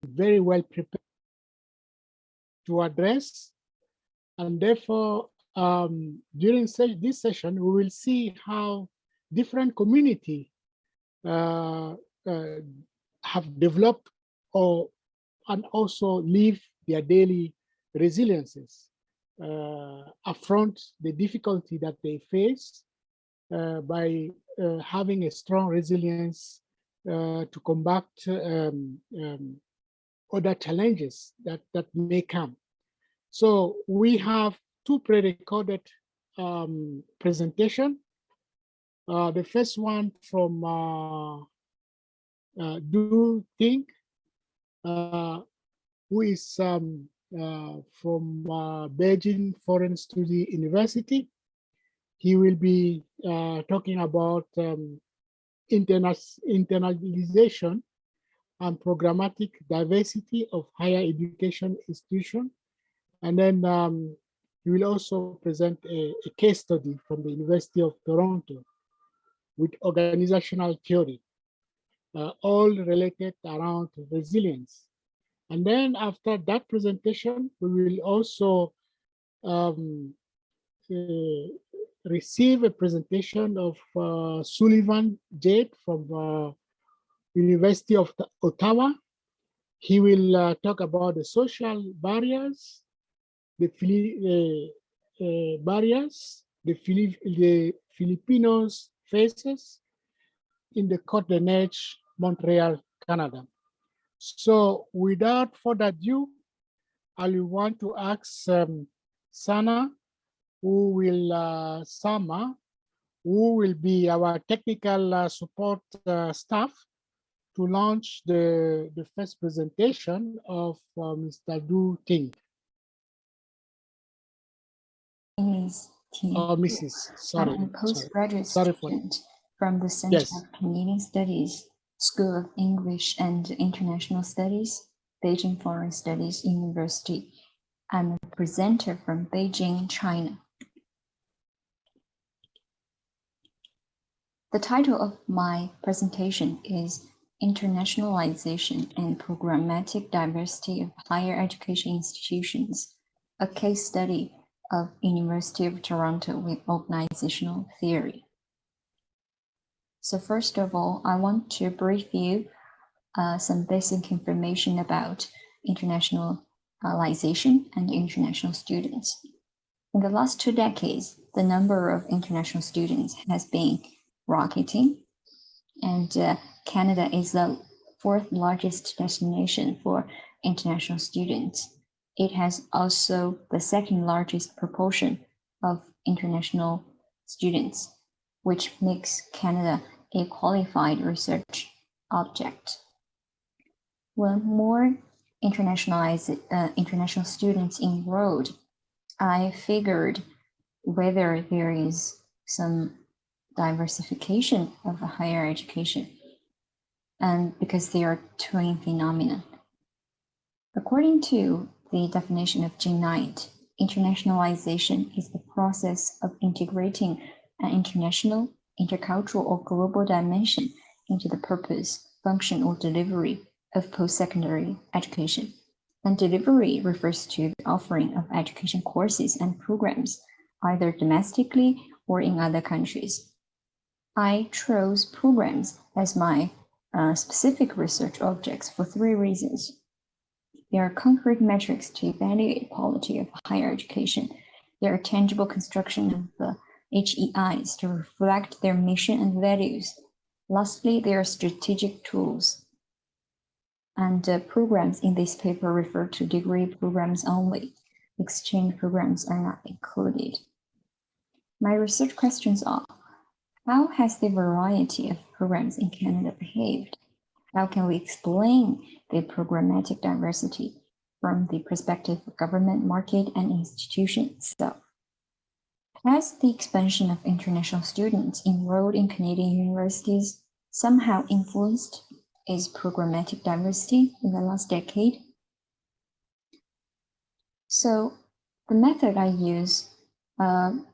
very well prepared to address. And therefore, during this session, we will see how different communities have developed and also live their daily resiliences, affront the difficulty that they face by having a strong resilience to combat other challenges that may come. So we have two pre-recorded presentations. The first one from Do Think, who is from Beijing Foreign Study University. He will be talking about internalization and programmatic diversity of higher education institutions. And then he will also present a case study from the University of Toronto with organizational theory, all related around resilience. And then after that presentation, we will also receive a presentation of Sullivan Jade from University of Ottawa. He will talk about the social barriers, the Filipinos faces in the Côte de Neige, Montreal, Canada. So without further ado, I will want to ask Sana, who will be our technical support staff, to launch the first presentation of Mr. Du Ting. Mrs. Sorry. I'm a postgraduate student from the Center of Canadian Studies, School of English and International Studies, Beijing Foreign Studies University. I'm a presenter from Beijing, China. The title of my presentation is Internationalization and Programmatic Diversity of Higher Education Institutions, a case study of University of Toronto with organizational theory. So first of all, I want to brief you some basic information about internationalization and international students. In the last 2 decades, the number of international students has been rocketing, and Canada is the 4th largest destination for international students. It has also the 2nd largest proportion of international students, which makes Canada a qualified research object. When more international students enrolled, I figured whether there is some diversification of higher education, and because they are twin phenomena. According to the definition of Jean Knight, internationalization is the process of integrating an international, intercultural, or global dimension into the purpose, function, or delivery of post-secondary education. And delivery refers to the offering of education courses and programs, either domestically or in other countries. I chose programs as my specific research objects for 3 reasons. There are concrete metrics to evaluate quality of higher education. There are tangible construction of the HEIs to reflect their mission and values. Lastly, there are strategic tools. And programs in this paper refer to degree programs only. Exchange programs are not included. My research questions are: how has the variety of programs in Canada behaved? How can we explain the programmatic diversity from the perspective of government, market, and institution itself? Has the expansion of international students enrolled in Canadian universities somehow influenced its programmatic diversity in the last decade? So the method I use,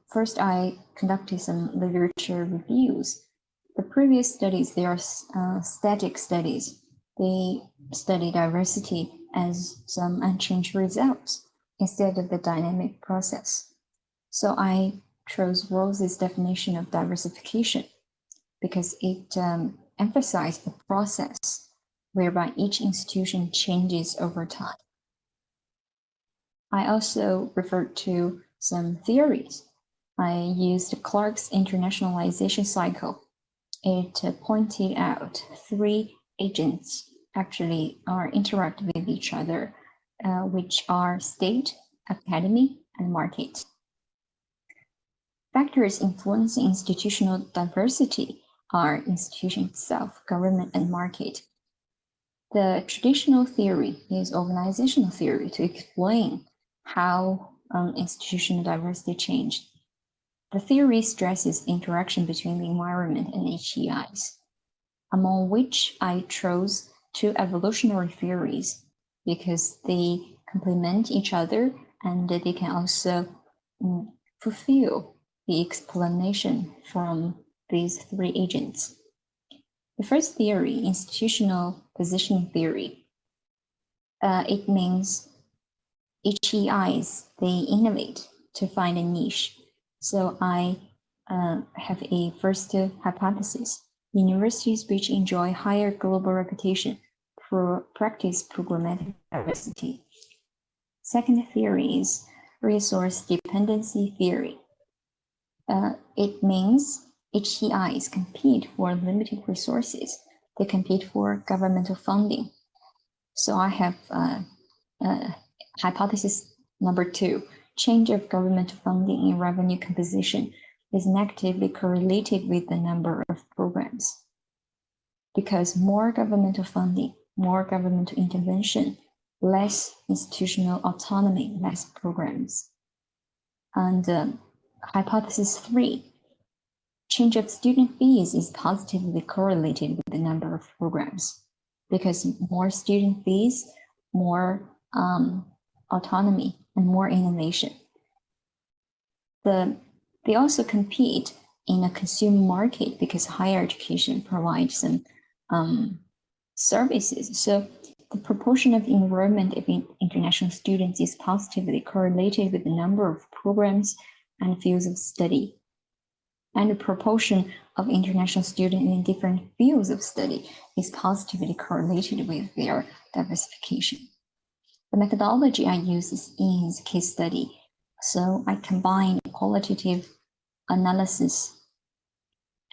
first I conducted some literature reviews. The previous studies, they are static studies. they study diversity as some unchanged results instead of the dynamic process. So I chose Rose's definition of diversification because it emphasized the process whereby each institution changes over time. I also referred to some theories. I used Clark's internationalization cycle. It pointed out 3 agents actually are interact with each other, which are state, academy, and market. Factors influencing institutional diversity are institution itself, government, and market. The traditional theory is organizational theory to explain how institutional diversity changed. The theory stresses interaction between the environment and HEIs, among which I chose 2 evolutionary theories because they complement each other and they can also fulfill the explanation from these 3 agents. The first theory, institutional positioning theory, it means HEIs, they innovate to find a niche. So I have a first hypothesis. Universities which enjoy higher global reputation practice programmatic diversity. Second theory is resource dependency theory. It means HEIs compete for limited resources. They compete for governmental funding. So I have hypothesis number 2. Change of governmental funding in revenue composition is negatively correlated with the number of programs. Because more governmental funding, more governmental intervention, less institutional autonomy, less programs. And hypothesis 3, change of student fees is positively correlated with the number of programs. Because more student fees, more autonomy, and more innovation. They also compete in a consumer market because higher education provides some services. So the proportion of enrollment of international students is positively correlated with the number of programs and fields of study. And the proportion of international students in different fields of study is positively correlated with their diversification. The methodology I use is case study. So I combine qualitative analysis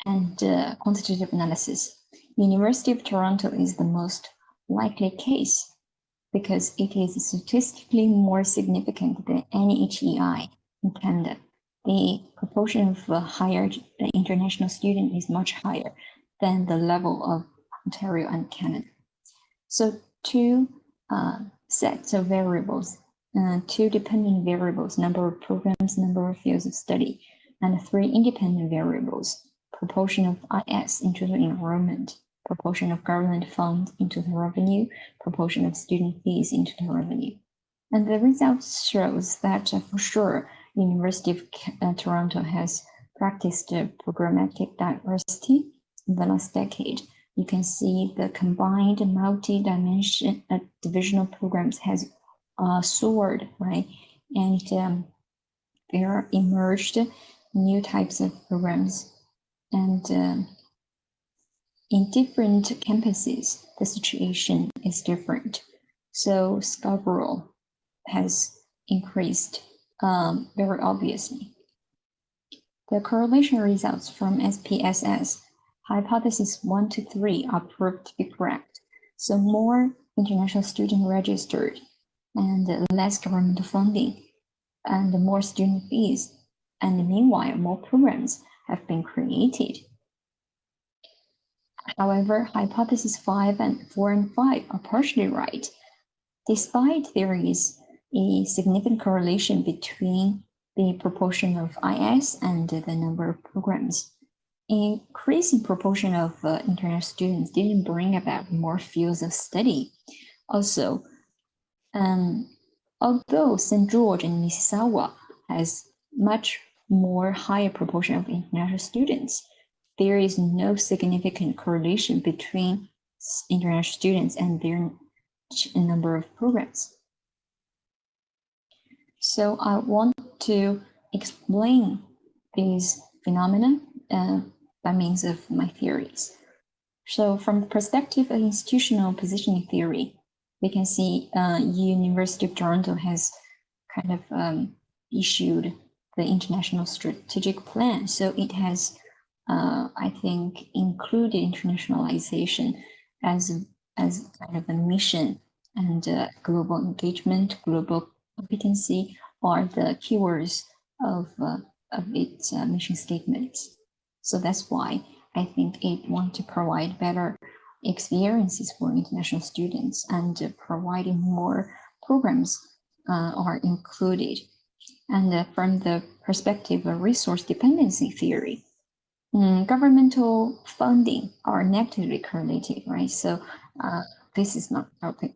and quantitative analysis. University of Toronto is the most likely case because it is statistically more significant than any HEI in Canada. The proportion of higher international student is much higher than the level of Ontario and Canada. So 2 sets of variables, 2 dependent variables, number of programs, number of fields of study, and 3 independent variables, proportion of IS into the enrollment, proportion of government funds into the revenue, proportion of student fees into the revenue. And the results shows that for sure, University of Toronto has practiced programmatic diversity in the last decade. You can see the combined multi-dimension divisional programs has soared, right? And there emerged new types of programs. And in different campuses, the situation is different. So Scarborough has increased very obviously. The correlation results from SPSS, hypothesis 1 to 3 are proved to be correct. So more international students registered and less governmental funding and more student fees. And meanwhile, more programs have been created. However, hypothesis 4 and 5 are partially right. Despite there is a significant correlation between the proportion of IS and the number of programs, increasing proportion of international students didn't bring about more fields of study. Also, although St. George and Mississauga has much more higher proportion of international students, there is no significant correlation between international students and their number of programs. So I want to explain these phenomena by means of my theories. So from the perspective of institutional positioning theory, we can see University of Toronto has kind of issued the international strategic plan. So it has, I think, included internationalization as kind of a mission, and global engagement, global competency are the keywords of its mission statements. So that's why I think it wants to provide better experiences for international students, and providing more programs are included. And from the perspective of resource dependency theory, governmental funding are negatively correlated, right? So this is not okay,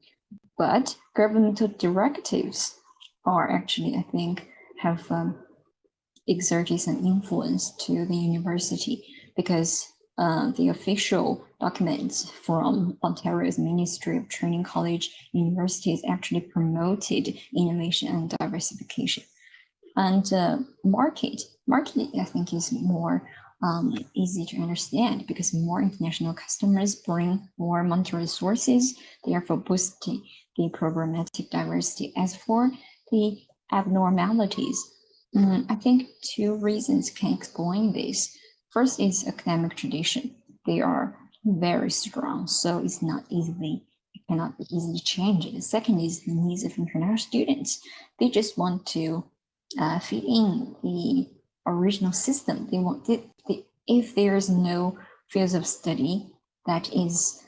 but governmental directives are actually, I think, have exerted some influence to the university, because the official documents from Ontario's Ministry of Training College Universities actually promoted innovation and diversification. And market, I think, is more easy to understand, because more international customers bring more monetary resources, therefore boosting the programmatic diversity. As for the abnormalities, I think two reasons can explain this. First is academic tradition. They are very strong, so it cannot be easily changed. The second is the needs of international students. They just want to fit in the original system. They want if there is no fields of study that is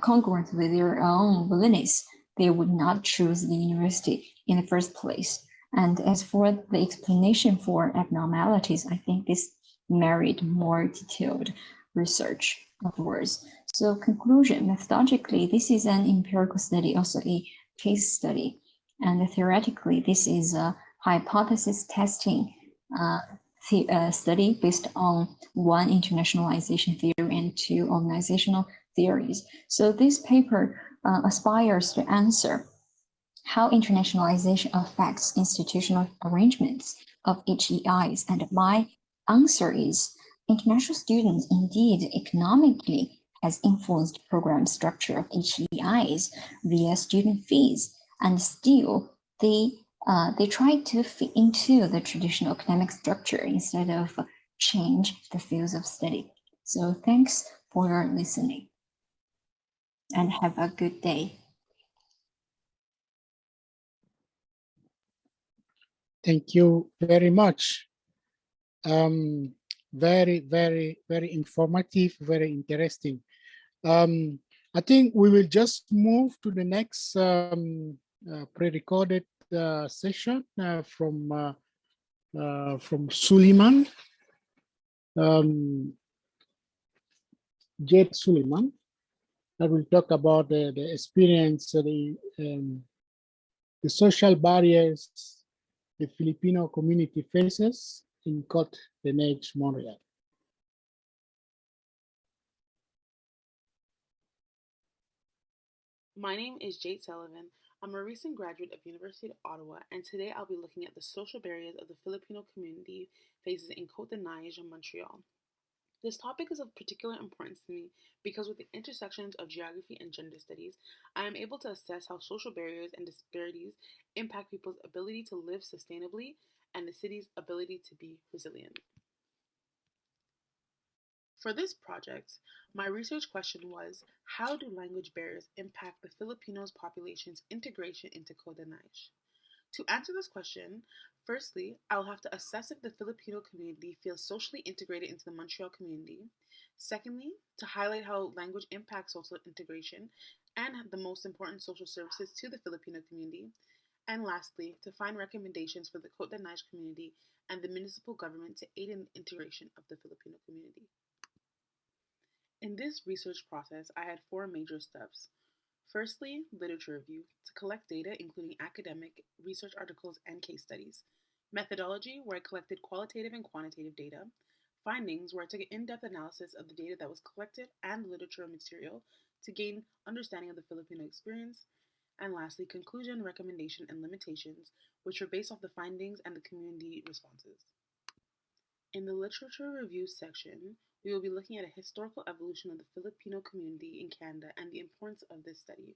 congruent with their own willingness, they would not choose the university in the first place. And as for the explanation for abnormalities, I think this merit more detailed research afterwards. So conclusion, methodologically, this is an empirical study, also a case study. And theoretically, this is a hypothesis testing study based on one internationalization theory and two organizational theories. So this paper aspires to answer how internationalization affects institutional arrangements of HEIs, and my answer is international students indeed economically has influenced program structure of HEIs via student fees, and still they try to fit into the traditional academic structure instead of change the fields of study. So thanks for your listening, and have a good day. Thank you very much. Very, very, very informative, very interesting. I think we will just move to the next pre-recorded session from Suleiman, Jade Suleiman, that will talk about the experience, the social barriers the Filipino community faces in Côte d'Ivoire, Montreal. My name is Jade Sullivan. I'm a recent graduate of University of Ottawa, and today I'll be looking at the social barriers of the Filipino community faces in Côte d'Ivoire, Montreal. This topic is of particular importance to me because with the intersections of geography and gender studies, I am able to assess how social barriers and disparities impact people's ability to live sustainably and the city's ability to be resilient. For this project, my research question was, how do language barriers impact the Filipinos population's integration into Côte d'Ivoire? To answer this question, firstly, I will have to assess if the Filipino community feels socially integrated into the Montreal community. Secondly, to highlight how language impacts social integration and the most important social services to the Filipino community. And lastly, to find recommendations for the Côte d'Ivoire community and the municipal government to aid in the integration of the Filipino community. In this research process, I had 4 major steps. Firstly, literature review, to collect data including academic, research articles, and case studies. Methodology, where I collected qualitative and quantitative data. Findings, where I took an in-depth analysis of the data that was collected and literature material to gain understanding of the Filipino experience, and lastly, conclusion, recommendation, and limitations, which are based off the findings and the community responses. In the literature review section, we will be looking at a historical evolution of the Filipino community in Canada and the importance of this study.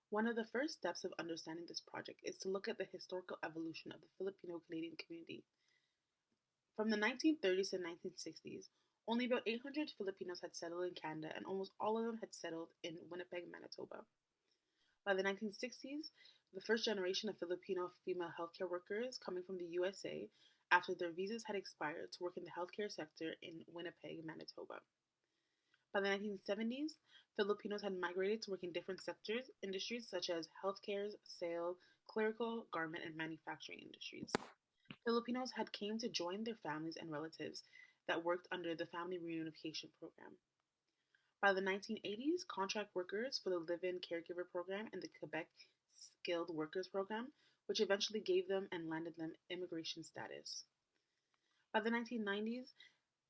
One of the first steps of understanding this project is to look at the historical evolution of the Filipino Canadian community. From the 1930s to 1960s, only about 800 Filipinos had settled in Canada, and almost all of them had settled in Winnipeg, Manitoba. By the 1960s, the first generation of Filipino female healthcare workers coming from the USA after their visas had expired to work in the healthcare sector in Winnipeg, Manitoba. By the 1970s, Filipinos had migrated to work in different industries such as healthcare, sales, clerical, garment, and manufacturing industries. Filipinos had came to join their families and relatives that worked under the Family Reunification Program. By the 1980s, contract workers for the Live-In Caregiver Program and the Quebec Skilled Workers Program, which eventually gave them and landed them immigration status. By the 1990s,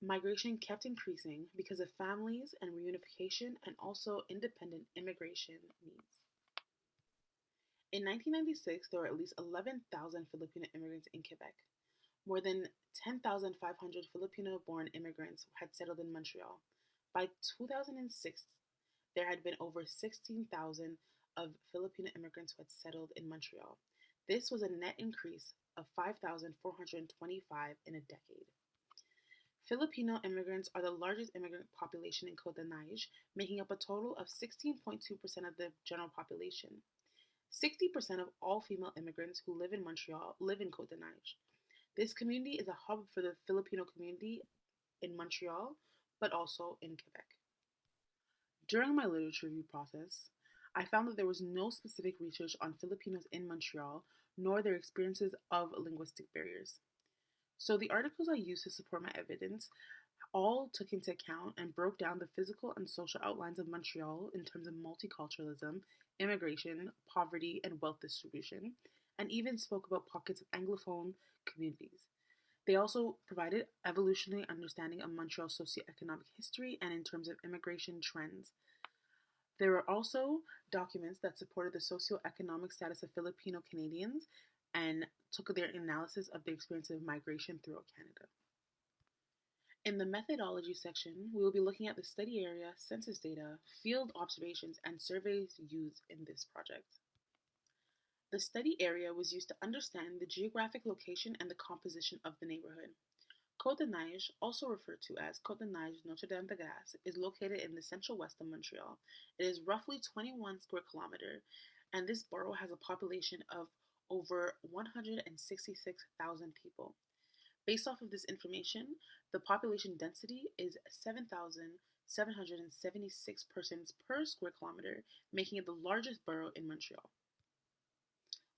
migration kept increasing because of families and reunification and also independent immigration needs. In 1996, there were at least 11,000 Filipino immigrants in Quebec. More than 10,500 Filipino-born immigrants had settled in Montreal. By 2006, there had been over 16,000 of Filipino immigrants who had settled in Montreal. This was a net increase of 5,425 in a decade. Filipino immigrants are the largest immigrant population in Côte d'Ivoire, making up a total of 16.2% of the general population. 60% of all female immigrants who live in Montreal live in Côte d'Ivoire. This community is a hub for the Filipino community in Montreal, but also in Quebec. During my literature review process, I found that there was no specific research on Filipinos in Montreal, nor their experiences of linguistic barriers. So the articles I used to support my evidence all took into account and broke down the physical and social outlines of Montreal in terms of multiculturalism, immigration, poverty, and wealth distribution, and even spoke about pockets of Anglophone communities. They also provided evolutionary understanding of Montreal's socioeconomic history and in terms of immigration trends. There were also documents that supported the socioeconomic status of Filipino Canadians and took their analysis of the experience of migration throughout Canada. In the methodology section, we will be looking at the study area, census data, field observations, and surveys used in this project. The study area was used to understand the geographic location and the composition of the neighborhood. Côte d'Ivoire, also referred to as Côte d'Ivoire Notre-Dame-de-Grâce, is located in the central west of Montreal. It is roughly 21 square kilometers, and this borough has a population of over 166,000 people. Based off of this information, the population density is 7,776 persons per square kilometer, making it the largest borough in Montreal.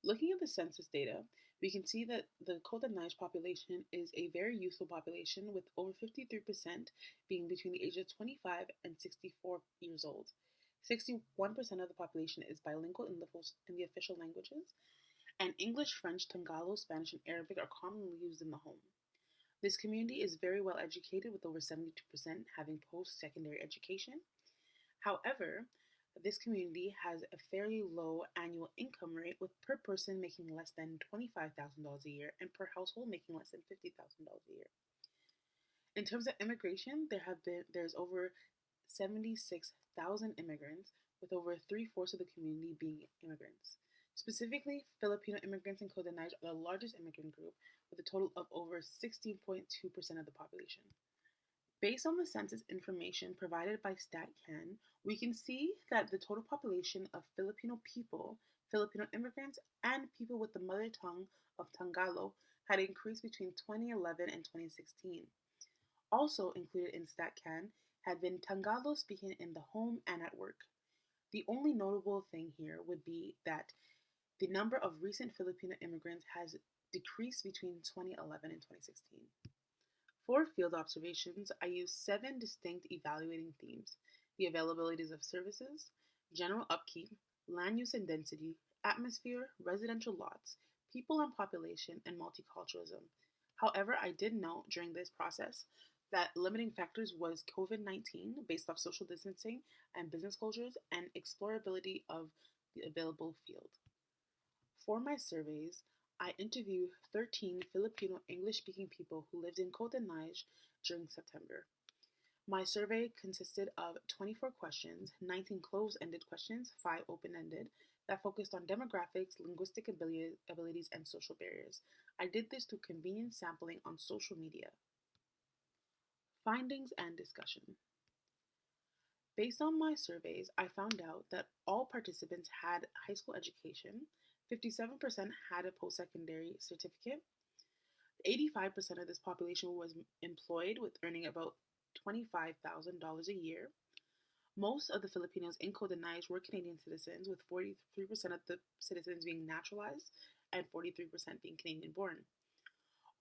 Looking at the census data, we can see that the Côte d'Ivoire population is a very youthful population, with over 53% being between the ages of 25 and 64 years old. 61% of the population is bilingual in the official languages, and English, French, Tagalog, Spanish, and Arabic are commonly used in the home. This community is very well educated, with over 72% having post-secondary education. However, this community has a fairly low annual income rate, with per person making less than $25,000 a year and per household making less than $50,000 a year. In terms of immigration, there's over 76,000 immigrants, with over 3/4 of the community being immigrants. Specifically, Filipino immigrants in Côte d'Ivoire are the largest immigrant group, with a total of over 16.2% of the population. Based on the census information provided by StatCan, we can see that the total population of Filipino people, Filipino immigrants, and people with the mother tongue of Tagalog had increased between 2011 and 2016. Also included in StatCan had been Tagalog speaking in the home and at work. The only notable thing here would be that the number of recent Filipino immigrants has decreased between 2011 and 2016. For field observations, I used 7 distinct evaluating themes: the availabilities of services, general upkeep, land use and density, atmosphere, residential lots, people and population, and multiculturalism. However, I did note during this process, that limiting factors was COVID-19 based off social distancing and business closures and explorability of the available field. For my surveys, I interviewed 13 Filipino English-speaking people who lived in Côte d'Ivoire during September. My survey consisted of 24 questions, 19 closed-ended questions, 5 open-ended, that focused on demographics, linguistic abilities, and social barriers. I did this through convenient sampling on social media. Findings and discussion. Based on my surveys, I found out that all participants had high school education, 57% had a post-secondary certificate, 85% of this population was employed with earning about $25,000 a year. Most of the Filipinos in Côte d'Ivoire were Canadian citizens, with 43% of the citizens being naturalized and 43% being Canadian born.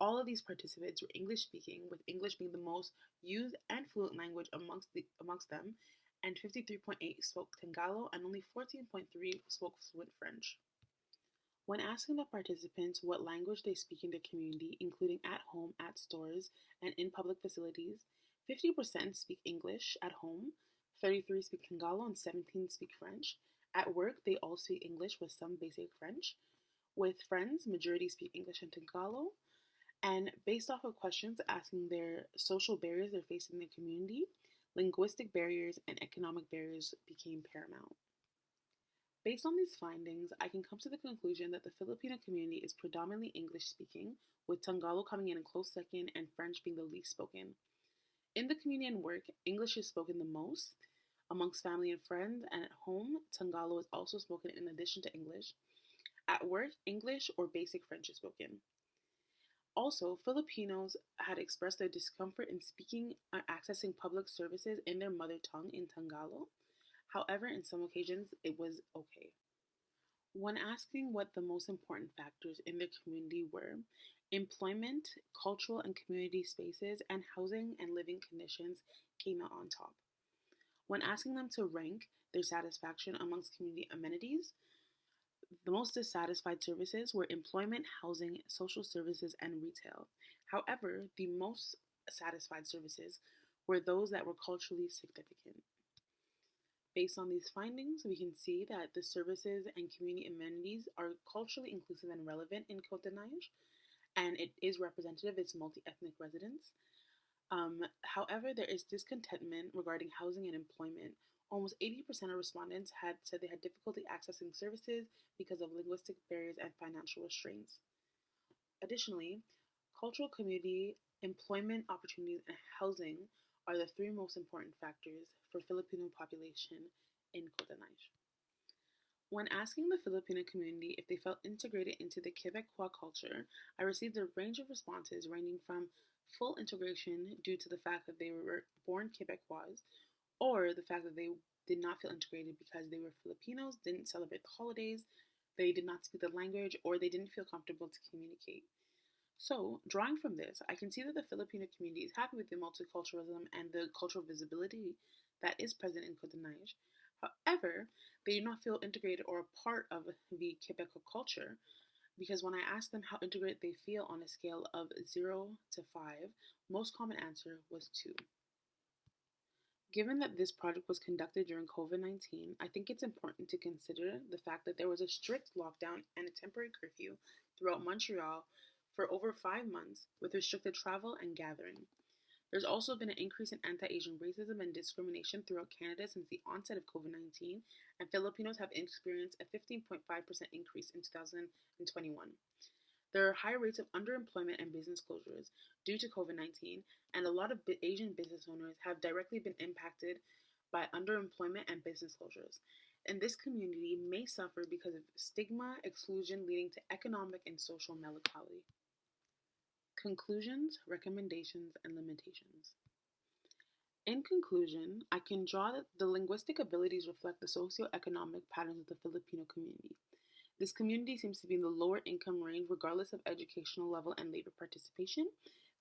All of these participants were English speaking, with English being the most used and fluent language amongst them, and 53.8 spoke Tagalog and only 14.3 spoke fluent French. When asking the participants what language they speak in their community, including at home, at stores, and in public facilities, 50% speak English at home, 33 speak Tagalog, and 17 speak French. At work, they all speak English with some basic French. With friends, majority speak English and Tagalog. And based off of questions asking their social barriers they're facing in their community, linguistic barriers and economic barriers became paramount. Based on these findings, I can come to the conclusion that the Filipino community is predominantly English speaking, with Tagalog coming in a close second and French being the least spoken. In the community and work, English is spoken the most. Amongst family and friends, and at home, Tagalog is also spoken in addition to English. At work, English or basic French is spoken. Also, Filipinos had expressed their discomfort in speaking or accessing public services in their mother tongue in Tagalog. However, in some occasions, it was okay. When asking what the most important factors in their community were, employment, cultural and community spaces, and housing and living conditions came out on top. When asking them to rank their satisfaction amongst community amenities, the most dissatisfied services were employment, housing, social services, and retail. However, the most satisfied services were those that were culturally significant. Based on these findings, we can see that the services and community amenities are culturally inclusive and relevant in Côte d'Ivoire, and it is representative of its multi-ethnic residents. However, there is discontentment regarding housing and employment. Almost 80% of respondents had said they had difficulty accessing services because of linguistic barriers and financial restraints. Additionally, cultural community, employment opportunities, and housing are the 3 most important factors for Filipino population in Côte d'Ivoire. When asking the Filipino community if they felt integrated into the Quebecois culture, I received a range of responses ranging from full integration due to the fact that they were born Quebecois, or the fact that they did not feel integrated because they were Filipinos, didn't celebrate the holidays, they did not speak the language, or they didn't feel comfortable to communicate. So, drawing from this, I can see that the Filipino community is happy with the multiculturalism and the cultural visibility that is present in Côte d'Ivoire. However, they do not feel integrated or a part of the Quebecois culture because when I asked them how integrated they feel on a scale of 0 to 5, most common answer was 2. Given that this project was conducted during COVID-19, I think it's important to consider the fact that there was a strict lockdown and a temporary curfew throughout Montreal for over 5 months with restricted travel and gathering. There's also been an increase in anti-Asian racism and discrimination throughout Canada since the onset of COVID-19, and Filipinos have experienced a 15.5% increase in 2021. There are high rates of underemployment and business closures due to COVID-19, and a lot of Asian business owners have directly been impacted by underemployment and business closures. And this community may suffer because of stigma, exclusion, leading to economic and social melancholy. Conclusions, recommendations, and limitations. In conclusion, I can draw that the linguistic abilities reflect the socioeconomic patterns of the Filipino community. This community seems to be in the lower income range regardless of educational level and labor participation.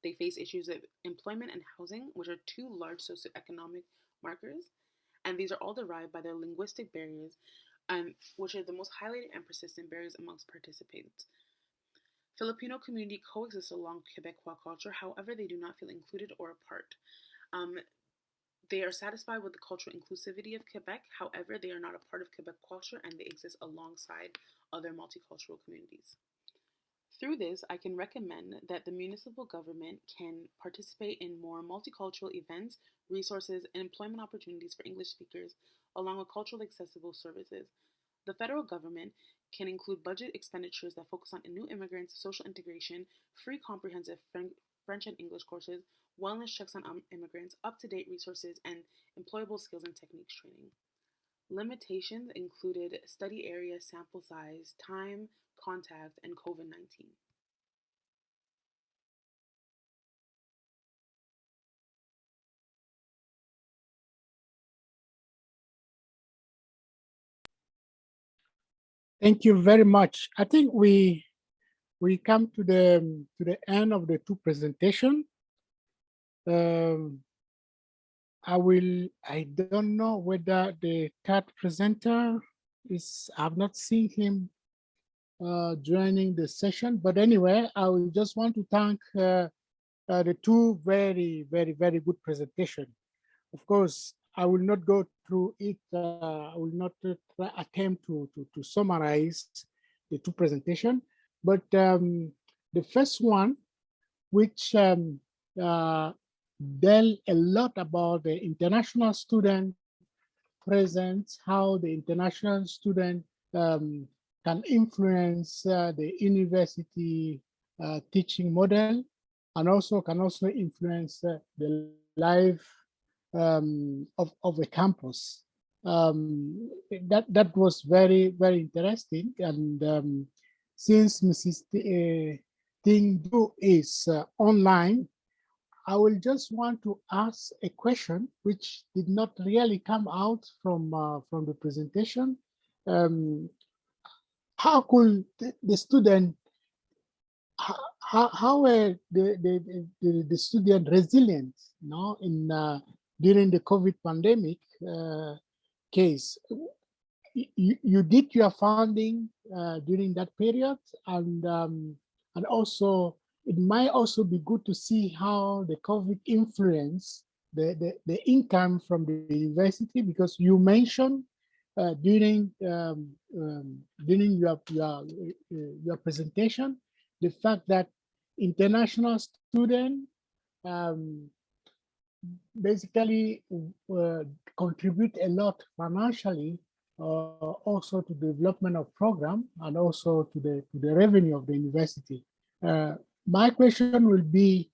They face issues of employment and housing, which are 2 large socioeconomic markers, and these are all derived by their linguistic barriers, which are the most highlighted and persistent barriers amongst participants. Filipino community coexists along Quebecois culture, however, they do not feel included or apart. Um, they are satisfied with the cultural inclusivity of Quebec, however, they are not a part of Quebec culture and they exist alongside other multicultural communities. Through this, I can recommend that the municipal government can participate in more multicultural events, resources, and employment opportunities for English speakers, along with culturally accessible services. The federal government can include budget expenditures that focus on new immigrants, social integration, free comprehensive French and English courses, wellness checks on immigrants, up to date resources, and employable skills and techniques training. Limitations included study area, sample size, time, contact, and COVID 19. Thank you very much. I think we come to the end of the two presentation. I don't know whether the third presenter is, I've not seen him joining the session, but anyway, I will just want to thank the two very good presentation. Of course, I will not go through it. I will not attempt to summarize the two presentation, but the first one, which dealt a lot about the international student presence, how the international student can influence the university teaching model, and also can also influence the life of a campus. That was very interesting, and since Mrs. Ting Du is online, I will just want to ask a question which did not really come out from the presentation. How could the student, how were the student resilient, you know, in during the COVID pandemic case? You did your funding during that period, and also it might also be good to see how the COVID influenced the income from the university, because you mentioned during your presentation the fact that international students basically contribute a lot financially, also to the development of program and also to the revenue of the university. My question will be,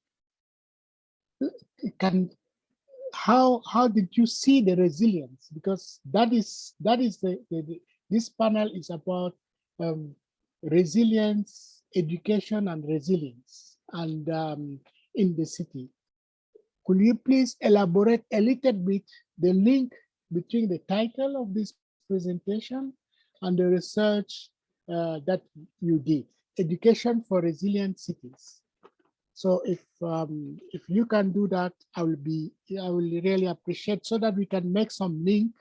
how did you see the resilience? Because that is this panel is about resilience, education, and resilience, and in the city. Could you please elaborate a little bit the link between the title of this presentation and the research that you did, Education for Resilient Cities? So if you can do that, I will really appreciate, so that we can make some link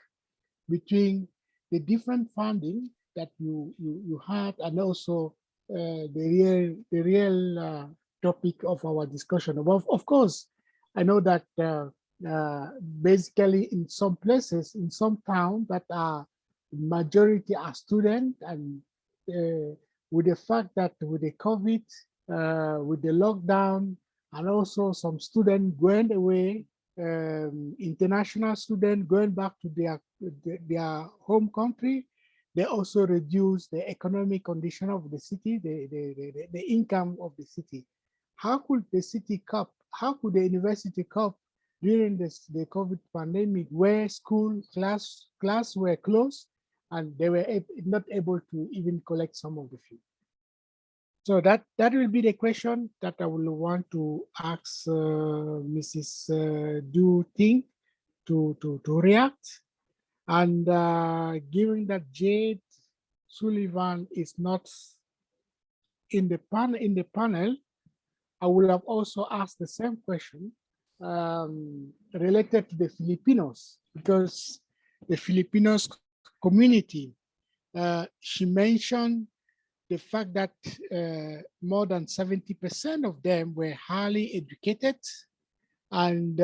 between the different funding that you had, and also the real topic of our discussion. Of course, I know that basically in some places, in some towns that are majority are students, and with the fact that with the COVID, with the lockdown, and also some students going away, international students going back to their home country, they also reduce the economic condition of the city, the income of the city. How could the city cope? How could the university cope during the COVID pandemic, where class were closed and they were not able to even collect some of the fee? So that will be the question that I will want to ask Mrs. Du Ting to react. And given that Jade Sullivan is not in the panel, I will have also asked the same question related to the Filipinos, because the Filipinos community, she mentioned the fact that more than 70% of them were highly educated, and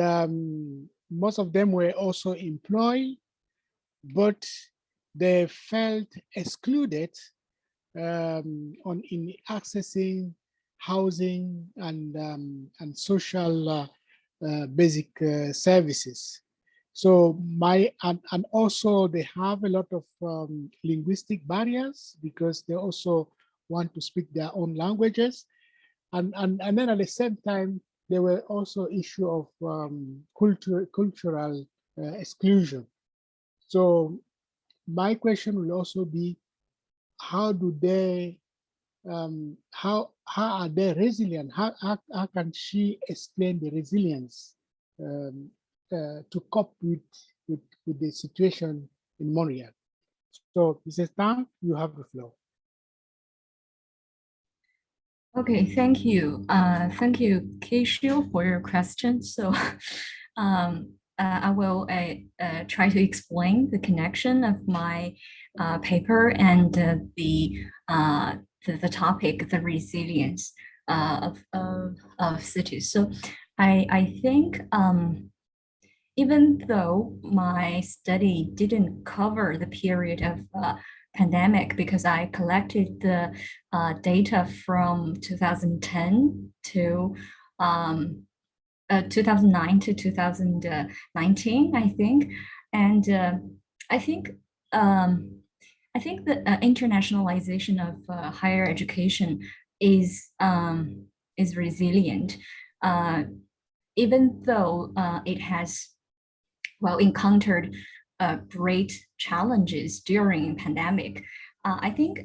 most of them were also employed, but they felt excluded in accessing housing and social basic services. So and also they have a lot of linguistic barriers because they also want to speak their own languages. And then at the same time, there were also issue of cultural exclusion. So my question will also be, how do they, how are they resilient? How can she explain the resilience to cope with the situation in Montreal? So, Mrs. Tang, you have the floor. Okay, thank you. Thank you, Kitio, for your question. So I will try to explain the connection of my paper and the topic, the resilience of cities. So I think even though my study didn't cover the period of pandemic, because I collected the data from 2010 to 2009 to 2019, I think, and I think the internationalization of higher education is resilient, even though it has encountered great challenges during pandemic. I think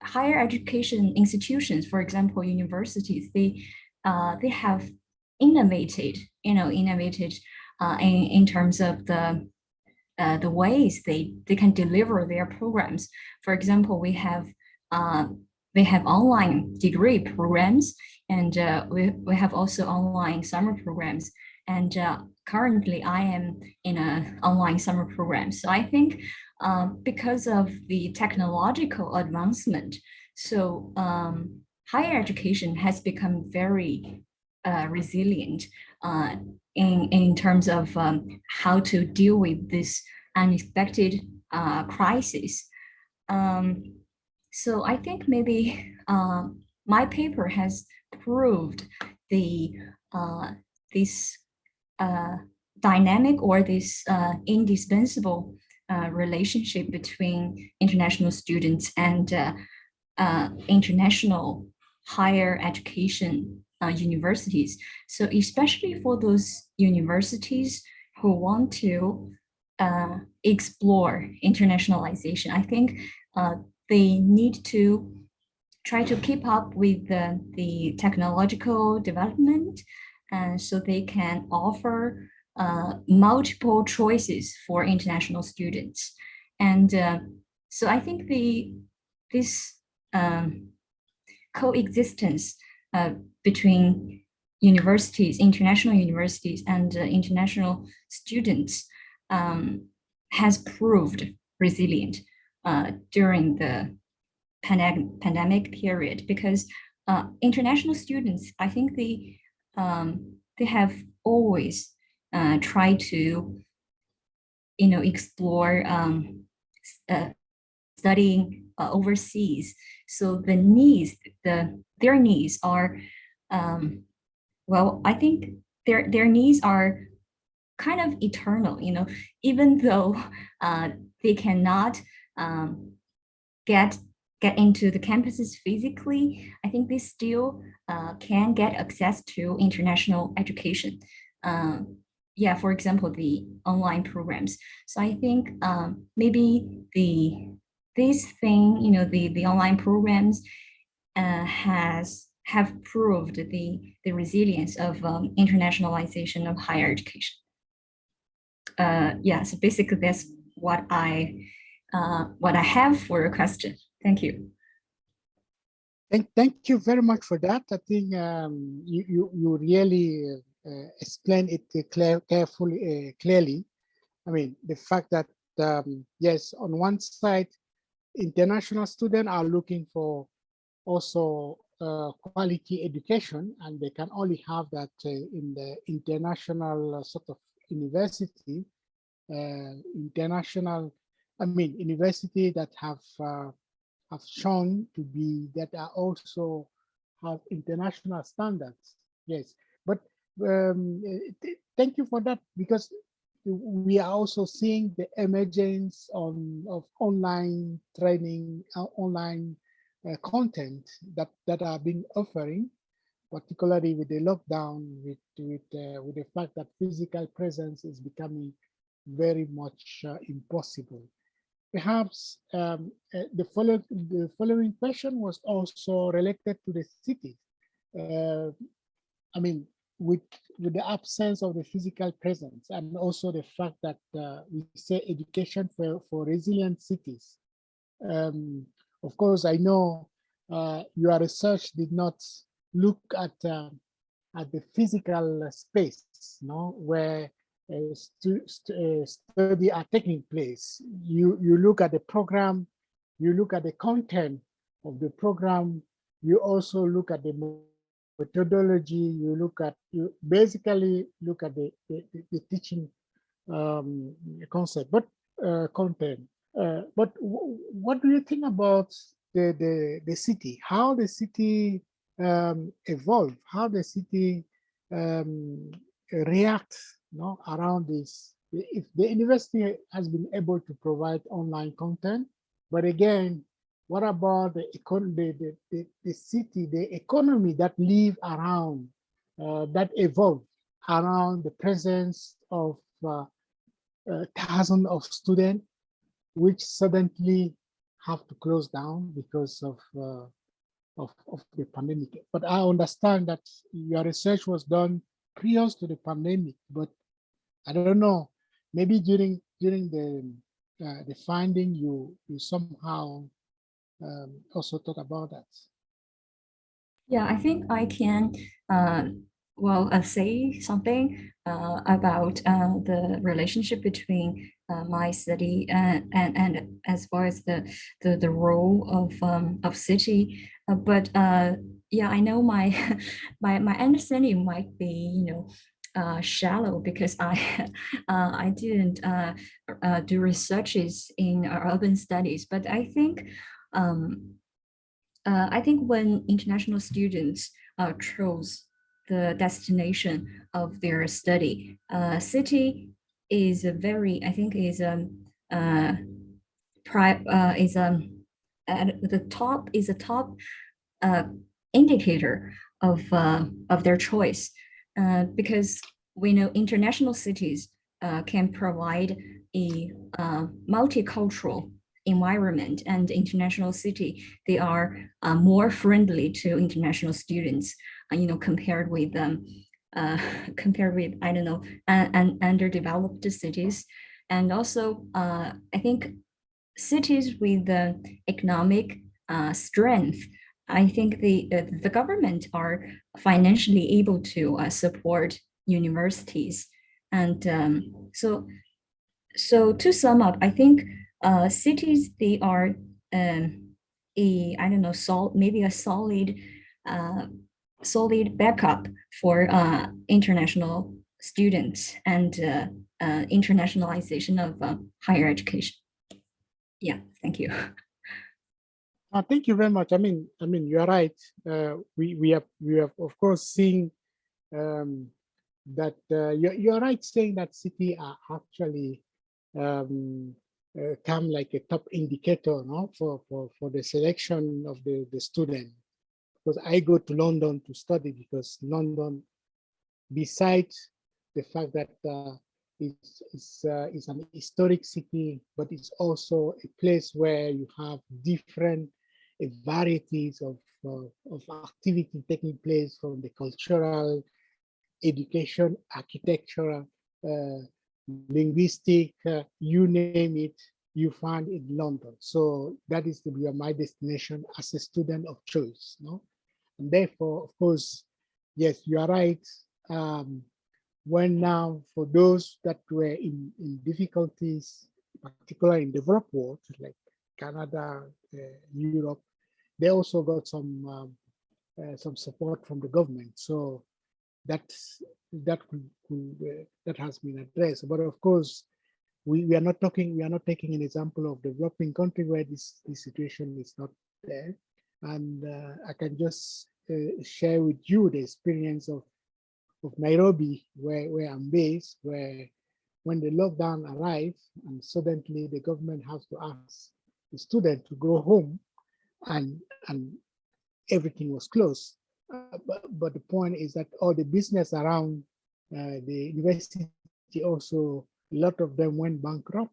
higher education institutions, for example, universities, they have innovated in terms of the ways they can deliver their programs. For example, they have online degree programs, and we have also online summer programs. And currently, I am in an online summer program. So I think because of the technological advancement, so higher education has become very resilient in terms of how to deal with this unexpected crisis. So I think maybe my paper has proved this dynamic or this indispensable relationship between international students and international higher education universities. So especially for those universities who want to explore internationalization, I think they need to try to keep up with the technological development, and so they can offer multiple choices for international students. And so I think this coexistence between universities, international universities, and international students has proved resilient during the pandemic period, because international students, I think they have always tried to, explore studying overseas. So their needs are, I think their needs are kind of eternal, even though they cannot get into the campuses physically, I think they still can get access to international education. For example, the online programs. So I think maybe the online programs have proved the resilience of internationalization of higher education. So basically that's what I have for your question. Thank you. Thank you very much for that. I think you really explained it clearly. I mean, the fact that yes, on one side international students are looking for also quality education, and they can only have that in the international sort of university, university that have shown to be, that are also have international standards. Yes, but thank you for that, because we are also seeing the emergence of online training, online content that are being offering, particularly with the lockdown, with the fact that physical presence is becoming very much impossible. Perhaps the following question was also related to the cities. Uh, I mean, with the absence of the physical presence, and also the fact that we say education for resilient cities. Of course, I know your research did not look at the physical space, no, where study are taking place. You look at the program, you look at the content of the program, you also look at the methodology, you basically look at the teaching concept, but content. But what do you think about the city? How the city evolve? How the city react, no, around this? If the university has been able to provide online content, but again, what about the city, the economy that live around, that evolve around the presence of thousands of students, which suddenly have to close down because of the pandemic. But I understand that your research was done prior to the pandemic, but I don't know, maybe during the finding, you somehow also talk about that. Yeah, I think I can say something about the relationship between my study and as far as the role of city. But yeah, I know my my understanding might be shallow, because I didn't do researches in urban studies, but I think when international students chose the destination of their study, city is a very, I think, is at the top, is a top uh, indicator of their choice, because we know international cities can provide a multicultural environment, and international city, they are more friendly to international students, compared with compared with, I don't know, underdeveloped cities. And also I think cities with the economic strength, I think the government are financially able to support universities. And so to sum up, I think cities, they are I don't know, maybe a uh, solid backup for international students and internationalization of higher education. Yeah, thank you. Thank you very much. I mean, you are right. We have of course seen that you're right saying that city are actually come like a top indicator, no, for the selection of the student. Because I go to London to study, because London, besides the fact that it's an historic city, but it's also a place where you have different varieties of activity taking place, from the cultural, education, architectural, linguistic, you name it, you find in London. So that is to be my destination as a student of choice, no? And therefore, of course, yes, you are right. When now, for those that were in difficulties, particularly in developed world, like Canada, Europe, they also got some support from the government. So that has been addressed. But of course, we are not taking an example of developing country where this situation is not there. And I can just share with you the experience of Nairobi, where I'm based, where when the lockdown arrived and suddenly the government has to ask the student to go home, and everything was closed. But the point is that all the business around the university also, a lot of them went bankrupt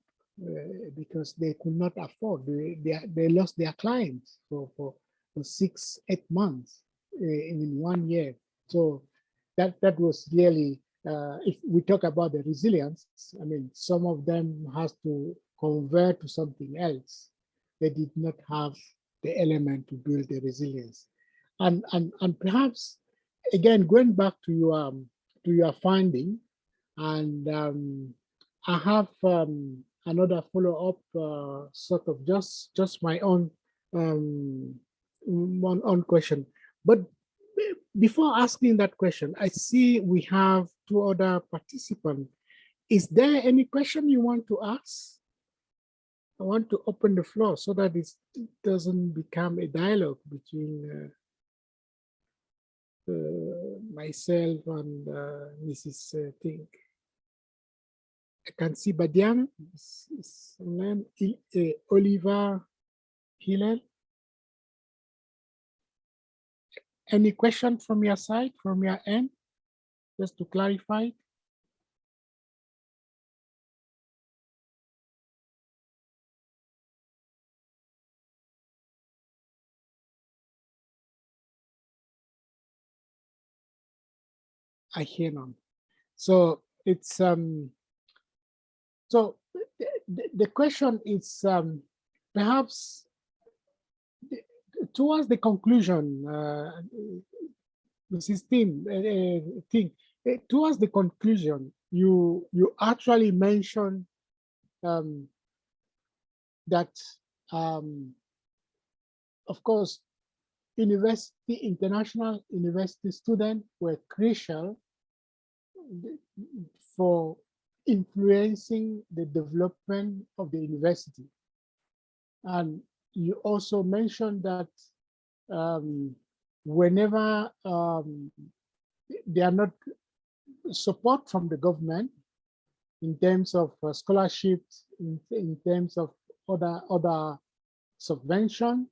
because they could not afford. They lost their clients for 6-8 months in 1 year. So that was really, if we talk about the resilience, I mean, some of them has to convert to something else. They did not have the element to build the resilience. And perhaps, again, going back to your finding, and I have another follow-up, sort of just my own own question. But before asking that question, I see we have 2 other participants. Is there any question you want to ask? I want to open the floor so that it doesn't become a dialogue between myself and Mrs. Ting. I can see Badian, his name, Oliver Hillel. Any question from your side, from your end, just to clarify? I hear none. So it's so the question is perhaps towards the conclusion, Mrs. Ting, towards the conclusion, you actually mentioned that of course international university students were crucial for influencing the development of the university. And you also mentioned that whenever there are not support from the government in terms of scholarships, in terms of other subvention,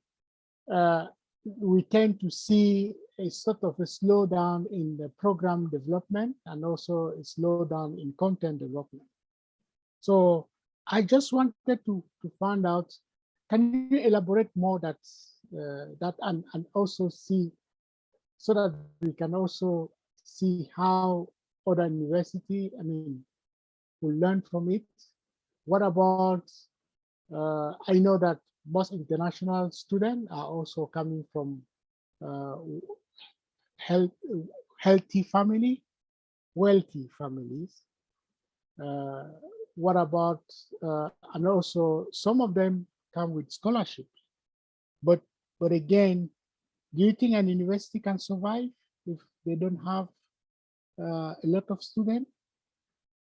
we tend to see a sort of a slowdown in the program development and also a slowdown in content development. So I just wanted to find out, can you elaborate more that and also see, so that we can also see how other university, I mean, will learn from it. What about, I know that most international students are also coming from healthy family, wealthy families. What about, and also some of them come with scholarships. But again, do you think an university can survive if they don't have a lot of students?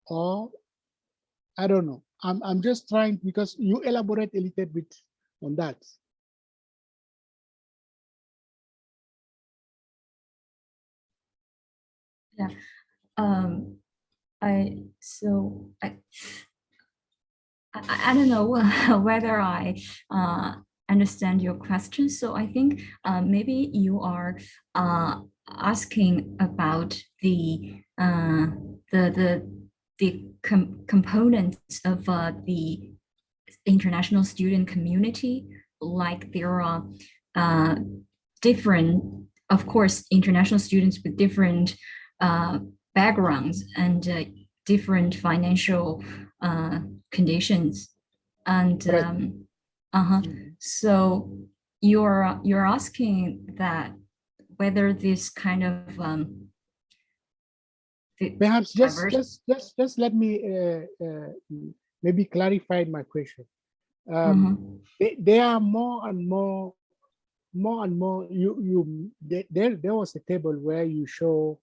Or I don't know. I'm just trying, because you elaborate a little bit on that. Yeah. I don't know whether I understand your question. So I think maybe you are asking about the components of the international student community. Like there are different, of course, international students with different backgrounds and different financial conditions, and so you're asking that whether this kind of perhaps just let me maybe clarify my question. They are more and more. There was a table where you show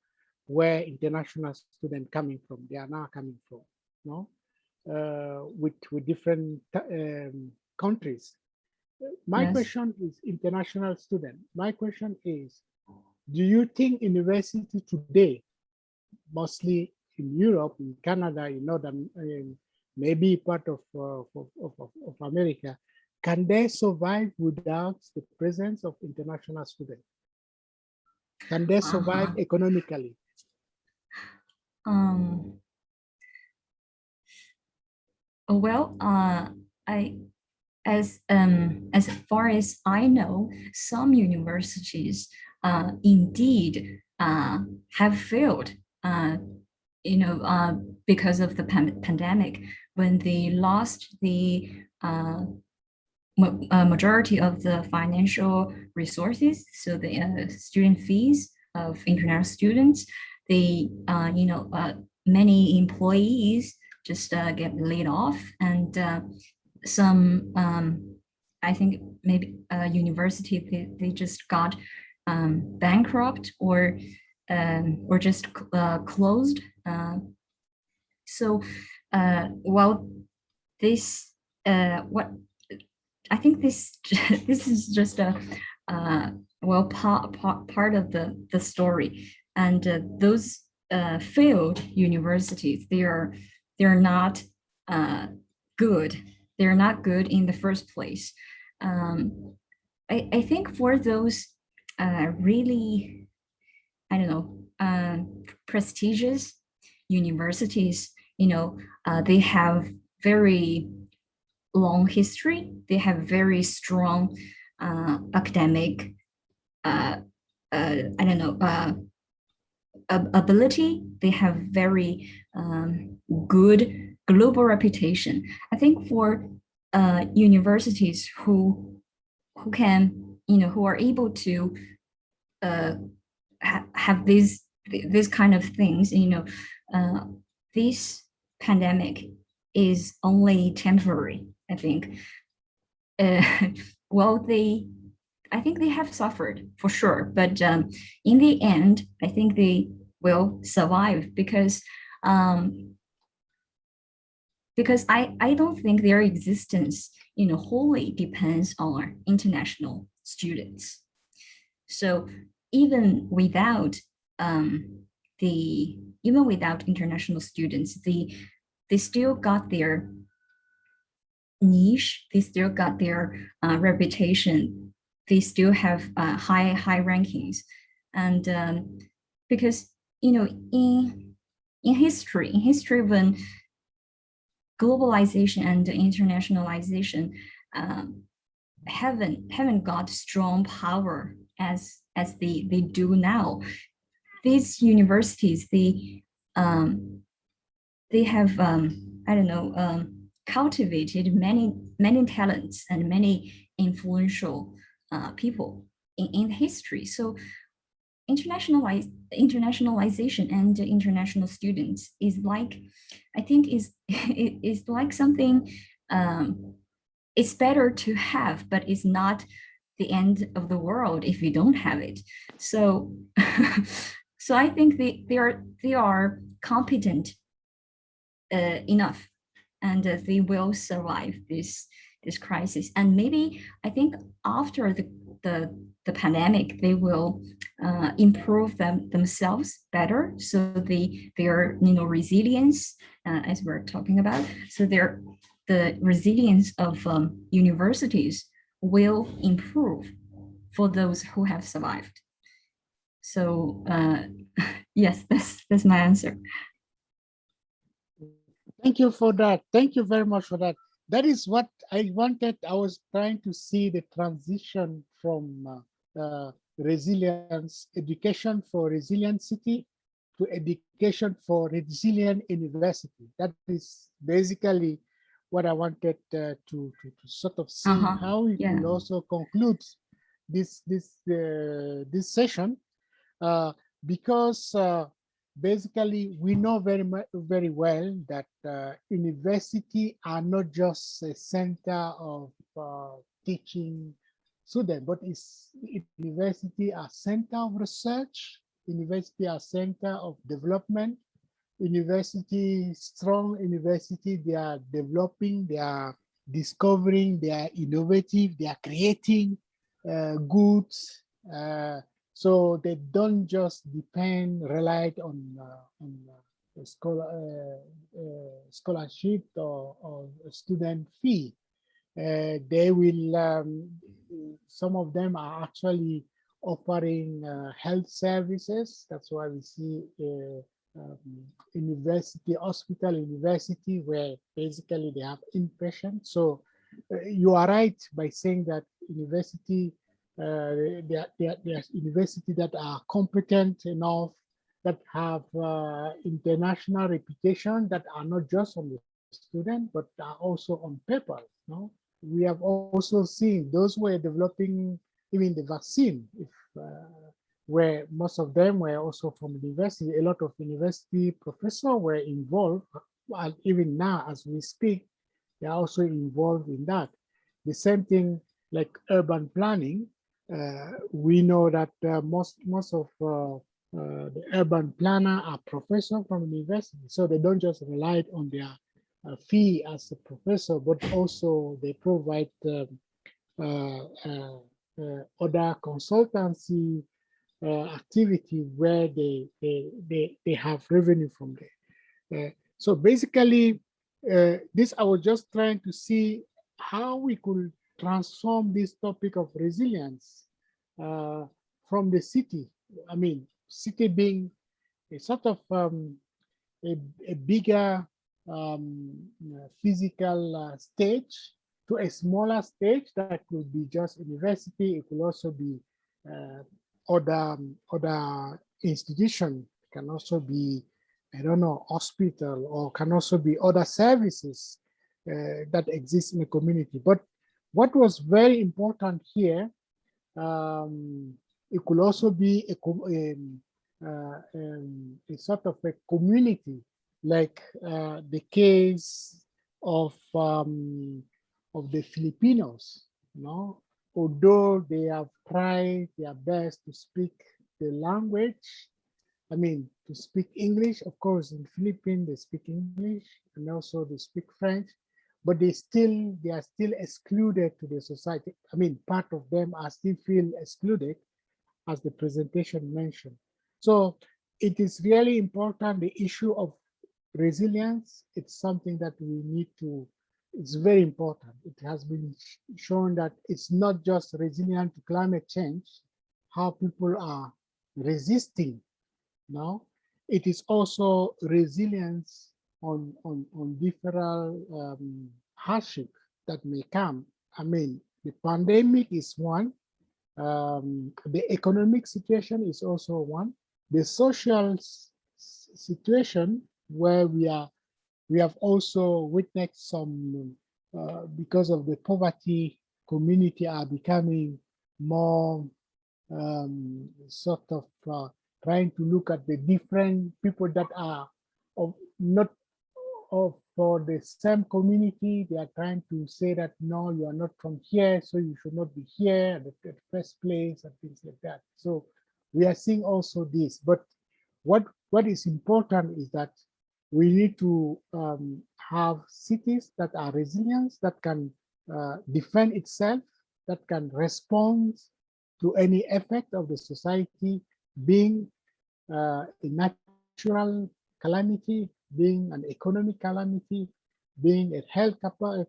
where international students coming from. They are now coming from, no, with different countries. My Yes. question is international student. My question is, do you think university today, mostly in Europe, in Canada, in Northern, maybe part of America, can they survive without the presence of international students? Can they survive economically? Well, I as far as I know, some universities indeed have failed. Because of the pandemic, when they lost the majority of the financial resources, so the student fees of international students, they many employees just get laid off, and some I think maybe university they just got bankrupt or just closed. So well, this what I think this this is just a well part of the story, and those failed universities, they're not good. They're not good in the first place. I think for those really, I don't know, prestigious universities, they have very long history. They have very strong academic, I don't know, ability. They have very good global reputation. I think for universities who can, who are able to have these kind of things, this pandemic is only temporary. I think. Well, I think they have suffered for sure, but in the end, I think they will survive because I don't think their existence, wholly depends on international students. So even without international students, they still got their niche. They still got their reputation. They still have high rankings, and because in history when globalization and internationalization haven't got strong power as they do now. These universities, they have I don't know, cultivated many talents and many influential people in history. So internationalization and international students is like, I think is like something it's better to have, but it's not the end of the world if you don't have it. So so I think they are competent enough, and they will survive this crisis. And maybe I think after the pandemic, they will improve themselves better. So their resilience, as we're talking about, so the resilience of universities will improve for those who have survived. So yes, that's my answer. Thank you for that. Thank you very much for that. That is what I wanted. I was trying to see the transition from resilience, education for resilient city to education for resilient university. That is basically what I wanted to sort of see how we will also conclude this session, because basically, we know very well that university are not just a center of teaching students, but university are center of research, university are center of development, university, strong university, they are developing, they are discovering, they are innovative, they are creating goods. So they don't just rely on scholarship or student fee. They will, some of them are actually offering health services. That's why we see university, hospital, university, where basically they have inpatient. So you are right by saying that university, there are university that are competent enough, that have international reputation, that are not just on the student, but are also on paper. No, we have also seen those who are developing even the vaccine, if where most of them were also from university. A lot of university professors were involved, and even now as we speak, they are also involved in that. The same thing like urban planning. We know that most of the urban planner are professors from university, so they don't just rely on their fee as a professor, but also they provide other consultancy activity where they have revenue from there. So basically, this I was just trying to see how we could transform this topic of resilience from the city. I mean, city being a sort of a bigger physical stage to a smaller stage that could be just university. It could also be other institution. It can also be, I don't know, hospital, or can also be other services that exist in the community. But what was very important here, it could also be a sort of a community, like the case of the Filipinos. You know, although they have tried their best to speak the language, I mean, to speak English, of course, in the Philippines, they speak English, and also they speak French, but they are still excluded to the society. I mean, part of them are still feel excluded, as the presentation mentioned. So it is really important, the issue of resilience. It's something that we need to, it's very important. It has been shown that it's not just resilient to climate change, how people are resisting now. It is also resilience on different hardship that may come. I mean, the pandemic is one. The economic situation is also one. The social situation, where we have also witnessed some, because of the poverty, community are becoming more sort of trying to look at the different people that are not for the same community. They are trying to say that, no, you are not from here, so you should not be here at the first place, and things like that. So we are seeing also this. But what is important is that we need to have cities that are resilient, that can defend itself, that can respond to any effect of the society, being a natural calamity, being an economic calamity, being a health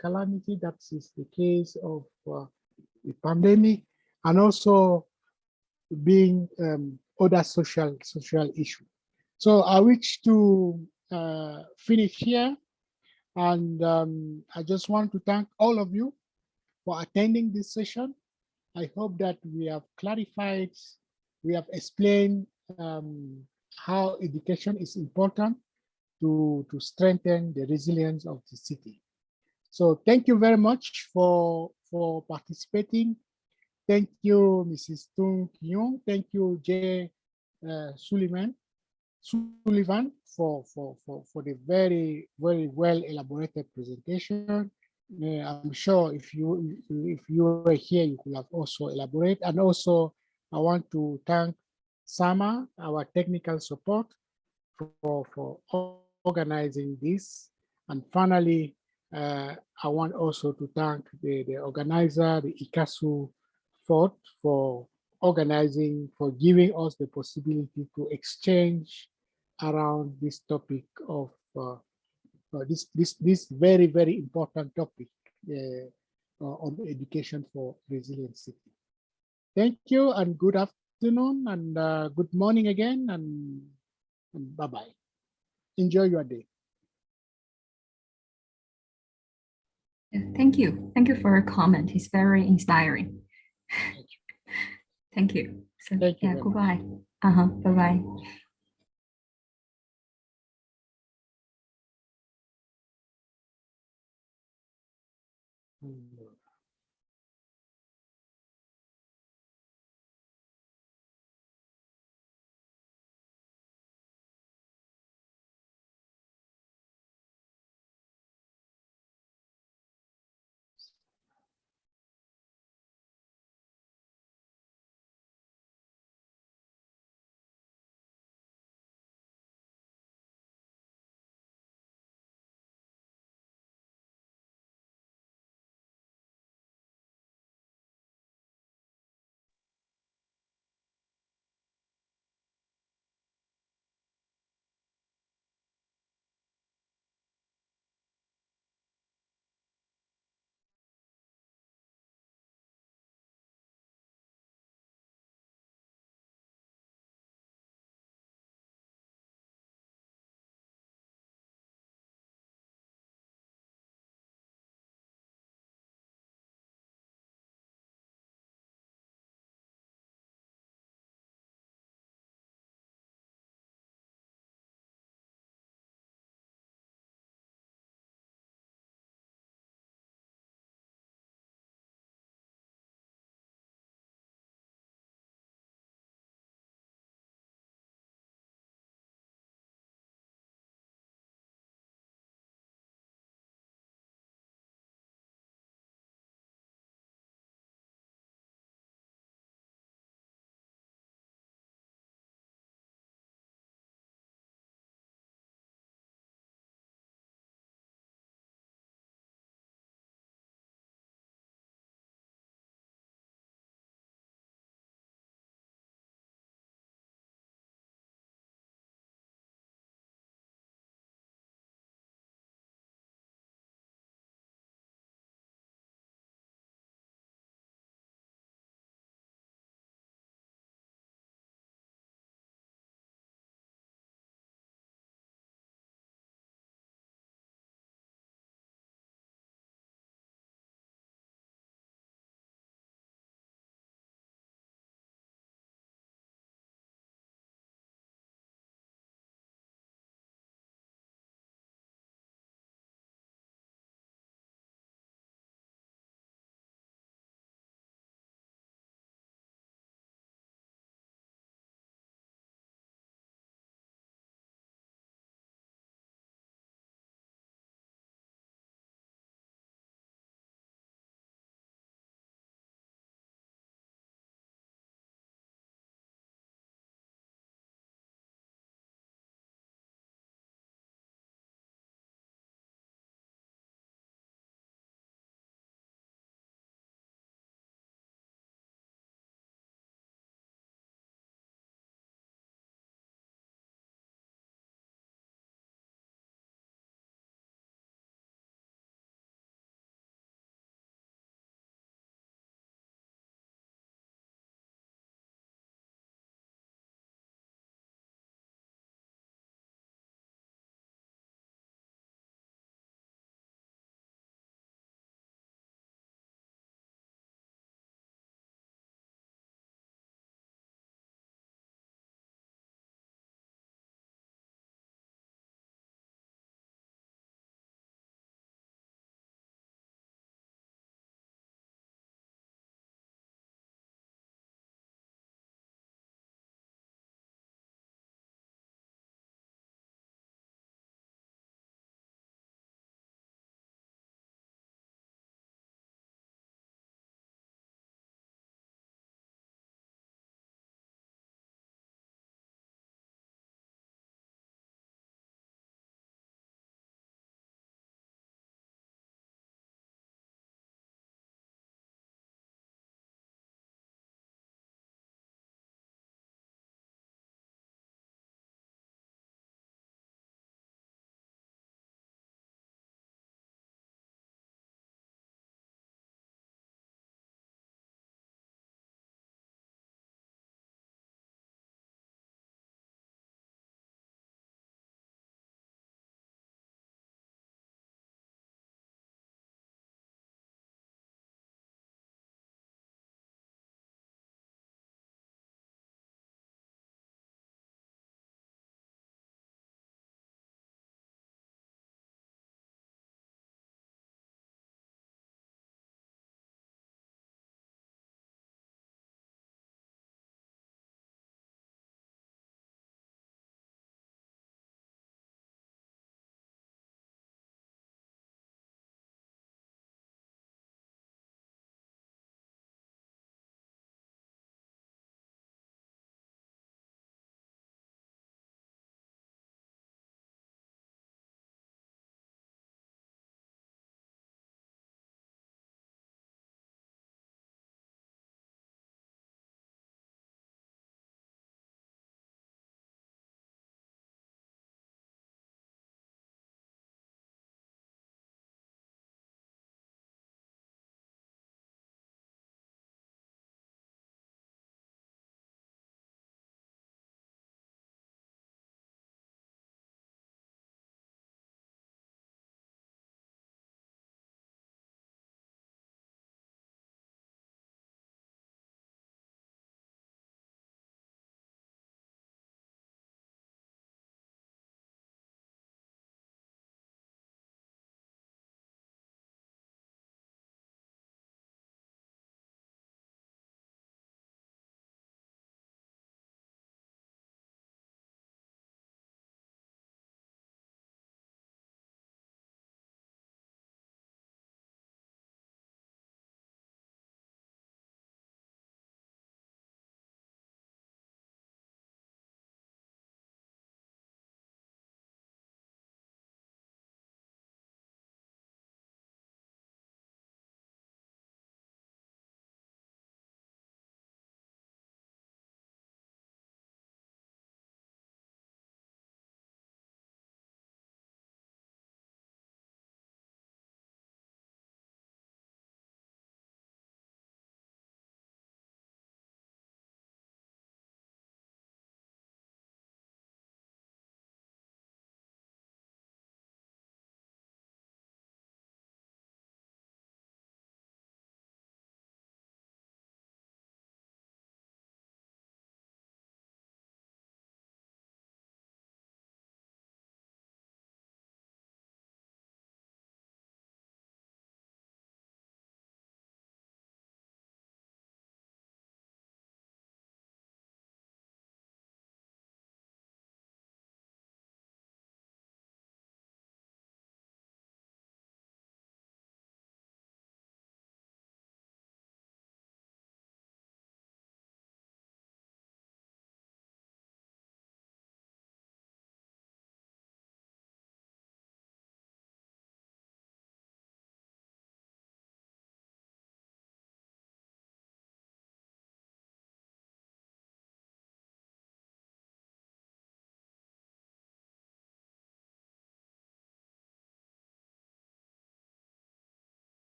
calamity. That is the case of the pandemic, and also being other social issues. So I wish to finish here, and I just want to thank all of you for attending this session. I hope that we have clarified, we have explained how education is important to strengthen the resilience of the city. So thank you very much for participating. Thank you, Mrs. Tung Kyung. Thank you, Jay Suleiman. Sullivan for the very, very well elaborated presentation. I'm sure if you were here, you could have also elaborate. And also, I want to thank Sama, our technical support, for organizing this. And finally, I want also to thank the organizer, the ICCCASU for organizing, for giving us the possibility to exchange around this topic of this very, very important topic on education for resilient city. Thank you and good afternoon and good morning again and bye-bye. Enjoy your day. Thank you. Thank you for your comment. It's very inspiring. Thank you. So, Thank you yeah, very goodbye. Bye-bye. much.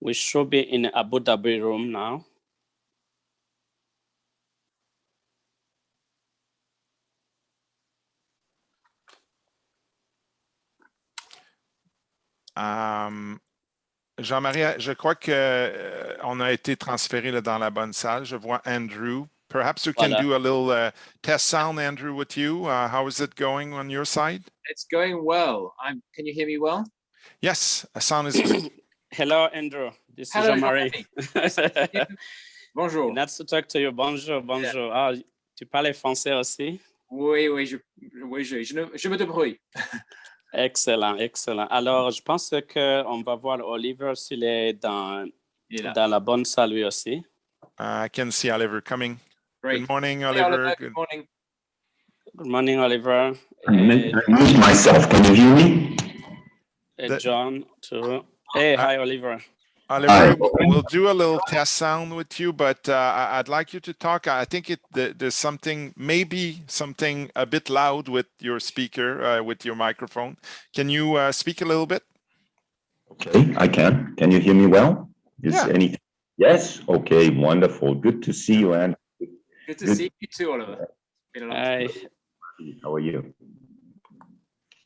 We should be in Abu Dhabi room now. Jean-Marie, je crois que on a été transféré là, dans la bonne salle. Je vois Andrew. Perhaps you can do a little test sound, Andrew, with you. How is it going on your side? It's going well. Can you hear me well? Yes, the sound is good. Hello, Andrew. This is Hello, Jean-Marie. Bonjour. Nice to talk to you. Bonjour, bonjour. Yeah. Ah, tu parles français aussi? Oui, oui, je me débrouille. Excellent, excellent. Alors, je pense qu'on va voir Oliver s'il est dans la bonne salle lui aussi. I can see Oliver coming. Great. Good morning, Hey, Oliver. Good morning. Good morning, Oliver. I mute myself. Can you hear me? John, too. Hey, hi, Oliver. Oliver, we'll do a little test sound with you, but I'd like you to talk. I think there's something, maybe something a bit loud with your speaker, with your microphone. Can you speak a little bit? Okay, I can. Can you hear me well? Yeah. Anything? Yes. Okay, wonderful. Good to see you, Anne. Good to see you too, Oliver. Hi. How are you?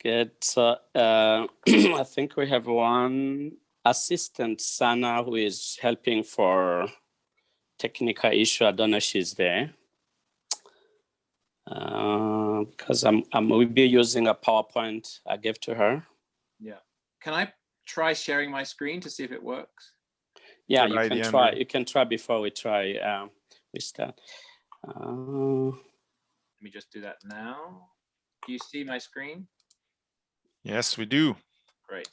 Good. So I think we have one assistant, Sana, who is helping for technical issue. I don't know if she's there. Because we'll be using a PowerPoint I gave to her. Yeah. Can I try sharing my screen to see if it works? Yeah, you can try. You can try before we try. We start. Let me just do that now. Do you see my screen? Yes, we do. Great.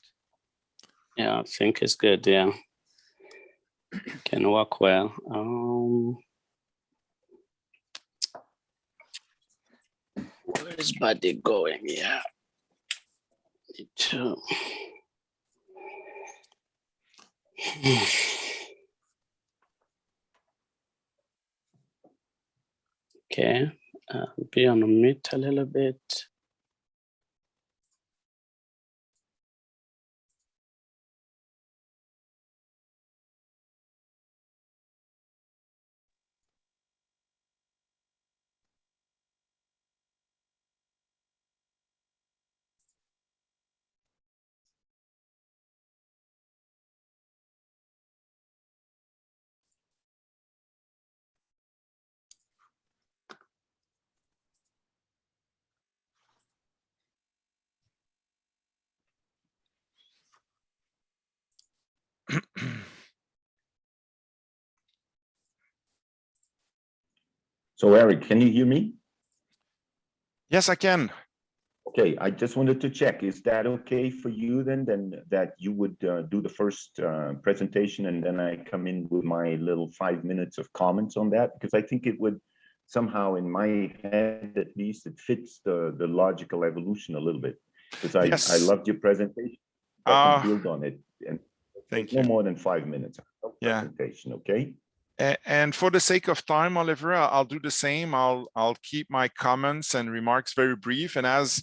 Yeah, I think it's good. Yeah, can work well. Where is Buddy going? Yeah, need to. Okay, be on mute a little bit. So, Eric, can you hear me? Yes, I can. Okay, I just wanted to check. Is that okay for you then that you would do the first presentation and then I come in with my little 5 minutes of comments on that? Because I think it would somehow, in my head at least, it fits the logical evolution a little bit. Because I loved your presentation. I can build on it. And thank no you. more than 5 minutes. No presentation, okay? And for the sake of time, Oliver, I'll do the same. I'll keep my comments and remarks very brief. And as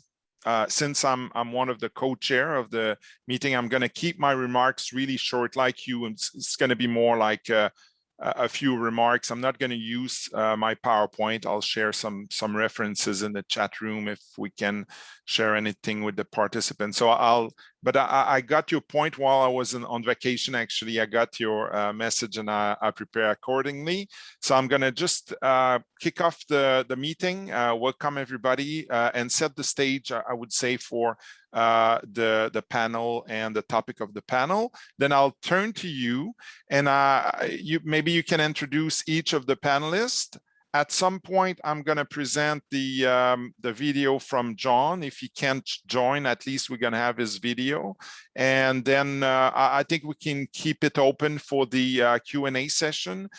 since I'm one of the co-chair of the meeting, I'm going to keep my remarks really short, like you. It's going to be more like a few remarks. I'm not going to use my PowerPoint. I'll share some references in the chat room if we can share anything with the participants. So I got your point while I was on vacation. Actually, I got your message and I prepare accordingly. So I'm going to just kick off the meeting, welcome everybody, and set the stage, I would say, for the panel and the topic of the panel. Then I'll turn to you, and maybe you can introduce each of the panelists. At some point, I'm going to present the video from John. If he can't join, at least we're going to have his video. And then I think we can keep it open for the Q&A session.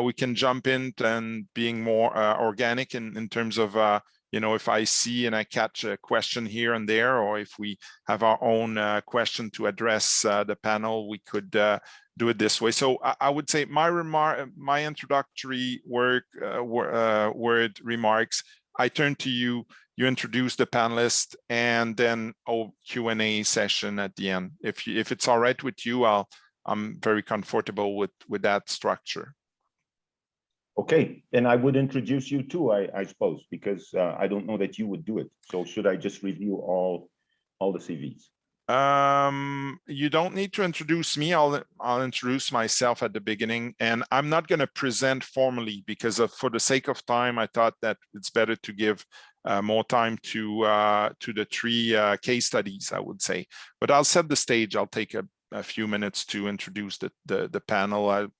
We can jump in and being more organic in terms of you know, if I see and I catch a question here and there, or if we have our own question to address the panel, we could do it this way. So I would say my introductory word remarks, I turn to you, you introduce the panelists, and then Q&A session at the end. If it's all right with you, I'll I'm very comfortable with that structure. Okay, and I would introduce you too, I suppose, because I don't know that you would do it. So should I just review all the CVs? You don't need to introduce me. I'll introduce myself at the beginning, and I'm not going to present formally because for the sake of time, I thought that it's better to give more time to the three case studies, I would say. But I'll set the stage. I'll take a few minutes to introduce the panel.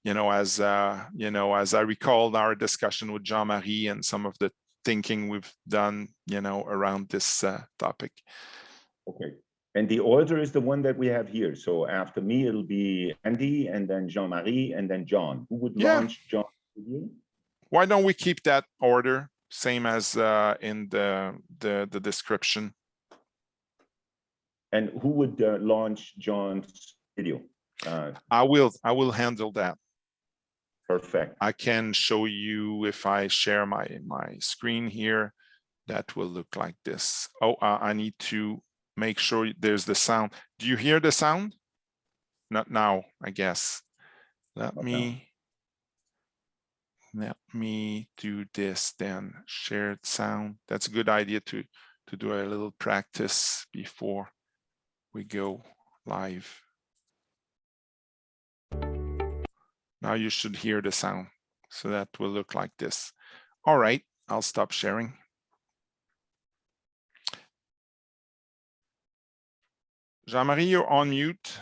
You know, as I recalled our discussion with Jean-Marie and some of the thinking we've done, you know, around this topic. Okay. And the order is the one that we have here. So after me, it'll be Andy, and then Jean-Marie, and then John. Who would launch John? Why don't we keep that order, same as in the description? And who would launch John's video? I will handle that. Perfect. I can show you if I share my screen here. That will look like this. Oh, I need to make sure there's the sound. Do you hear the sound? Not now, I guess. Let me do this then. Shared sound. That's a good idea to do a little practice before we go live. Now you should hear the sound. So that will look like this. All right, I'll stop sharing. Jean-Marie, you're on mute.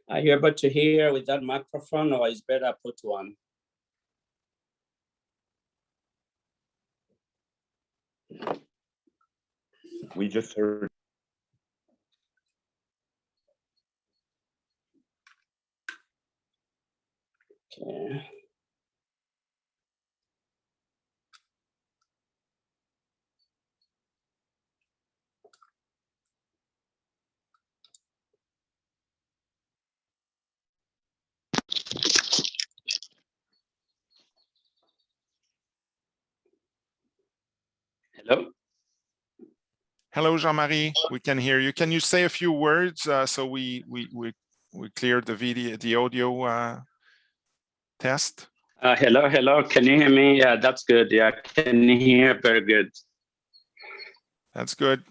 Are you able to hear with that microphone, or is better put one? We just heard. Okay. Hello. Hello, Jean-Marie. We can hear you. Can you say a few words so we cleared the video, the audio test? Hello. Can you hear me? Yeah, that's good. Yeah, can you hear? Very good. That's good.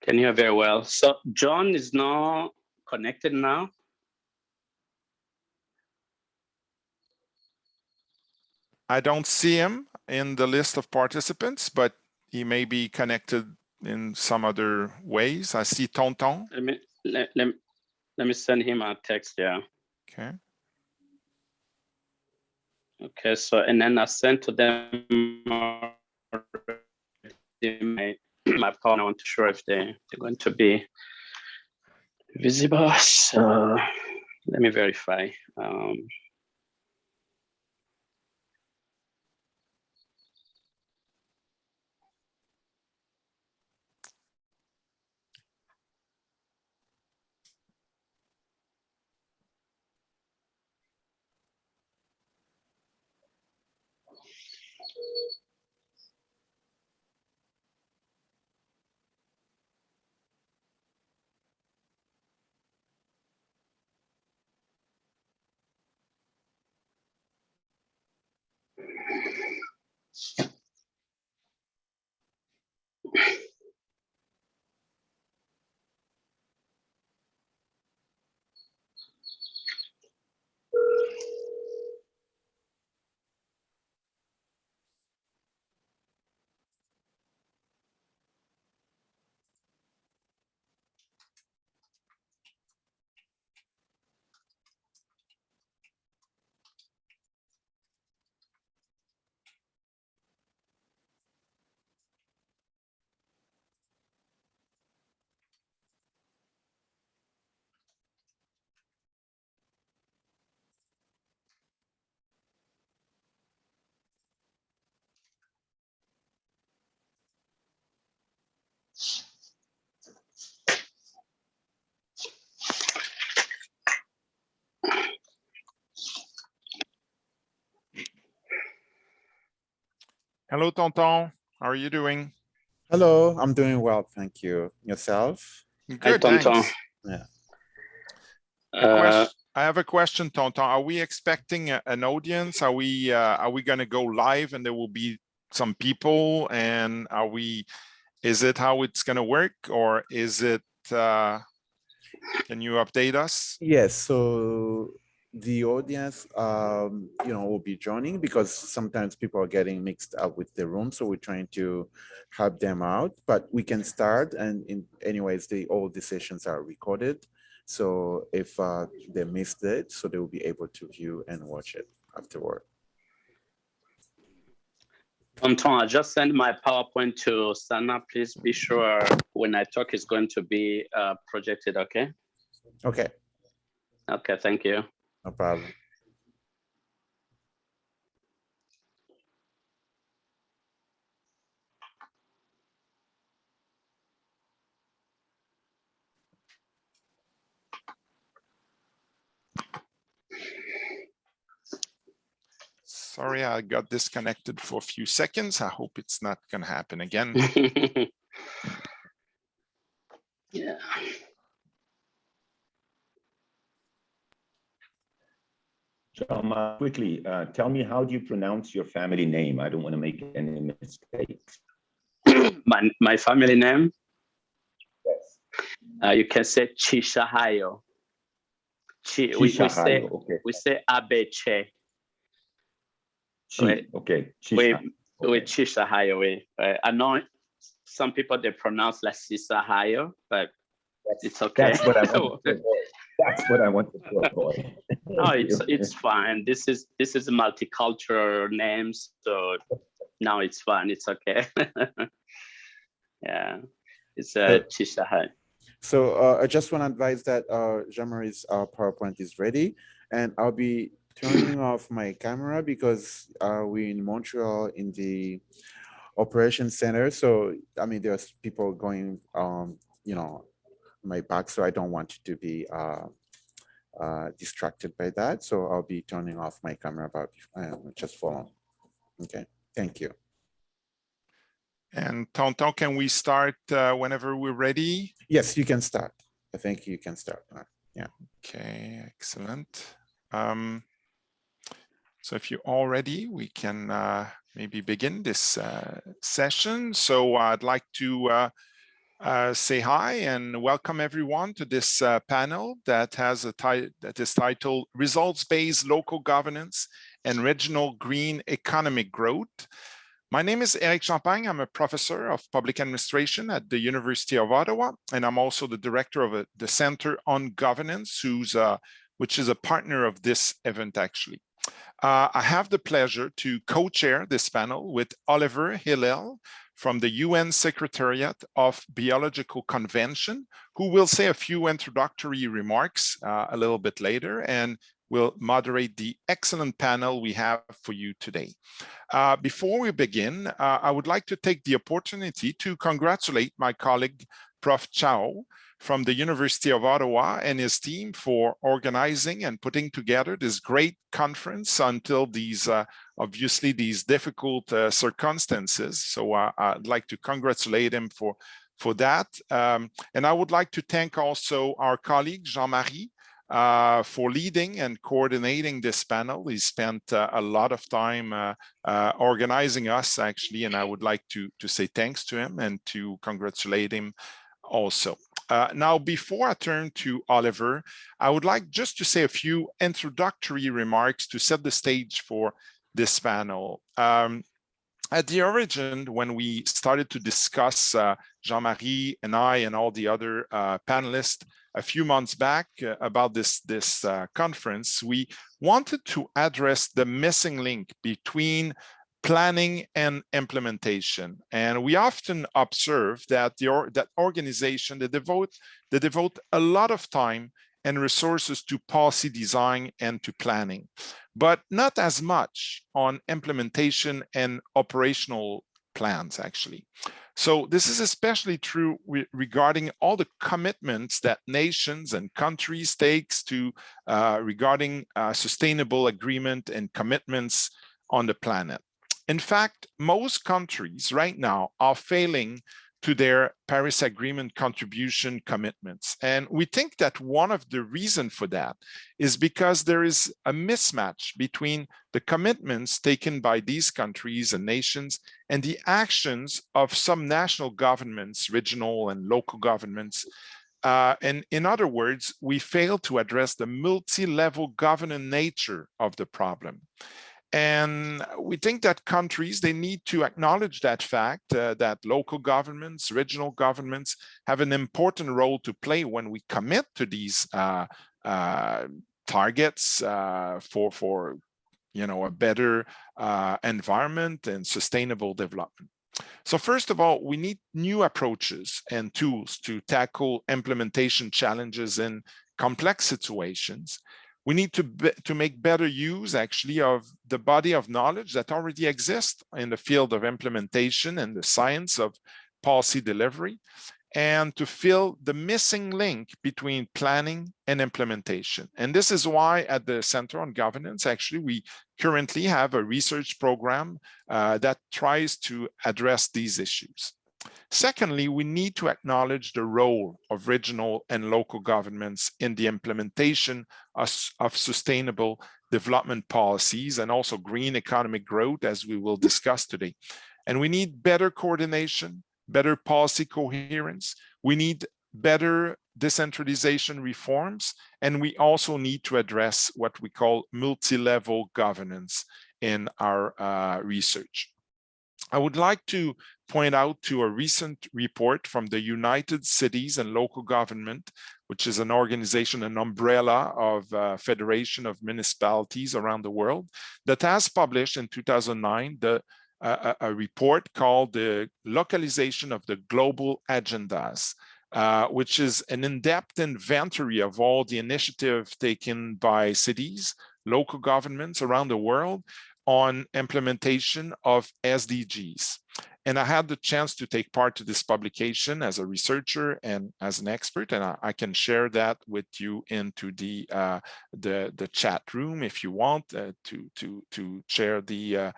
Can you hear very well? So John is not connected now. I don't see him in the list of participants, but he may be connected in some other ways. I see Tonton. Let me send him a text. Yeah. Okay. Okay. So and then I sent to them my phone. I want to sure if they're going to be visible. So let me verify. Hello, Tonton. How are you doing? Hello, I'm doing well, thank you. Yourself? Good, Tonton. thanks. Yeah. I have a question, Tonton. Are we expecting an audience? Are we going to go live and there will be some people? And is it how it's going to work, or is it? Can you update us? Yes. So the audience, will be joining, because sometimes people are getting mixed up with the room. So we're trying to help them out, but we can start. And anyways, all the sessions are recorded. So if they missed it, so they will be able to view and watch it afterward. Tonton, I just sent my PowerPoint to Sana. Please be sure when I talk it's going to be projected, okay? Okay. Okay, thank you. No problem. Sorry, I got disconnected for a few seconds. I hope it's not going to happen again. Yeah. So, quickly, tell me, how do you pronounce your family name? I don't want to make any mistakes. my family name? Yes. You can say Chishahayo. Okay. We say Abeche. Okay. We Chishahayo. I know some people they pronounce like Sisahayo, but it's okay. That's what I want to avoid. That's what I want to avoid. No, it's fine. This is multicultural names, so now it's fine. It's okay. Yeah, it's Chishahayo. So I just want to advise that Jean-Marie's PowerPoint is ready, and I'll be turning off my camera because we're in Montreal in the operations center. So I mean, there's people going, my back, so I don't want you to be distracted by that. So I'll be turning off my camera, but just follow. Okay, thank you. And Tonton, can we start whenever we're ready? Yes, you can start. I think you can start. Yeah. Okay, excellent. So if you're all ready, we can maybe begin this session. So I'd like to say hi and welcome everyone to this panel that has that is titled Results-Based Local Governance and Regional Green Economic Growth. My name is Eric Champagne. I'm a professor of public administration at the University of Ottawa, and I'm also the director of the Center on Governance, which is a partner of this event, actually. I have the pleasure to co-chair this panel with Oliver Hillel from the UN Secretariat of Biological Convention, who will say a few introductory remarks a little bit later and will moderate the excellent panel we have for you today. Before we begin, I would like to take the opportunity to congratulate my colleague, Prof. Chao, from the University of Ottawa and his team for organizing and putting together this great conference until these, obviously, these difficult circumstances. So I'd like to congratulate him for that. And I would like to thank also our colleague, Jean-Marie, for leading and coordinating this panel. He spent a lot of time organizing us, actually, and I would like to say thanks to him and to congratulate him also. Now, before I turn to Oliver, I would like just to say a few introductory remarks to set the stage for this panel. At the origin, when we started to discuss Jean-Marie and I and all the other panelists a few months back about this conference, we wanted to address the missing link between planning and implementation. And we often observe that that organization, they devote a lot of time and resources to policy design and to planning, but not as much on implementation and operational plans, actually. So this is especially true regarding all the commitments that nations and countries takes to regarding sustainable agreement and commitments on the planet. In fact, most countries right now are failing to their Paris Agreement contribution commitments. And we think that one of the reasons for that is because there is a mismatch between the commitments taken by these countries and nations and the actions of some national governments, regional and local governments. And in other words, we fail to address the multi-level governance nature of the problem. And we think that countries, they need to acknowledge that fact that local governments, regional governments have an important role to play when we commit to these targets for a better environment and sustainable development. So first of all, we need new approaches and tools to tackle implementation challenges in complex situations. We need to make better use, actually, of the body of knowledge that already exists in the field of implementation and the science of policy delivery, and to fill the missing link between planning and implementation. And this is why at the Center on Governance, actually, we currently have a research program that tries to address these issues. Secondly, we need to acknowledge the role of regional and local governments in the implementation of sustainable development policies and also green economic growth, as we will discuss today. And we need better coordination, better policy coherence. We need better decentralization reforms, and we also need to address what we call multi-level governance in our research. I would like to point out to a recent report from the United Cities and Local Government, which is an organization, an umbrella of Federation of Municipalities around the world, that has published in 2009 a report called the Localization of the Global Agendas, which is an in-depth inventory of all the initiatives taken by cities, local governments around the world on implementation of SDGs. And I had the chance to take part to this publication as a researcher and as an expert, and I can share that with you into the chat room if you want to share the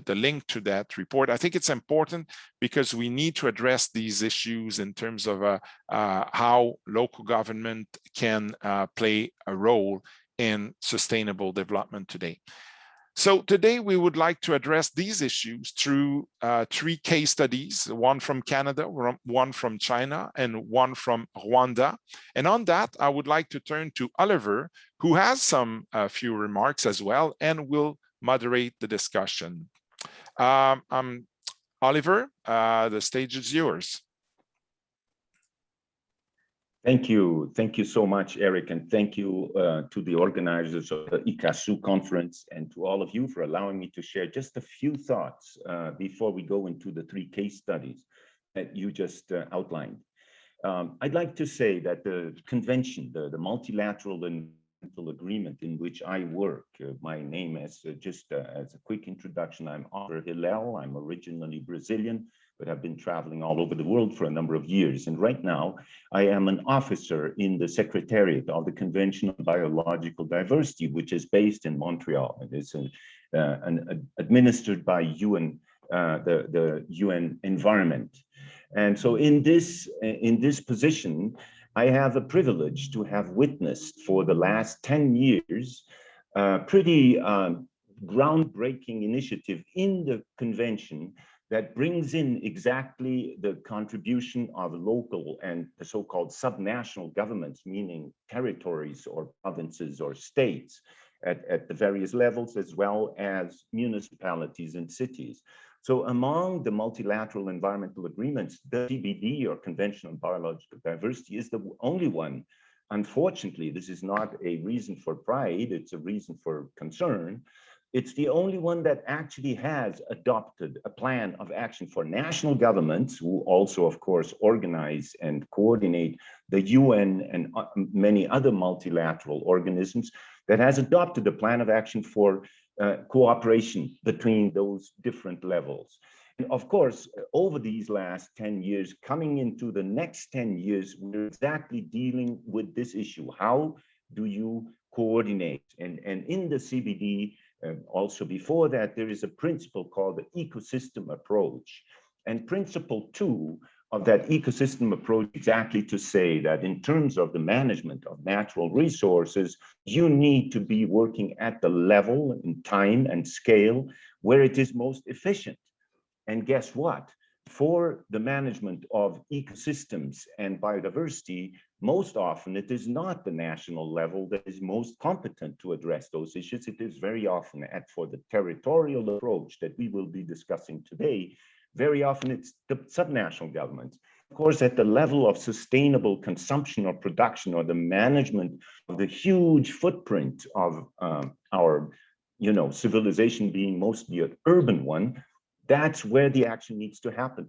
link to that report. I think it's important because we need to address these issues in terms of how local government can play a role in sustainable development today. So today we would like to address these issues through 3 case studies, one from Canada, one from China, and one from Rwanda. And on that, I would like to turn to Oliver, who has some few remarks as well, and will moderate the discussion. Oliver, the stage is yours. Thank you. Thank you so much, Eric. And thank you to the organizers of the ICCCASU conference and to all of you for allowing me to share just a few thoughts before we go into the 3 case studies that you just outlined. I'd like to say that the convention, the multilateral environmental agreement in which I work, my name is just as a quick introduction, I'm Oliver Hillel. I'm originally Brazilian, but I've been traveling all over the world for a number of years. And right now, I am an officer in the Secretariat of the Convention on Biological Diversity, which is based in Montreal. It is administered by UN, the UN Environment. And so in this position, I have a privilege to have witnessed for the last 10 years pretty groundbreaking initiative in the convention that brings in exactly the contribution of local and the so-called subnational governments, meaning territories or provinces or states at the various levels, as well as municipalities and cities. So among the multilateral environmental agreements, the CBD, or Convention on Biological Diversity, is the only one. Unfortunately, this is not a reason for pride, it's a reason for concern. It's the only one that actually has adopted a plan of action for national governments, who also, of course, organize and coordinate the UN and many other multilateral organisms, that has adopted a plan of action for cooperation between those different levels. And of course, over these last 10 years, coming into the next 10 years, we're exactly dealing with this issue. How do you coordinate? And in the CBD, also before that, there is a principle called the ecosystem approach. And principle 2 of that ecosystem approach exactly to say that in terms of the management of natural resources, you need to be working at the level and time and scale where it is most efficient. And guess what? For the management of ecosystems and biodiversity, most often it is not the national level that is most competent to address those issues. It is very often for the territorial approach that we will be discussing today, very often it's the subnational governments. Of course, at the level of sustainable consumption or production or the management of the huge footprint of our civilization being mostly an urban one, that's where the action needs to happen.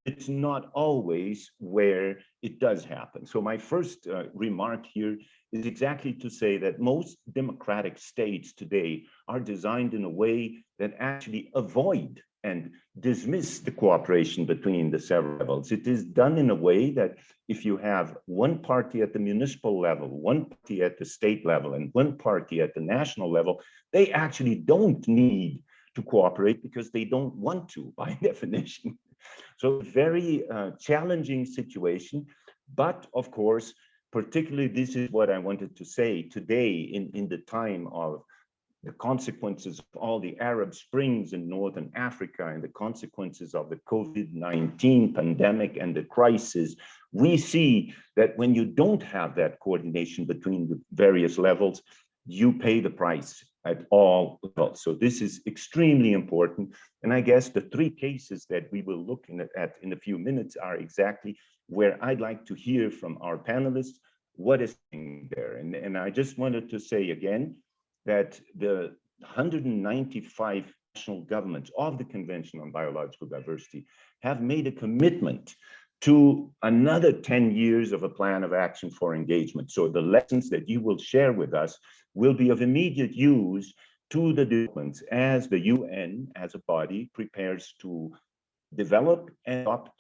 It's not always where it does happen. So my first remark here is exactly to say that most democratic states today are designed in a way that actually avoid and dismiss the cooperation between the several levels. It is done in a way that if you have one party at the municipal level, one party at the state level, and one party at the national level, they actually don't need to cooperate because they don't want to, by definition. So very challenging situation, but of course, particularly this is what I wanted to say today in the time of the consequences of all the Arab Springs in Northern Africa and the consequences of the COVID-19 pandemic and the crisis, we see that when you don't have that coordination between the various levels, you pay the price at all levels. So this is extremely important. And I guess the three cases that we will look at in a few minutes are exactly where I'd like to hear from our panelists what is there. And I just wanted to say again that the 195 national governments of the Convention on Biological Diversity have made a commitment to another 10 years of a plan of action for engagement. So the lessons that you will share with us will be of immediate use to the developments as the UN as a body prepares to develop and adopt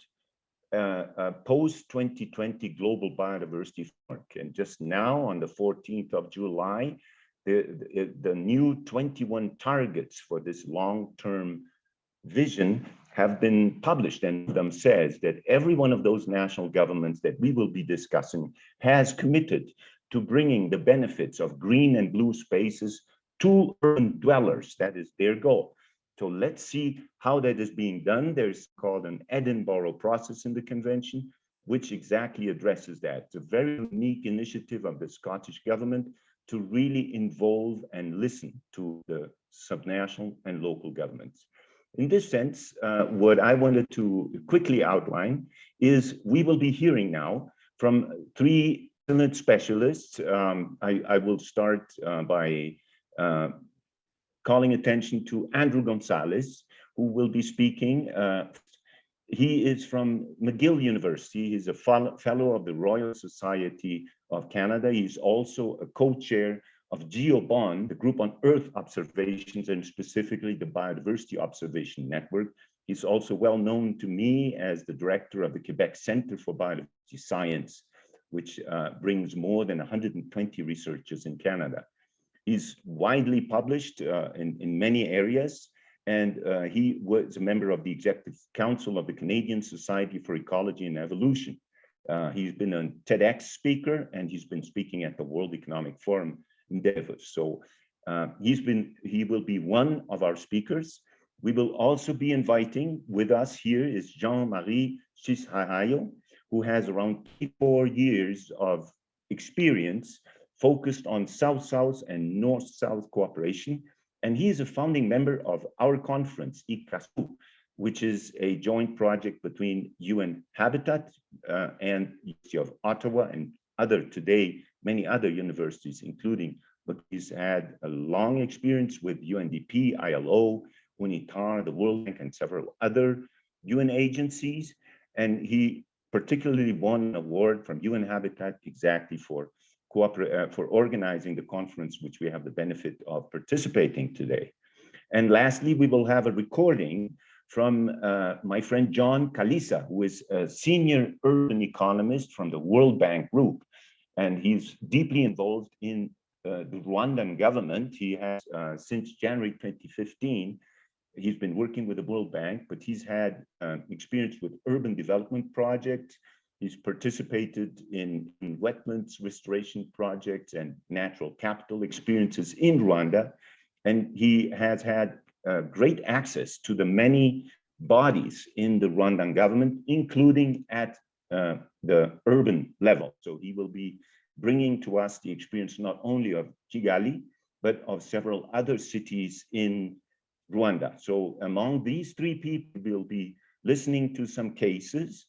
a post-2020 global biodiversity framework. And just now on the 14th of July, the new 21 targets for this long-term vision have been published, and them says that every one of those national governments that we will be discussing has committed to bringing the benefits of green and blue spaces to urban dwellers. That is their goal. So let's see how that is being done. There's called an Edinburgh process in the convention, which exactly addresses that. It's a very unique initiative of the Scottish government to really involve and listen to the subnational and local governments. In this sense, what I wanted to quickly outline is we will be hearing now from three excellent specialists. I will start by calling attention to Andrew Gonzalez, who will be speaking. He is from McGill University. He's a fellow of the Royal Society of Canada. He's also a co-chair of GeoBond, the group on Earth observations, and specifically the Biodiversity Observation Network. He's also well known to me as the director of the Quebec Center for Biodiversity Science, which brings more than 120 researchers in Canada. He's widely published in many areas, and he was a member of the Executive Council of the Canadian Society for Ecology and Evolution. He's been a TEDx speaker, and he's been speaking at the World Economic Forum in Davos. So he will be one of our speakers. We will also be inviting with us here is Jean-Marie Chishahayo, who has around 4 years of experience focused on South-South and North-South cooperation. And he is a founding member of our conference, ICCCASU, which is a joint project between UN Habitat and University of Ottawa and many other universities, including, but he's had a long experience with UNDP, ILO, UNITAR, the World Bank, and several other UN agencies. And he particularly won an award from UN Habitat exactly for organizing the conference, which we have the benefit of participating today. And lastly, we will have a recording from my friend John Kalisa, who is a senior urban economist from the World Bank Group. And he's deeply involved in the Rwandan government. He has, since January 2015, he's been working with the World Bank, but he's had experience with urban development projects. He's participated in wetlands restoration projects and natural capital experiences in Rwanda. And he has had great access to the many bodies in the Rwandan government, including at the urban level. So he will be bringing to us the experience not only of Kigali, but of several other cities in Rwanda. So among these three people, we'll be listening to some cases.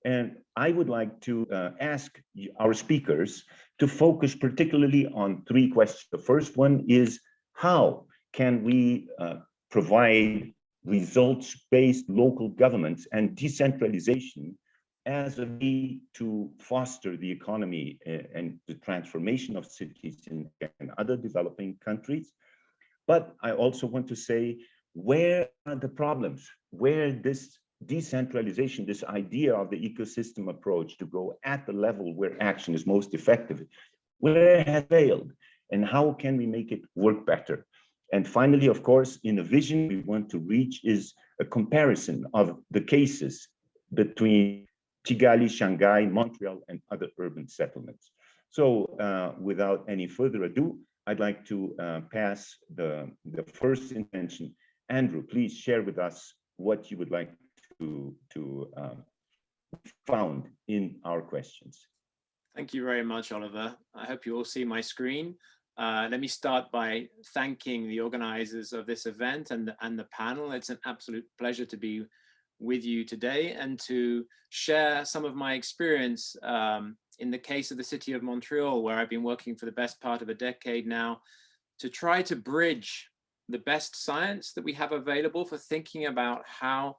And I would like to ask our speakers to focus particularly on three questions. The first one is, how can we provide results-based local governments and decentralization as a way to foster the economy and the transformation of cities in other developing countries? But I also want to say, where are the problems? Where this decentralization, this idea of the ecosystem approach to go at the level where action is most effective, where it has failed, and how can we make it work better? And finally, of course, in the vision we want to reach is a comparison of the cases between Kigali, Shanghai, Montreal, and other urban settlements. So without any further ado, I'd like to pass the first intervention. Andrew, please share with us what you would like to found in our questions. Thank you very much, Oliver. I hope you all see my screen. Let me start by thanking the organizers of this event and the panel. It's an absolute pleasure to be with you today and to share some of my experience in the case of the city of Montreal, where I've been working for the best part of a decade now to try to bridge the best science that we have available for thinking about how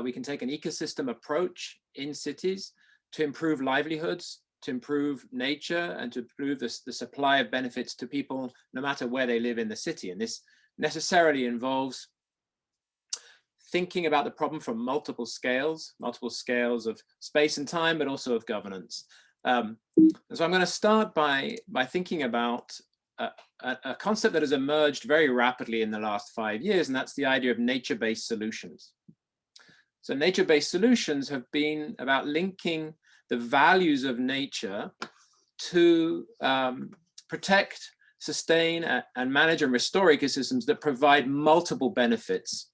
we can take an ecosystem approach in cities to improve livelihoods, to improve nature, and to improve the supply of benefits to people no matter where they live in the city. And this necessarily involves thinking about the problem from multiple scales of space and time, but also of governance. And so I'm going to start by thinking about a concept that has emerged very rapidly in the last 5 years, and that's the idea of nature-based solutions. So nature-based solutions have been about linking the values of nature to protect, sustain, and manage and restore ecosystems that provide multiple benefits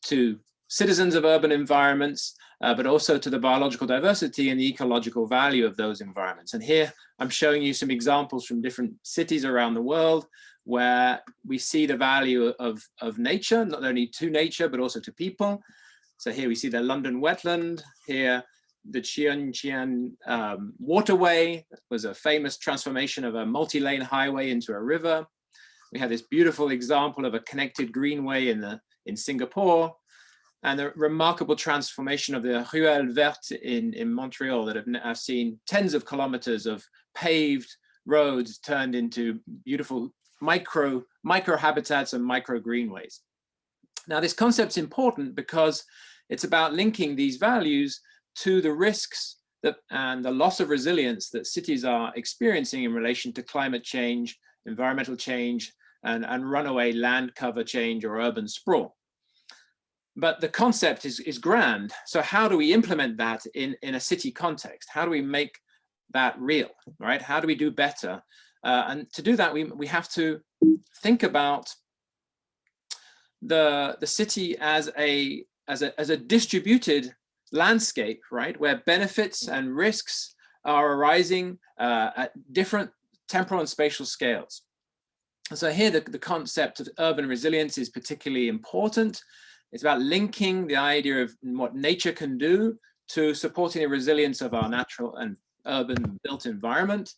to citizens of urban environments, but also to the biological diversity and the ecological value of those environments. And here I'm showing you some examples from different cities around the world where we see the value of nature, not only to nature, but also to people. So here we see the London wetland, here the Qian waterway was a famous transformation of a multi-lane highway into a river. We have this beautiful example of a connected greenway in Singapore, and the remarkable transformation of the Ruelle Verte in Montreal that have seen tens of kilometers of paved roads turned into beautiful micro habitats and micro greenways. Now, this concept's important because it's about linking these values to the risks and the loss of resilience that cities are experiencing in relation to climate change, environmental change, and runaway land cover change or urban sprawl. But the concept is grand. So how do we implement that in a city context? How do we make that real, right? How do we do better? And to do that, we have to think about the city as a distributed landscape, right? Where benefits and risks are arising at different temporal and spatial scales. And so here, the concept of urban resilience is particularly important. It's about linking the idea of what nature can do to supporting the resilience of our natural and urban built environment.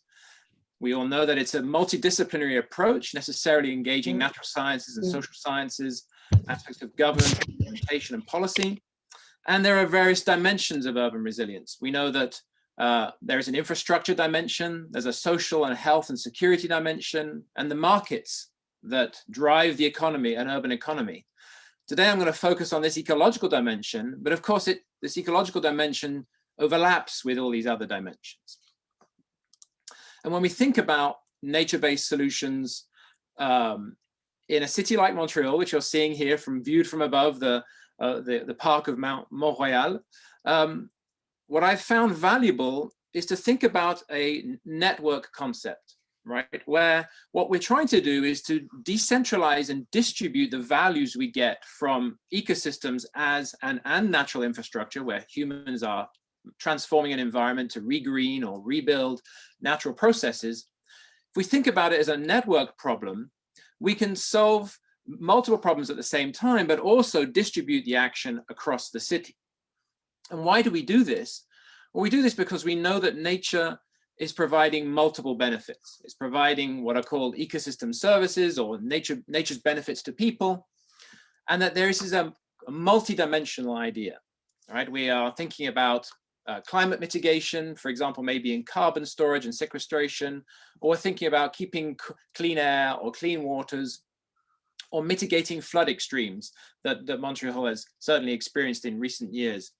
We all know that it's a multidisciplinary approach, necessarily engaging natural sciences and social sciences, aspects of governance, implementation, and policy. And there are various dimensions of urban resilience. We know that there is an infrastructure dimension, there's a social and health and security dimension, and the markets that drive the economy, an urban economy. Today, I'm going to focus on this ecological dimension, but of course, this ecological dimension overlaps with all these other dimensions. And when we think about nature-based solutions in a city like Montreal, which you're seeing here viewed from above the park of Mont Royal, what I've found valuable is to think about a network concept, right? Where what we're trying to do is to decentralize and distribute the values we get from ecosystems and natural infrastructure, where humans are transforming an environment to regreen or rebuild natural processes. If we think about it as a network problem, we can solve multiple problems at the same time, but also distribute the action across the city. And why do we do this? Well, we do this because we know that nature is providing multiple benefits. It's providing what are called ecosystem services, or nature's benefits to people, and that there is a multi-dimensional idea, right? We are thinking about climate mitigation, for example, maybe in carbon storage and sequestration, or thinking about keeping clean air or clean waters, or mitigating flood extremes that Montreal has certainly experienced in recent years.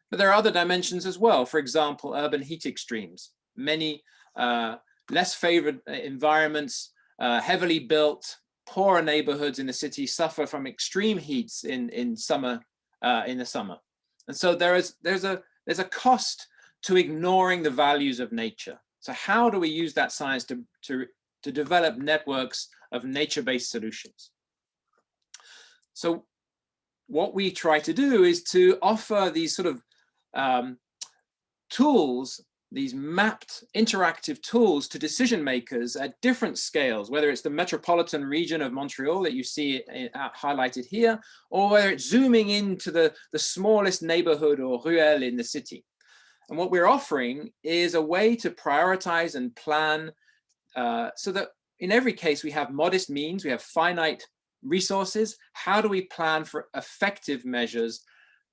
But there are other dimensions as well. For example, urban heat extremes. Many less favored environments, heavily built, poorer neighborhoods in the city suffer from extreme heats in the summer. And so there's a cost to ignoring the values of nature. So how do we use that science to develop networks of nature-based solutions? So what we try to do is to offer these sort of tools, these mapped interactive tools to decision makers at different scales, whether it's the metropolitan region of Montreal that you see highlighted here, or whether it's zooming into the smallest neighborhood or ruelle in the city. And what we're offering is a way to prioritize and plan so that in every case we have modest means, we have finite resources. How do we plan for effective measures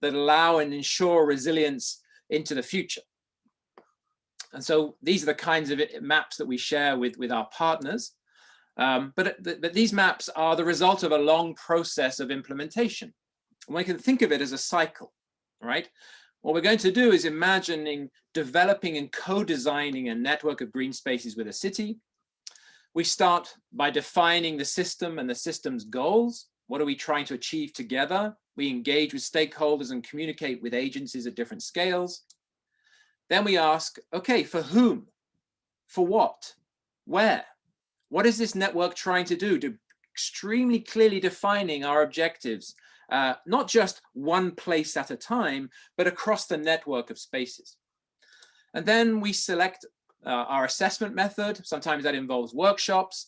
that allow and ensure resilience into the future? And so these are the kinds of maps that we share with our partners. But these maps are the result of a long process of implementation. And we can think of it as a cycle, right? What we're going to do is imagining developing and co-designing a network of green spaces with a city. We start by defining the system and the system's goals. What are we trying to achieve together? We engage with stakeholders and communicate with agencies at different scales. Then we ask, okay, for whom? For what? Where? What is this network trying to do? Extremely clearly defining our objectives, not just one place at a time, but across the network of spaces. And then we select our assessment method. Sometimes that involves workshops,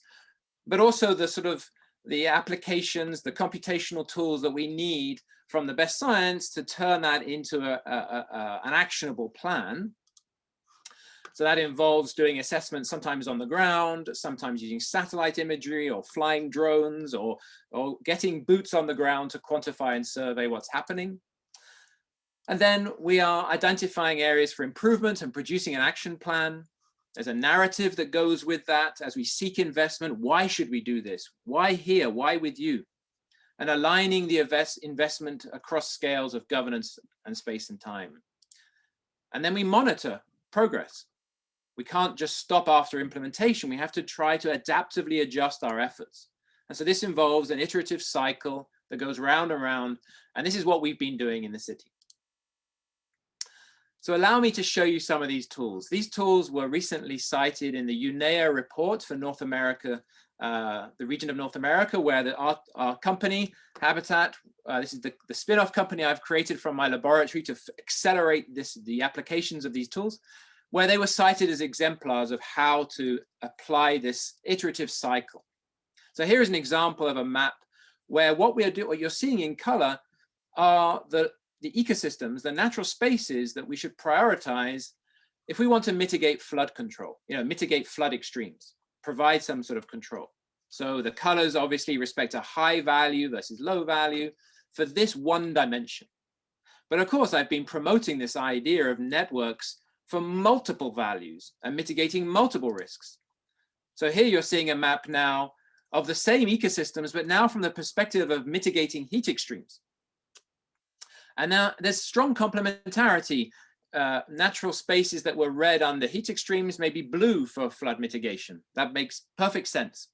but also the applications, the computational tools that we need from the best science to turn that into an actionable plan. So that involves doing assessments sometimes on the ground, sometimes using satellite imagery or flying drones, or getting boots on the ground to quantify and survey what's happening. And then we are identifying areas for improvement and producing an action plan. There's a narrative that goes with that as we seek investment. Why should we do this? Why here? Why with you? And aligning the investment across scales of governance and space and time. And then we monitor progress. We can't just stop after implementation. We have to try to adaptively adjust our efforts. And so this involves an iterative cycle that goes round and round. And this is what we've been doing in the city. So allow me to show you some of these tools. These tools were recently cited in the UNEA report for North America, the region of North America, where our company, Habitat, this is the spin-off company I've created from my laboratory to accelerate the applications of these tools, where they were cited as exemplars of how to apply this iterative cycle. So here is an example of a map where what you're seeing in color are the ecosystems, the natural spaces that we should prioritize if we want to mitigate flood control, mitigate flood extremes, provide some sort of control. So the colors obviously respect a high value versus low value for this one dimension. But of course, I've been promoting this idea of networks for multiple values and mitigating multiple risks. So here you're seeing a map now of the same ecosystems, but now from the perspective of mitigating heat extremes. And now there's strong complementarity. Natural spaces that were red under heat extremes may be blue for flood mitigation. That makes perfect sense.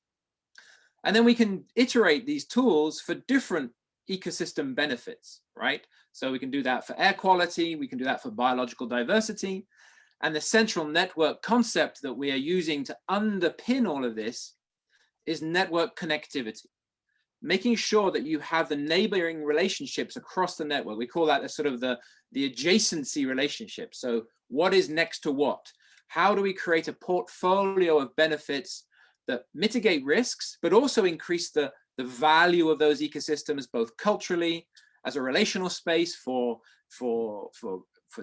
And then we can iterate these tools for different ecosystem benefits, right? So we can do that for air quality, we can do that for biological diversity. And the central network concept that we are using to underpin all of this is network connectivity, making sure that you have the neighboring relationships across the network. We call that a sort of the adjacency relationship. So what is next to what? How do we create a portfolio of benefits that mitigate risks, but also increase the value of those ecosystems, both culturally, as a relational space for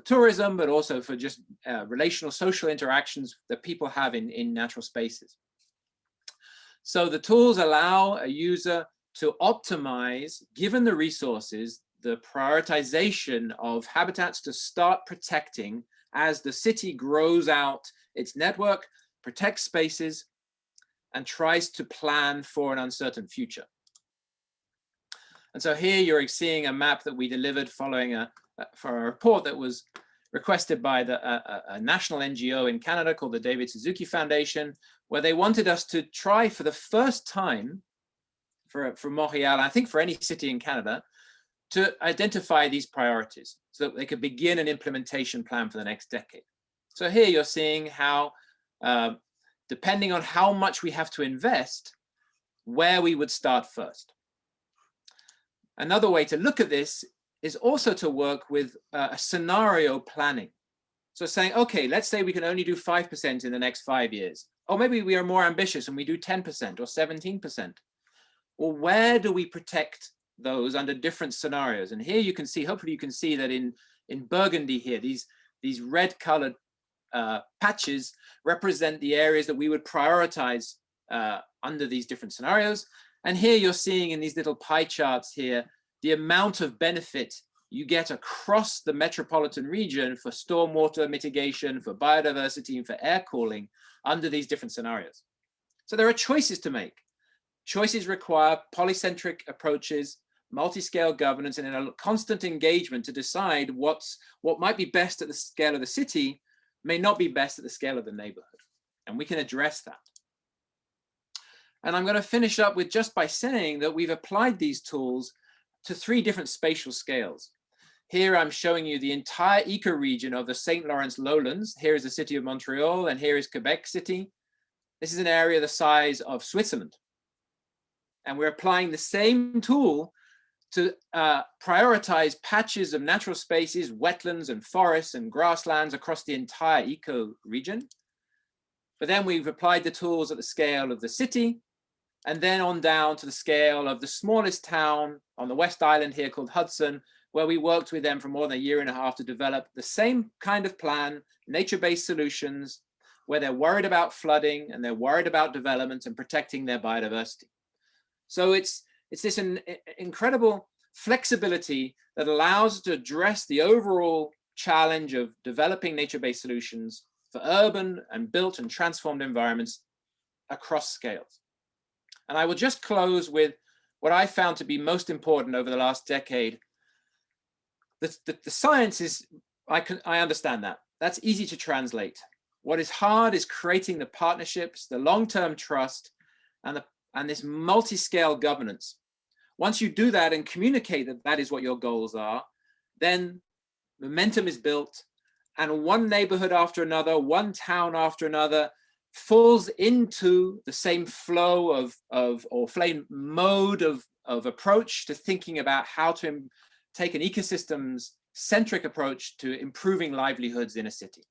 tourism, but also for just relational social interactions that people have in natural spaces. So the tools allow a user to optimize, given the resources, the prioritization of habitats to start protecting as the city grows out its network, protects spaces, and tries to plan for an uncertain future. And so here you're seeing a map that we delivered following for a report that was requested by a national NGO in Canada called the David Suzuki Foundation, where they wanted us to try for the first time for Montreal, I think for any city in Canada, to identify these priorities so that they could begin an implementation plan for the next decade. So here you're seeing how, depending on how much we have to invest, where we would start first. Another way to look at this is also to work with a scenario planning. So saying, okay, let's say we can only do 5% in the next 5 years. Or maybe we are more ambitious and we do 10% or 17%. Well, where do we protect those under different scenarios? And here you can see, hopefully you can see that in Burgundy here, these red colored patches represent the areas that we would prioritize under these different scenarios. And here you're seeing in these little pie charts here, the amount of benefit you get across the metropolitan region for stormwater mitigation, for biodiversity, and for air cooling under these different scenarios. So there are choices to make. Choices require polycentric approaches, multi-scale governance, and a constant engagement to decide what might be best at the scale of the city may not be best at the scale of the neighborhood. And we can address that. And I'm going to finish up with just by saying that we've applied these tools to 3 different spatial scales. Here I'm showing you the entire ecoregion of the St. Lawrence lowlands. Here is the city of Montreal, and here is Quebec City. This is an area the size of Switzerland. And we're applying the same tool to prioritize patches of natural spaces, wetlands and forests and grasslands across the entire ecoregion. But then we've applied the tools at the scale of the city, and then on down to the scale of the smallest town on the West Island here called Hudson, where we worked with them for more than 1.5 years to develop the same kind of plan, nature-based solutions, where they're worried about flooding and they're worried about development and protecting their biodiversity. So it's this incredible flexibility that allows us to address the overall challenge of developing nature-based solutions for urban and built and transformed environments across scales. And I will just close with what I found to be most important over the last decade. The science is, I understand that. That's easy to translate. What is hard is creating the partnerships, the long-term trust, and this multi-scale governance. Once you do that and communicate that that is what your goals are, then momentum is built, and one neighborhood after another, one town after another falls into the same flow or flame mode of approach to thinking about how to take an ecosystems centric approach to improving livelihoods in a city.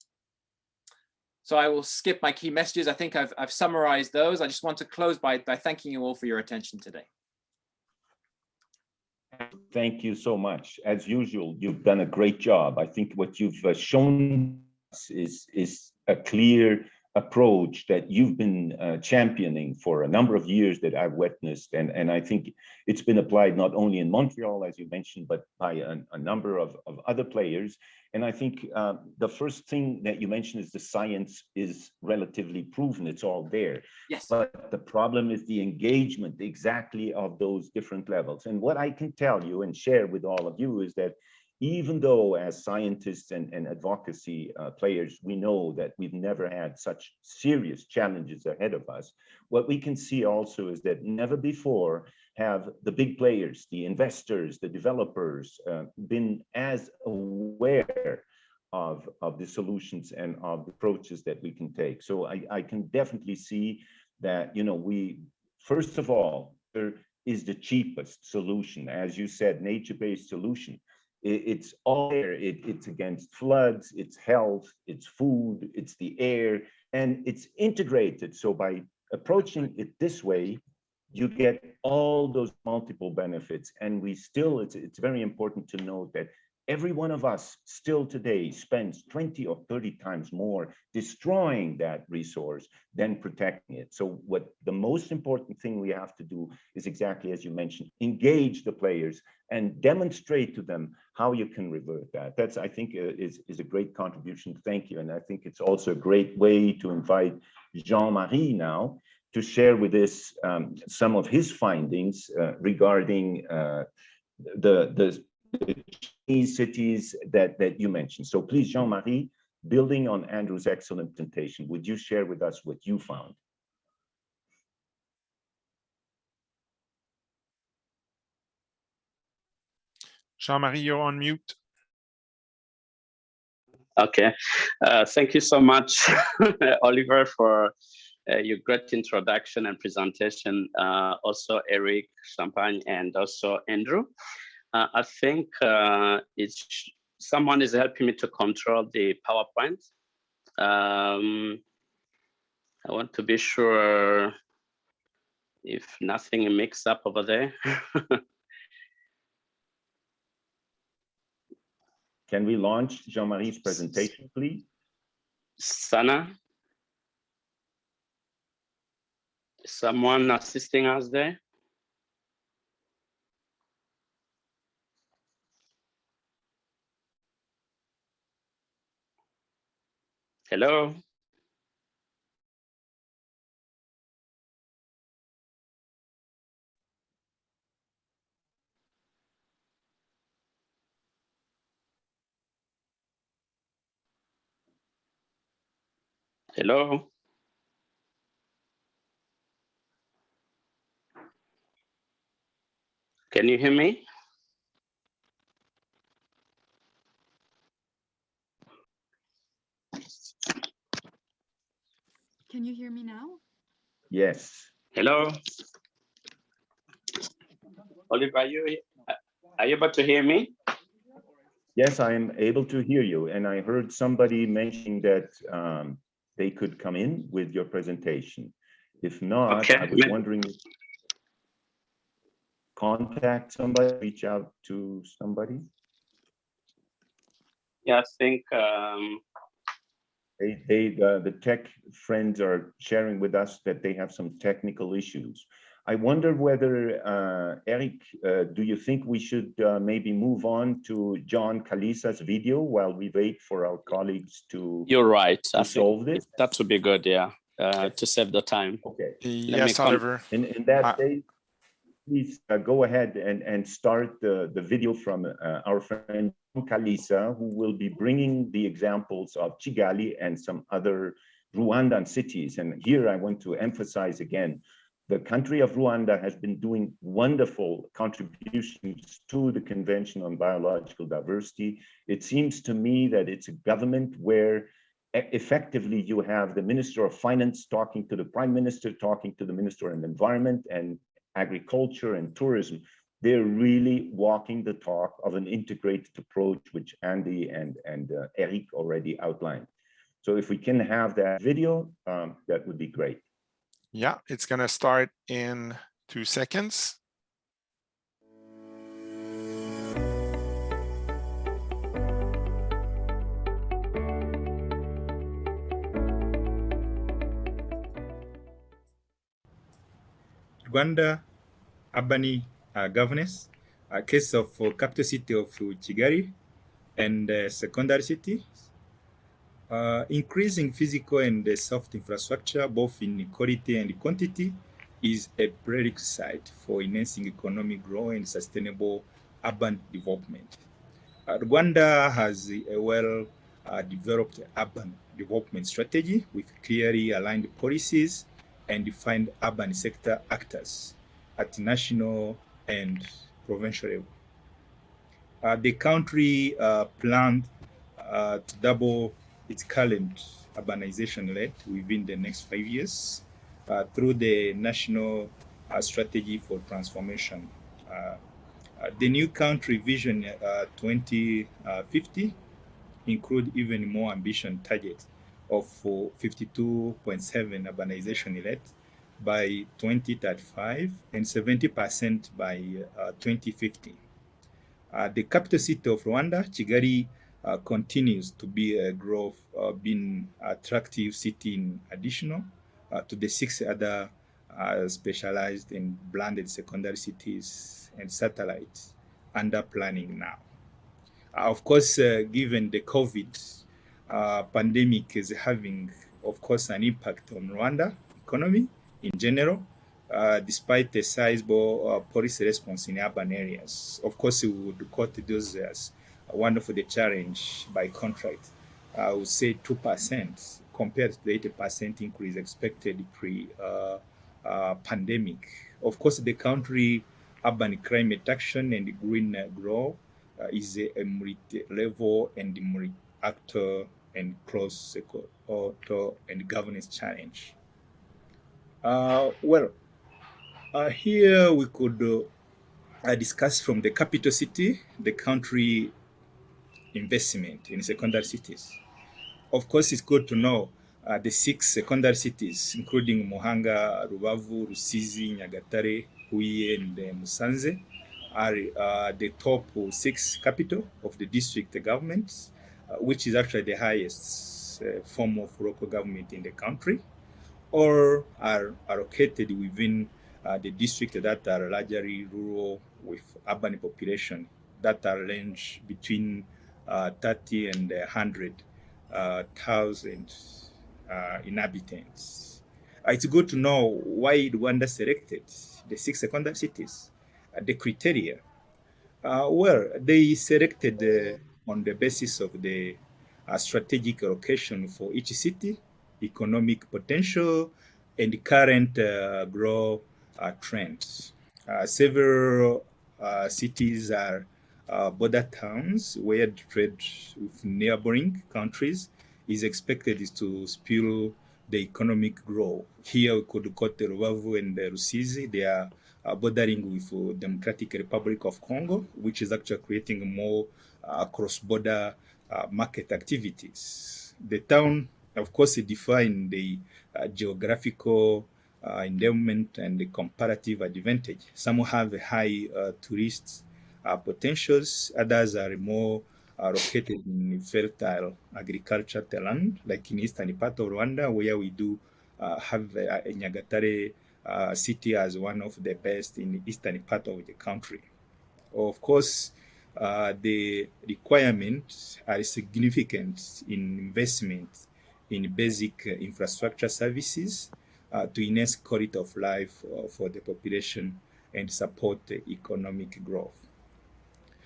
So I will skip my key messages. I think I've summarized those. I just want to close by thanking you all for your attention today. Thank you so much. As usual, you've done a great job. I think what you've shown us is a clear approach that you've been championing for a number of years that I've witnessed. And I think it's been applied not only in Montreal, as you mentioned, but by a number of other players. And I think the first thing that you mentioned is the science is relatively proven. It's all there. Yes. But the problem is the engagement exactly of those different levels. And what I can tell you and share with all of you is that even though as scientists and advocacy players, we know that we've never had such serious challenges ahead of us, what we can see also is that never before have the big players, the investors, the developers, been as aware of the solutions and of the approaches that we can take. So I can definitely see that, we, first of all, there is the cheapest solution. As you said, nature-based solution. It's all there. It's against floods, it's health, it's food, it's the air, and it's integrated. So by approaching it this way, you get all those multiple benefits. And we still, it's very important to note that every one of us still today spends 20 or 30 times more destroying that resource than protecting it. So what the most important thing we have to do is exactly as you mentioned, engage the players and demonstrate to them how you can revert that. That's, I think, is a great contribution. Thank you. And I think it's also a great way to invite Jean-Marie now to share with us some of his findings regarding the cities that you mentioned. So please, Jean-Marie, building on Andrew's excellent presentation, would you share with us what you found? Jean-Marie, you're on mute. Okay, thank you so much, Oliver, for your great introduction and presentation. Also Eric, Champagne, and also Andrew. I think someone is helping me to control the PowerPoint. I want to be sure if nothing mixed up over there. Can we launch Jean-Marie's presentation, please? Sana? Is someone assisting us there? Hello? Hello? Can you hear me? Can you hear me now? Yes. Hello? Oliver, are you able to hear me? Yes, I am able to hear you. And I heard somebody mentioning that they could come in with your presentation. If not, Okay. I was wondering, contact somebody, reach out to somebody. Yeah, I think the tech friends are sharing with us that they have some technical issues. I wonder whether, Eric, do you think we should maybe move on to John Kalisa's video while we wait for our colleagues to you're right. to solve this? That would be good, yeah, to save the time. Okay. Yes, Oliver. In that case, please go ahead and start the video from our friend Kalisa, who will be bringing the examples of Kigali and some other Rwandan cities. And here I want to emphasize again, the country of Rwanda has been doing wonderful contributions to the Convention on Biological Diversity. It seems to me that it's a government where effectively you have the Minister of Finance talking to the Prime Minister, talking to the Minister of Environment and Agriculture and Tourism. They're really walking the talk of an integrated approach, which Andy and Eric already outlined. So if we can have that video, that would be great. Yeah, it's going to start in 2 seconds. Rwanda urban governance, a case of capital city of Kigali and secondary cities. Increasing physical and soft infrastructure, both in quality and quantity, is a prerequisite for enhancing economic growth and sustainable urban development. Rwanda has a well-developed urban development strategy with clearly aligned policies and defined urban sector actors at national and provincial level. The country planned to double its current urbanization rate within the next 5 years through the National Strategy for Transformation. The new country vision 2050 include even more ambitious target of 52.7 urbanization rate by 2035 and 70% by 2050. The capital city of Rwanda, Kigali, continues to be a growth, being attractive city in addition to the 6 other specialized and branded secondary cities and satellites under planning now. Of course, given the COVID pandemic is having, of course, an impact on Rwanda economy in general, despite the sizable policy response in urban areas. Of course, we would quote those as one of the challenge by contract. I would say 2% compared to the 80% increase expected pre-pandemic. Of course, the country urban climate action and green growth is a multi-level and multi-actor and cross-sector and governance challenge. Here we could discuss from the capital city, the country investment in secondary cities. Of course, it's good to know the 6 secondary cities, including Muhanga, Rubavu, Rusizi, Nyagatare, Huye, and Musanze, are the top 6 capital of the district governments, which is actually the highest form of local government in the country, or are located within the district that are largely rural with urban population that are range between 30 and 100,000 inhabitants. It's good to know why Rwanda selected the 6 secondary cities. The criteria, they selected on the basis of the strategic location for each city, economic potential, and current growth trends. Several cities are border towns where trade with neighboring countries is expected to spur the economic growth. Here we could quote the Rubavu and the Rusizi. They are bordering with Democratic Republic of Congo, which is actually creating more cross-border market activities. The town, of course, define the geographical endowment and the comparative advantage. Some have high tourist potentials, others are more located in fertile agriculture land, like in eastern part of Rwanda, where we do have Nyagatare city as one of the best in the eastern part of the country. Of course, the requirements are significant in investment in basic infrastructure services to enhance quality of life for the population and support the economic growth.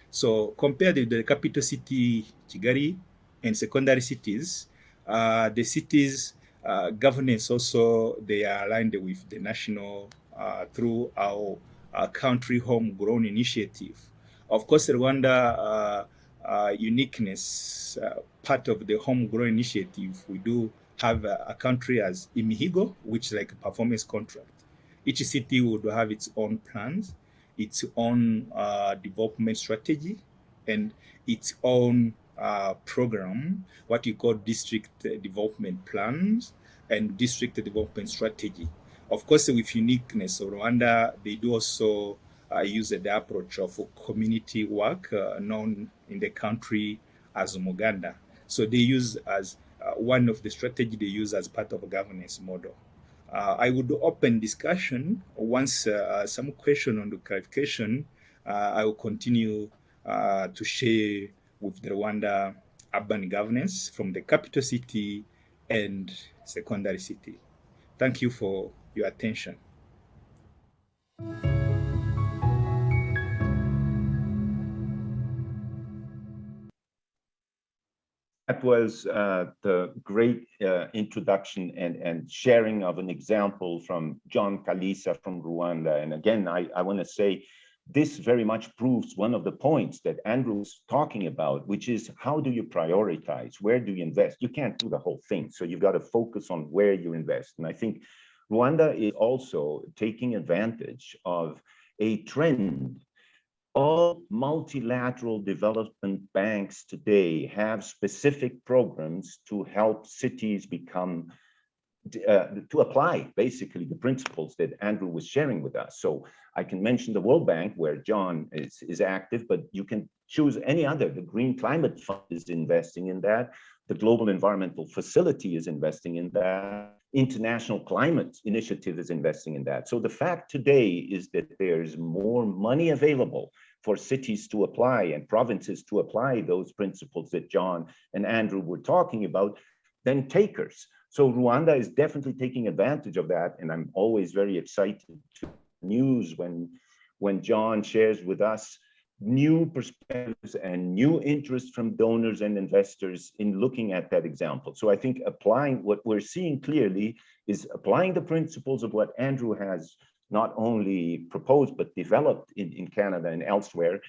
So compared with the capital city, Kigali, and secondary cities, the cities governance also, they are aligned with the national through our country homegrown initiative. Of course, Rwanda uniqueness, part of the homegrown initiative, we do have a country as Imihigo, which is like a performance contract. Each city would have its own plans, its own development strategy, and its own program, what you call district development plans and district development strategy. Of course, with uniqueness of Rwanda, they do also use the approach of community work known in the country as Muganda. So they use as one of the strategy they use as part of a governance model. I would open discussion once some question on the clarification. I will continue to share with the Rwanda urban governance from the capital city and secondary city. Thank you for your attention. That was the great introduction and sharing of an example from John Kalisa from Rwanda. And again, I want to say this very much proves one of the points that Andrew was talking about, which is how do you prioritize? Where do you invest? You can't do the whole thing. So you've got to focus on where you invest. And I think Rwanda is also taking advantage of a trend. All multilateral development banks today have specific programs to help cities become, to apply basically the principles that Andrew was sharing with us. So I can mention the World Bank where John is active, but you can choose any other. The Green Climate Fund is investing in that. The Global Environmental Facility is investing in that. International Climate Initiative is investing in that. So the fact today is that there's more money available for cities to apply and provinces to apply those principles that John and Andrew were talking about than takers. So Rwanda is definitely taking advantage of that. And I'm always very excited to news when John shares with us new perspectives and new interest from donors and investors in looking at that example. So I think applying what we're seeing clearly is applying the principles of what Andrew has not only proposed, but developed in Canada and elsewhere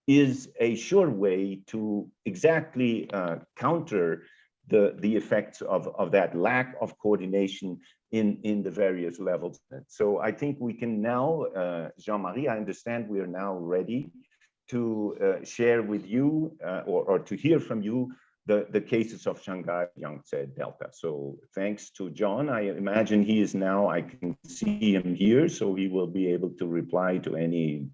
is a sure way to exactly counter the effects of that lack of coordination in the various levels. So I think we can now, Jean-Marie, I understand we are now ready to share with you or to hear from you the cases of Shanghai, Yangtze Delta. So thanks to John, I imagine he is now, I can see him here, so he will be able to reply to any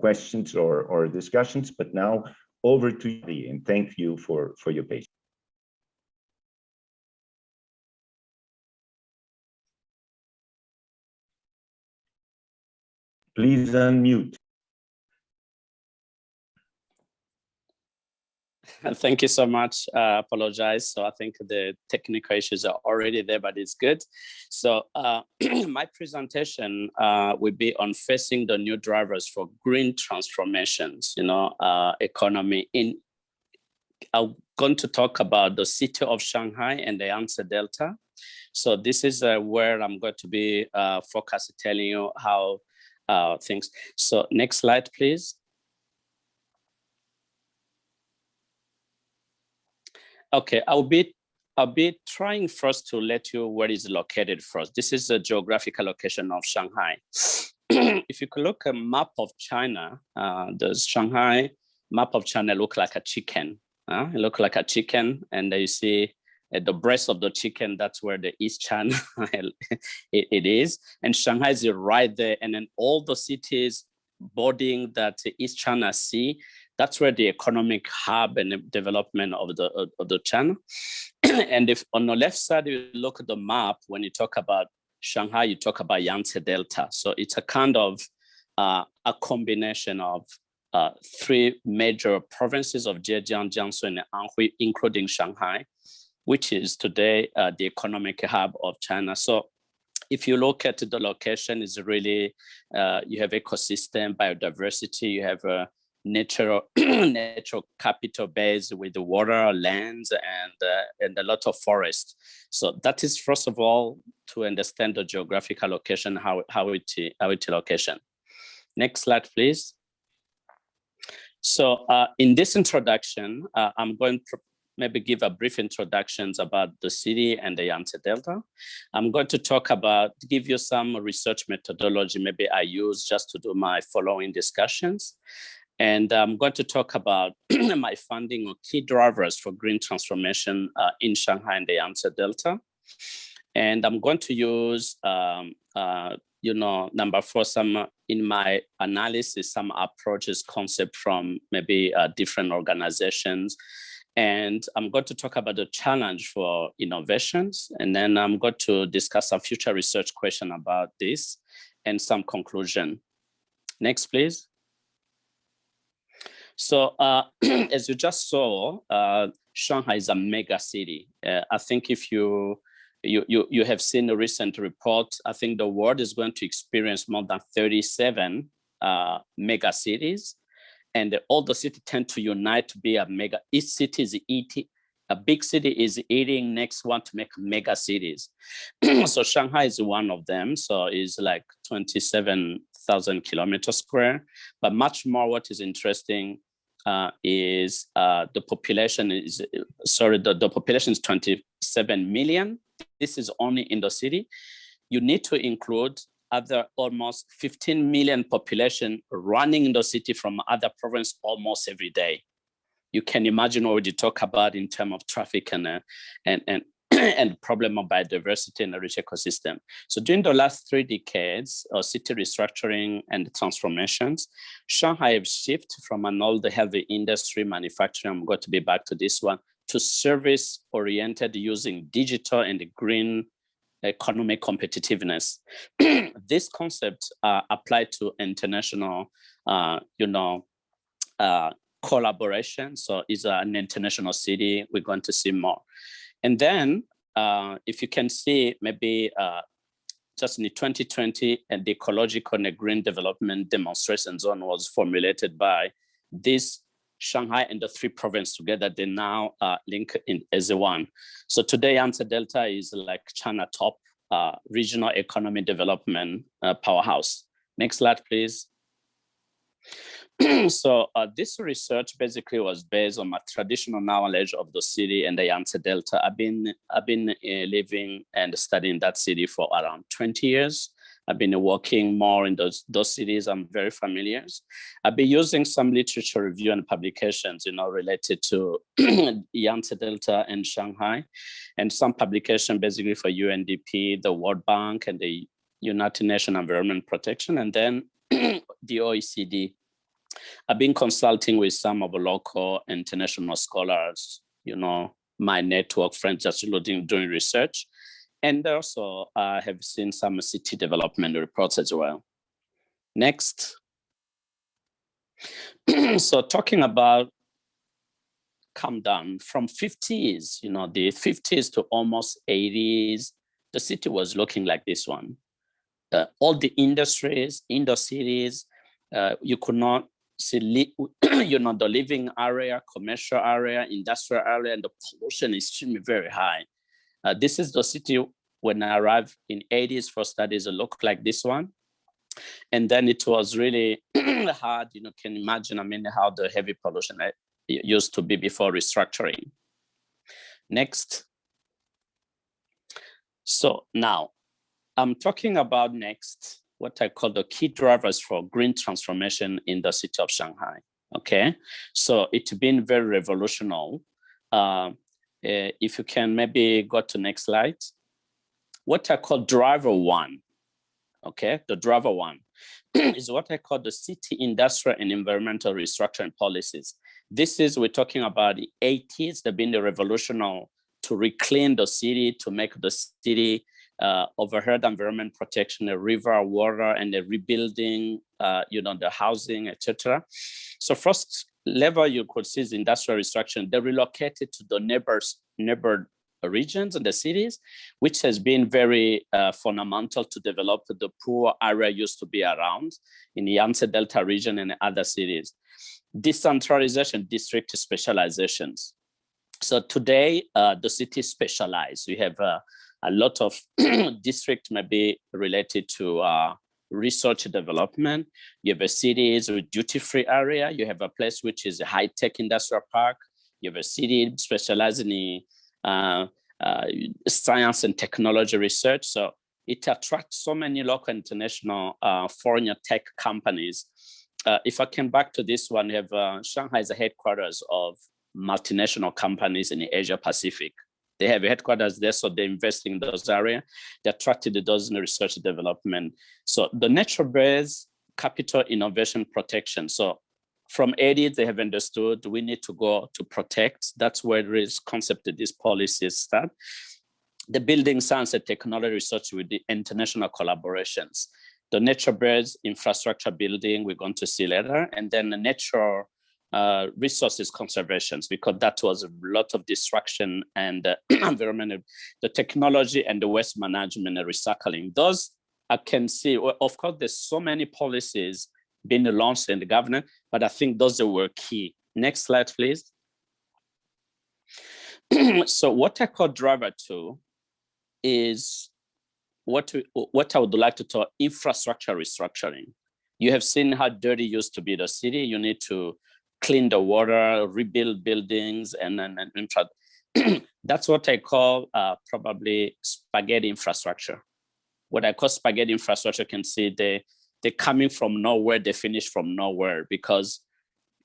questions or discussions. But now over to you, and thank you for your patience. Please unmute. Thank you so much. Apologize. So I think the technical issues are already there, but it's good. So my presentation will be on facing the new drivers for green transformations, economy in. I'm going to talk about the city of Shanghai and the Yangtze Delta. So this is where I'm going to be focused, telling you how things. So next slide, please. Okay, I'll be trying first to let you where it's located first. This is the geographical location of Shanghai. If you could look at a map of China, the Shanghai map of China look like a chicken. It looks like a chicken, and you see at the breast of the chicken, that's where the East China it is. And Shanghai is right there, and then all the cities bordering that East China Sea, that's where the economic hub and development of the China. And if on the left side, you look at the map, when you talk about Shanghai, you talk about Yangtze Delta. So it's a kind of a combination of three major provinces of Zhejiang, Jiangsu, and Anhui, including Shanghai, which is today the economic hub of China. So if you look at the location, is really, you have ecosystem, biodiversity, you have a natural capital base with the water, lands, and a lot of forest. So that is, first of all, to understand the geographical location, how it location. Next slide, please. So in this introduction, I'm going to maybe give a brief introductions about the city and the Yangtze Delta. I'm going to talk about, give you some research methodology maybe I use just to do my following discussions. And I'm going to talk about my funding or key drivers for green transformation in Shanghai and the Yangtze Delta. And I'm going to use, number 4, some in my analysis, some approaches, concept from maybe different organizations. And I'm going to talk about the challenge for innovations. And then I'm going to discuss some future research question about this and some conclusion. Next, please. So as you just saw, Shanghai is a mega city. I think if you have seen a recent report, I think the world is going to experience more than 37 mega cities. And all the cities tend to unite to be a mega. Each city is a big city is eating next one to make mega cities. So Shanghai is one of them. So it's like 27,000 kilometers square. But much more what is interesting is the population is, the population is 27 million. This is only in the city. You need to include other almost 15 million population running in the city from other provinces almost every day. You can imagine what we talk about in terms of traffic and problem of biodiversity in the rich ecosystem. So during the last 3 decades of city restructuring and transformations, Shanghai has shifted from an old heavy industry manufacturing, I'm going to be back to this one, to service oriented using digital and green economic competitiveness. This concept applied to international, collaboration. So it's an international city. We're going to see more. And then if you can see, maybe just in 2020, and the ecological and the green development demonstration zone was formulated by this Shanghai and the 3 provinces together. They now link in as one. So today, Yangtze Delta is like China top regional economy development powerhouse. Next slide, please. So this research basically was based on my traditional knowledge of the city and the Yangtze Delta. I've been living and studying that city for around 20 years. I've been working more in those cities. I'm very familiar. I've been using some literature review and publications, related to Yangtze Delta and Shanghai, and some publication basically for UNDP, the World Bank, and the United Nations Environment Protection, and then the OECD. I've been consulting with some of the local international scholars, my network friends just doing research. And also I have seen some city development reports as well. Next. So talking about come down from 50s, the 50s to almost 80s, the city was looking like this one. All the industries in the cities, you could not see, the living area, commercial area, industrial area, and the pollution is extremely very high. This is the city when I arrived in 80s for studies, it looked like this one. And then it was really hard, can imagine, how the heavy pollution used to be before restructuring. Next. So now I'm talking about next, what I call the key drivers for green transformation in the city of Shanghai. Okay, so it's been very revolutionary. If you can maybe go to next slide. What I call driver 1, okay, the driver 1 is what I call the city industrial and environmental restructuring policies. This is, we're talking about the 80s, they've been the revolutionary to reclaim the city, to make the city overhead environment protection, the river, water, and the rebuilding, the housing, etc. So first level you could see is industrial restructuring. They relocated to the neighbor regions and the cities, which has been very fundamental to develop the poor area used to be around in the Yangtze Delta region and other cities. Decentralization, district specializations. So today, the city is specialized. We have a lot of districts maybe related to research development. You have a cities with duty-free area. You have a place which is a high-tech industrial park. You have a city specializing in science and technology research. So it attracts so many local international foreign tech companies. If I come back to this one, you have Shanghai is the headquarters of multinational companies in the Asia Pacific. They have headquarters there, so they invest in those areas. They attracted those in research and development. So the nature-based capital innovation protection. So from 80s, they have understood we need to go to protect. That's where this concept of these policies start. The building science and technology research with the international collaborations. The nature-based infrastructure building, we're going to see later, and then the natural resources conservations, because that was a lot of destruction and environmental, the technology and the waste management and recycling. Those I can see, well, of course, there's so many policies being launched in the government, but I think those were key. Next slide, please. So what I call driver 2 is what I would like to call infrastructure restructuring. You have seen how dirty it used to be the city. You need to clean the water, rebuild buildings, and that's what I call probably spaghetti infrastructure. What I call spaghetti infrastructure, can see they're coming from nowhere, they finish from nowhere, because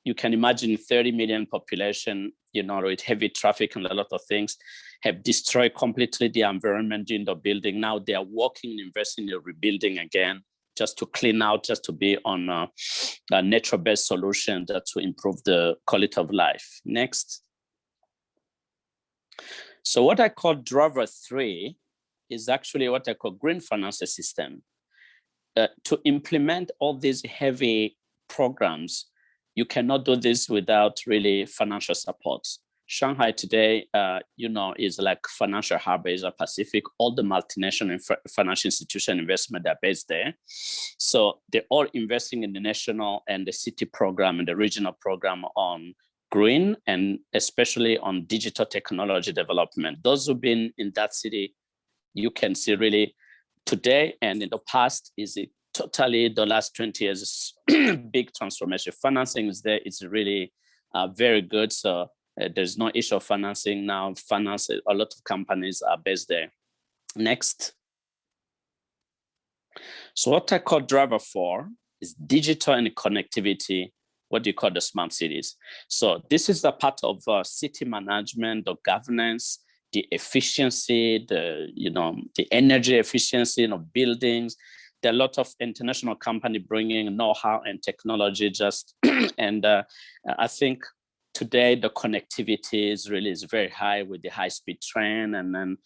you can imagine 30 million population, with heavy traffic and a lot of things, have destroyed completely the environment in the building. Now they are working, investing in rebuilding again, just to clean out, just to be on a nature-based solution that to improve the quality of life. Next. So what I call driver 3 is actually what I call green finance system. To implement all these heavy programs, you cannot do this without really financial support. Shanghai today, is like financial hub, Asia Pacific. All the multinational financial institution investment are based there. So they're all investing in the national and the city program and the regional program on green, and especially on digital technology development. Those who've been in that city, you can see really today and in the past is it totally the last 20 years, big transformation. Financing is there, it's really very good. So there's no issue of financing now. A lot of companies are based there. Next. So what I call driver 4 is digital and connectivity. What do you call the smart cities? So this is the part of city management, the governance, the efficiency, the energy efficiency of buildings. There are a lot of international company bringing know-how and technology and I think today the connectivity is very high with the high-speed train, and then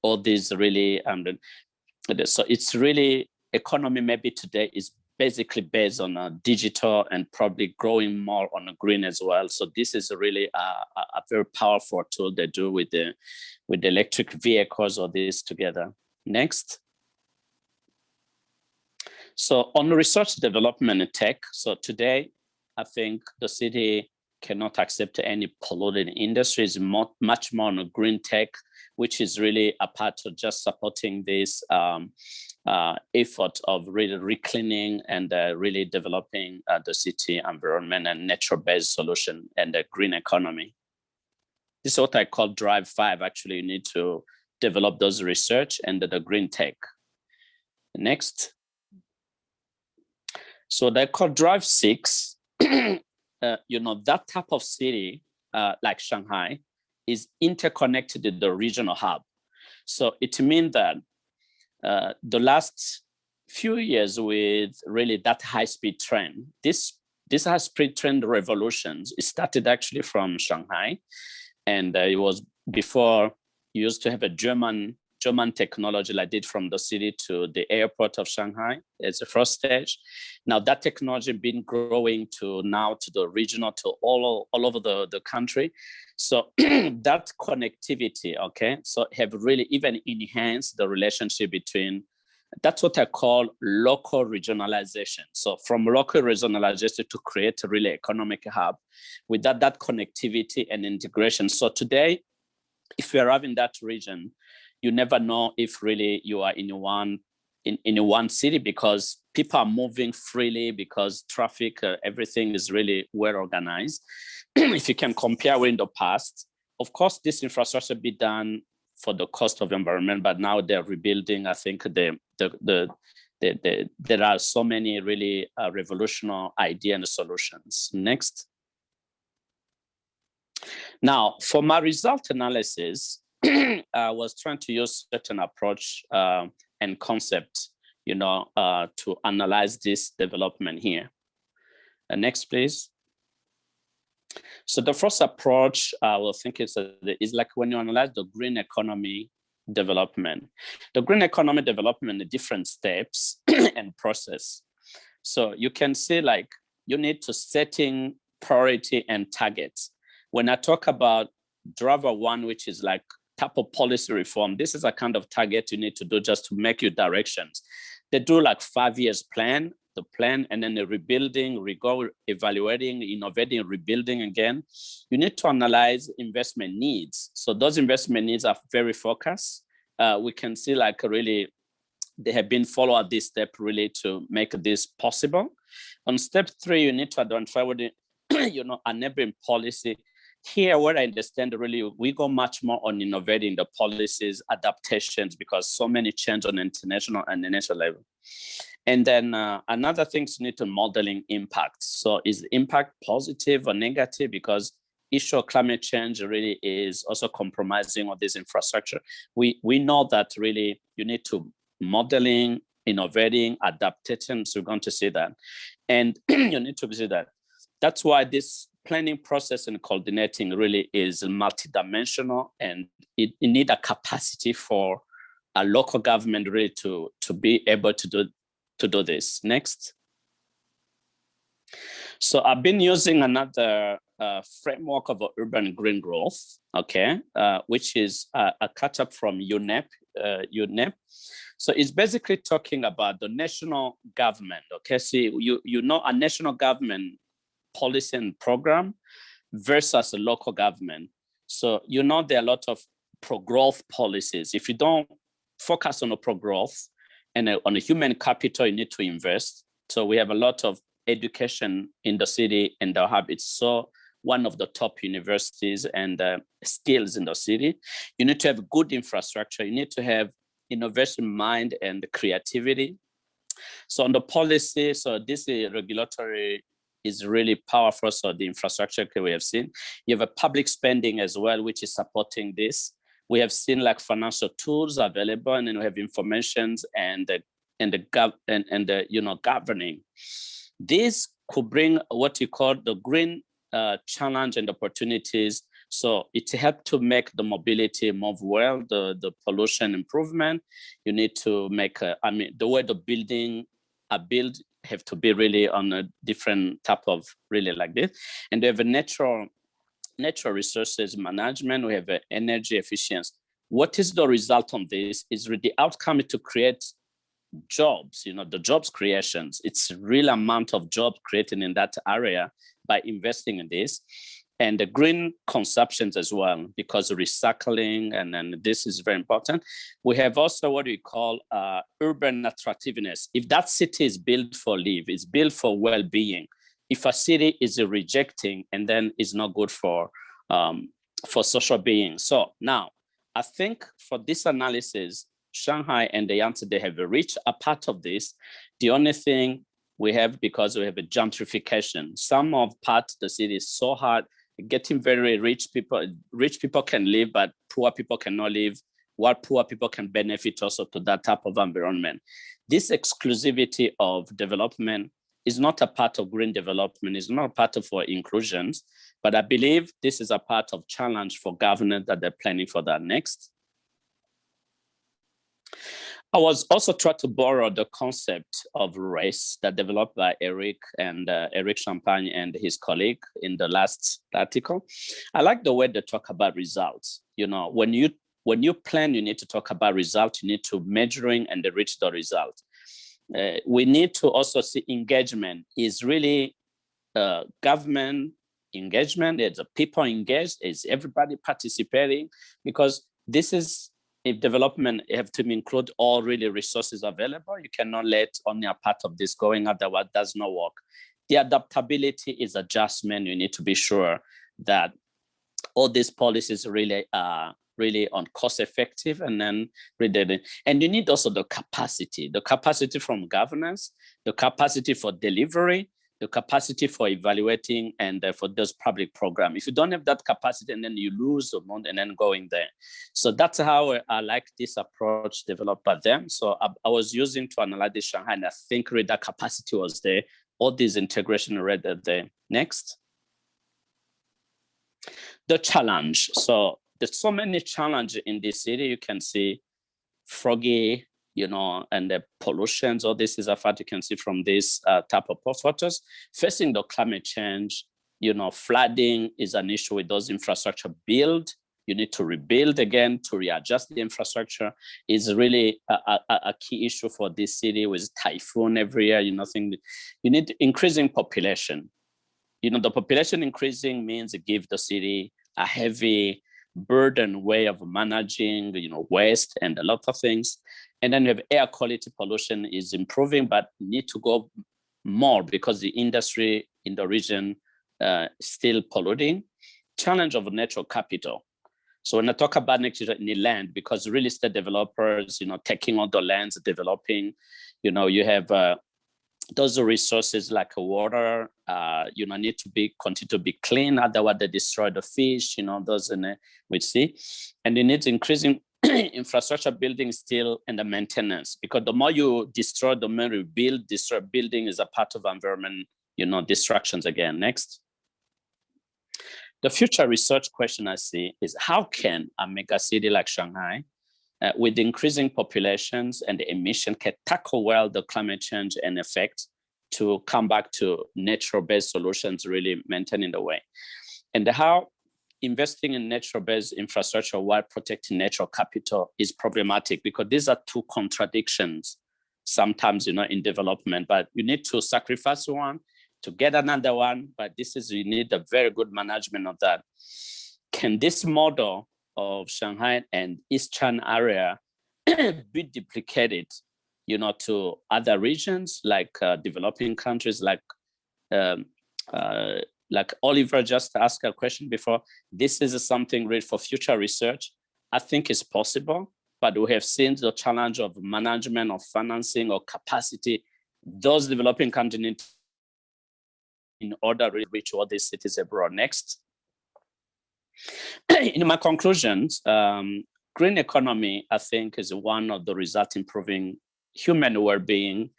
all these really, so it's really economy maybe today is basically based on a digital and probably growing more on a green as well. So this is really a very powerful tool they do with the electric vehicles, or this together. Next. So on research, development, and tech. So today, I think the city cannot accept any polluted industries, much more on a green tech, which is really a part of just supporting this effort of really recleaning and really developing the city environment and nature-based solution and the green economy. This is what I call drive 5. Actually, you need to develop those research and the green tech. Next. So they call drive 6. That type of city like Shanghai is interconnected to the regional hub. So it means that the last few years with really that high-speed train, this high-speed train revolutions, it started actually from Shanghai, and it was before you used to have a German technology like did from the city to the airport of Shanghai as the first stage. Now that technology been growing to now to the regional, to all over the country. So that connectivity, okay, so have really even enhanced the relationship between, that's what I call local regionalization. So from local regionalization to create a really economic hub with that connectivity and integration. So today, if you arrive in that region, you never know if really you are in one city, because people are moving freely, because traffic, everything is really well organized. If you can compare with the past, of course, this infrastructure be done for the cost of environment, but now they're rebuilding. I think there are so many really revolutionary ideas and solutions. Next. Now, for my result analysis, I was trying to use certain approach and concept, to analyze this development here. Next, please. So the first approach I will think is like when you analyze the green economy development. The green economy development, the different steps and process. So you can see like you need to setting priority and targets. When I talk about driver 1, which is like type of policy reform, this is a kind of target you need to do just to make your directions. They do like 5 years plan, the plan, and then the rebuilding, evaluating, innovating, rebuilding again. You need to analyze investment needs. So those investment needs are very focused. We can see like really, they have been followed this step really to make this possible. On step 3, you need to identify what the, enabling policy. Here, what I understand really, we go much more on innovating the policies, adaptations, because so many change on international and the national level. And then another thing is you need to modeling impact. So is impact positive or negative? Because issue of climate change really is also compromising on this infrastructure. We know that really you need to modeling, innovating, adapting. So we're going to see that. And you need to see that. That's why this planning process and coordinating really is multidimensional, and it need a capacity for a local government really to be able to do this. Next. So I've been using another framework of urban green growth, okay, which is a catch-up from UNEP. So it's basically talking about the national government, okay? So you know a national government policy and program versus a local government. So you know there are a lot of pro-growth policies. If you don't focus on the pro-growth and on the human capital, you need to invest. So we have a lot of education in the city, and the hub, it's so one of the top universities and skills in the city. You need to have good infrastructure. You need to have innovation mind and creativity. So on the policy, so this regulatory is really powerful. So the infrastructure we have seen, you have a public spending as well, which is supporting this. We have seen like financial tools available, and then we have informations and governing. This could bring what you call the green challenge and opportunities. So it helped to make the mobility move well, the pollution improvement. You need to make, the way the building are built have to be really on a different type of really like this. And they have a natural resources management. We have energy efficiency. What is the result on this? Is the outcome to create jobs, the jobs creations. It's real amount of jobs created in that area by investing in this. And the green consumptions as well, because of recycling, and then this is very important. We have also what we call urban attractiveness. If that city is built for live, it's built for well-being. If a city is rejecting, and then it's not good for social being. So now, I think for this analysis, Shanghai and the Yangtze, they have reached a part of this. The only thing we have, because we have a gentrification, some of parts the city is so hard, getting very rich people can live, but poor people cannot live, while poor people can benefit also to that type of environment. This exclusivity of development is not a part of green development, is not a part of our inclusions, but I believe this is a part of challenge for government that they're planning for that next. I was also trying to borrow the concept of race that developed by Eric Champagne and his colleague in the last article. I like the way they talk about results. When you plan, you need to talk about results. You need to measuring and reach the result. We need to also see engagement is really government engagement. It's people engaged. Is everybody participating? Because this is. If development have to include all really resources available, you cannot let only a part of this going, otherwise does not work. The adaptability is adjustment. You need to be sure that all these policies really are really on cost effective, and then and you need also the capacity from governance, the capacity for delivery, the capacity for evaluating, and for those public programs. If you don't have that capacity, and then you lose the money and then going there. So that's how I like this approach developed by them. So I was using to analyze this Shanghai, and I think really that capacity was there. All these integration already there. Next. The challenge. So there's so many challenges in this city. You can see foggy, and the pollutions, all this is a fact you can see from this type of photos. Facing the climate change, flooding is an issue with those infrastructure build, You need to rebuild again, to readjust the infrastructure. Is really a key issue for this city with typhoon every year. You need increasing population. The population increasing means give the city a heavy burden way of managing, waste and a lot of things. And then you have air quality pollution is improving, but need to go more because the industry in the region still polluting. Challenge of natural capital. So when I talk about the land, because real estate developers, taking on the lands, developing, you have those resources like water, need to continue to be clean. Otherwise, they destroy the fish. Those we see, and you need increasing infrastructure building still and the maintenance, because the more you destroy, the more you build. Destroy building is a part of environment, destructions again. Next. The future research question I see is how can a mega city like Shanghai, with increasing populations and the emission, can tackle well the climate change and effect to come back to natural-based solutions, really maintaining the way, and how investing in natural-based infrastructure while protecting natural capital is problematic, because these are two contradictions sometimes, in development, but you need to sacrifice one to get another one, but you need a very good management of that. Can this model of Shanghai and Eastern area be duplicated, to other regions like developing countries, like Oliver just asked a question before. This is something really for future research. I think it's possible, but we have seen the challenge of management, of financing, or capacity. Those developing countries need in order to reach all these cities abroad. Next. In my conclusions, green economy, I think, is one of the results improving human well-being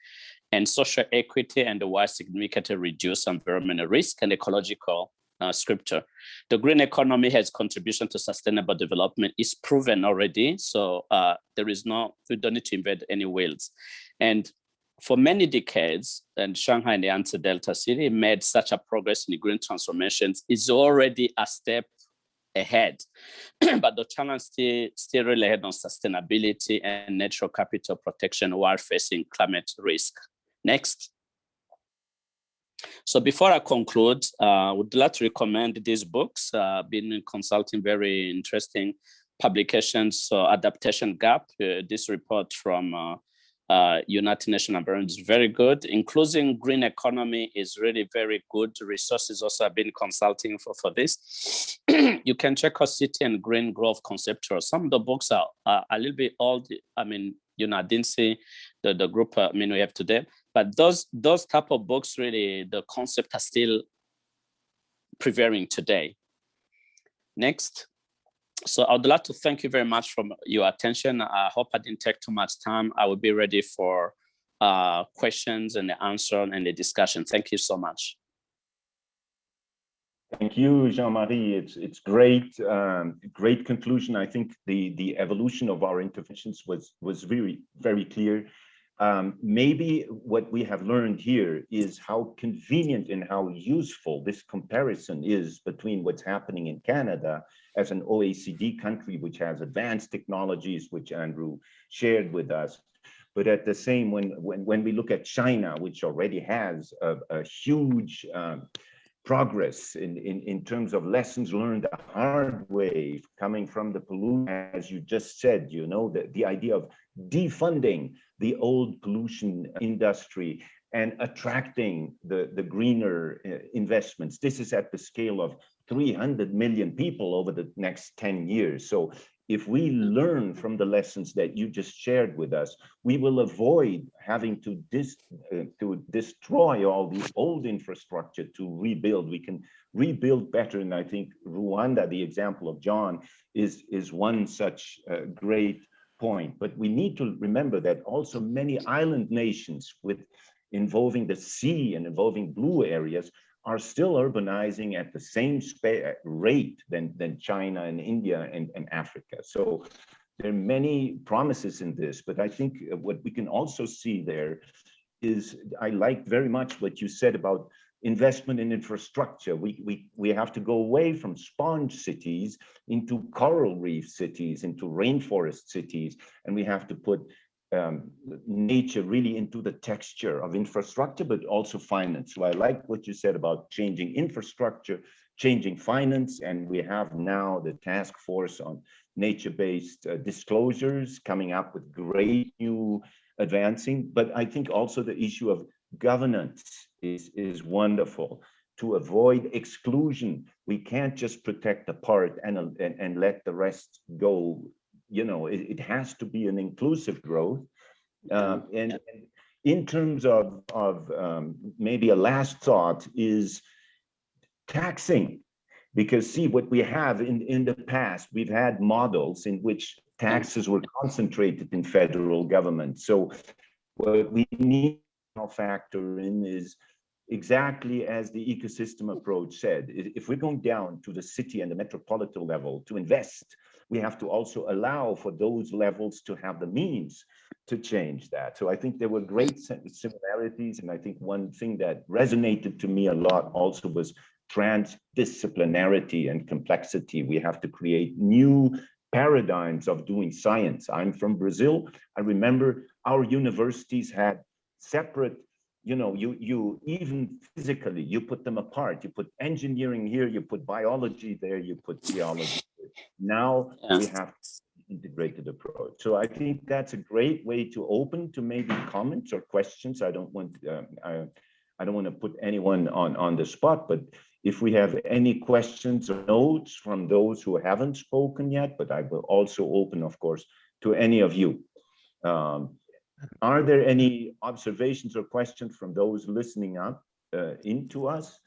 and social equity, and while significantly reduce environmental risk and ecological scripture. The green economy has contribution to sustainable development is proven already. So we don't need to invent any wheels. And for many decades, and Shanghai and the Yangtze Delta City made such a progress in the green transformations is already a step ahead. But the challenge still really ahead on sustainability and natural capital protection while facing climate risk. Next. So before I conclude, I would like to recommend these books. Been consulting very interesting publications. So Adaptation Gap, this report from United Nations Environment is very good. Including green economy is really very good. Resources also have been consulting for this. You can check out City and Green Growth Conceptual. Some of the books are a little bit old. I mean, I didn't see the group we have today, but those type of books, really, the concept are still prevailing today. Next. So I would like to thank you very much for your attention. I hope I didn't take too much time. I will be ready for questions and the answer and the discussion. Thank you so much. Thank you, Jean-Marie. It's great, great conclusion. I think the evolution of our interventions was really very clear. Maybe what we have learned here is how convenient and how useful this comparison is between what's happening in Canada as an OECD country, which has advanced technologies, which Andrew shared with us. But at the same, when we look at China, which already has a huge progress in terms of lessons learned the hard way coming from the pollution, as you just said, the idea of defunding the old pollution industry and attracting the greener investments. This is at the scale of 300 million people over the next 10 years. So if we learn from the lessons that you just shared with us, we will avoid having to destroy all the old infrastructure to rebuild. We can rebuild better. And I think Rwanda, the example of John, is one such great point. But we need to remember that also many island nations involving the sea and involving blue areas are still urbanizing at the same rate than China and India and Africa. So there are many promises in this, but I think what we can also see there is, I like very much what you said about investment in infrastructure. We have to go away from sponge cities into coral reef cities, into rainforest cities, and we have to put nature really into the texture of infrastructure, but also finance. So I like what you said about changing infrastructure, changing finance, and we have now the task force on nature-based disclosures coming up with great new advancing. But I think also the issue of governance is wonderful. To avoid exclusion, we can't just protect a part and let the rest go. You know, it has to be an inclusive growth. And in terms of maybe a last thought is taxing, because see what we have in the past, we've had models in which taxes were concentrated in federal government. So what we need to factor in is exactly as the ecosystem approach said, if we're going down to the city and the metropolitan level to invest, we have to also allow for those levels to have the means to change that. So I think there were great similarities. And I think one thing that resonated to me a lot also was transdisciplinarity and complexity. We have to create new paradigms of doing science. I'm from Brazil. I remember our universities had separate, you know, you even physically, you put them apart. You put engineering here, you put biology there, you put geology there. Now we have integrated approach. So I think that's a great way to open to maybe comments or questions. I don't want to put anyone on the spot, but if we have any questions or notes from those who haven't spoken yet, but I will also open, of course, to any of you. Are there any observations or questions from those listening up into us?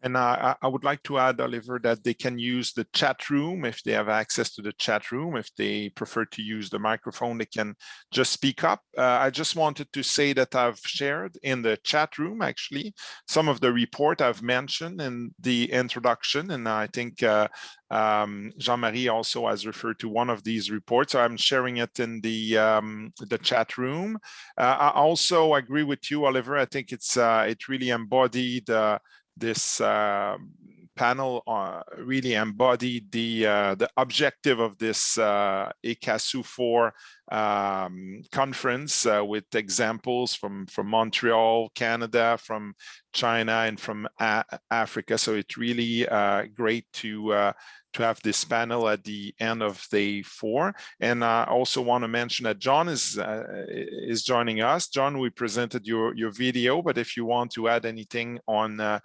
And I would like to add, Oliver, that they can use the chat room if they have access to the chat room. If they prefer to use the microphone, they can just speak up. I just wanted to say that I've shared in the chat room, actually, some of the report I've mentioned in the introduction. And I think Jean-Marie also has referred to one of these reports. So I'm sharing it in the chat room. I also agree with you, Oliver. I think it really embodied this panel really embodied the objective of this ICCCASU 4 conference with examples from Montreal, Canada, from China, and from Africa. So it's really great to have this panel at the end of day 4. And I also want to mention that John is joining us. John, we presented your video, but if you want to add anything on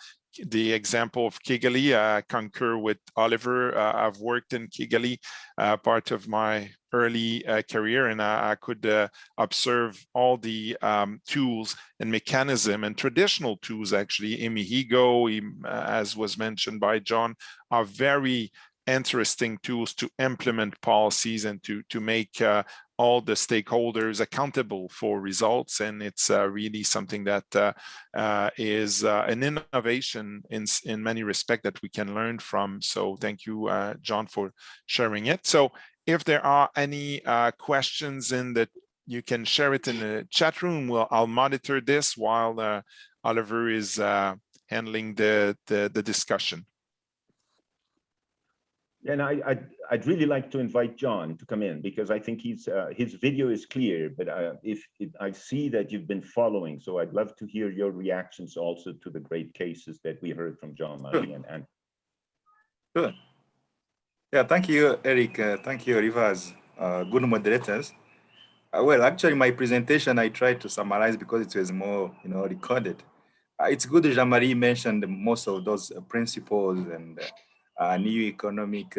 the example of Kigali, I concur with Oliver. I've worked in Kigali part of my early career, and I could observe all the tools and mechanism and traditional tools, actually. Imihigo, as was mentioned by John, are very interesting tools to implement policies and to make all the stakeholders accountable for results. And it's really something that is an innovation in many respects that we can learn from. So thank you, John, for sharing it. So if there are any questions you can share it in the chat room. I'll monitor this while Oliver is handling the discussion. And I'd really like to invite John to come in, because I think his video is clear, but if I see that you've been following, so I'd love to hear your reactions also to the great cases that we heard from Jean-Marie and Sure. Yeah, thank you, Eric. Thank you, Rivers. Good moderators. Well, actually, my presentation, I tried to summarize because it was more, recorded. It's good that Jean-Marie mentioned most of those principles and new economic,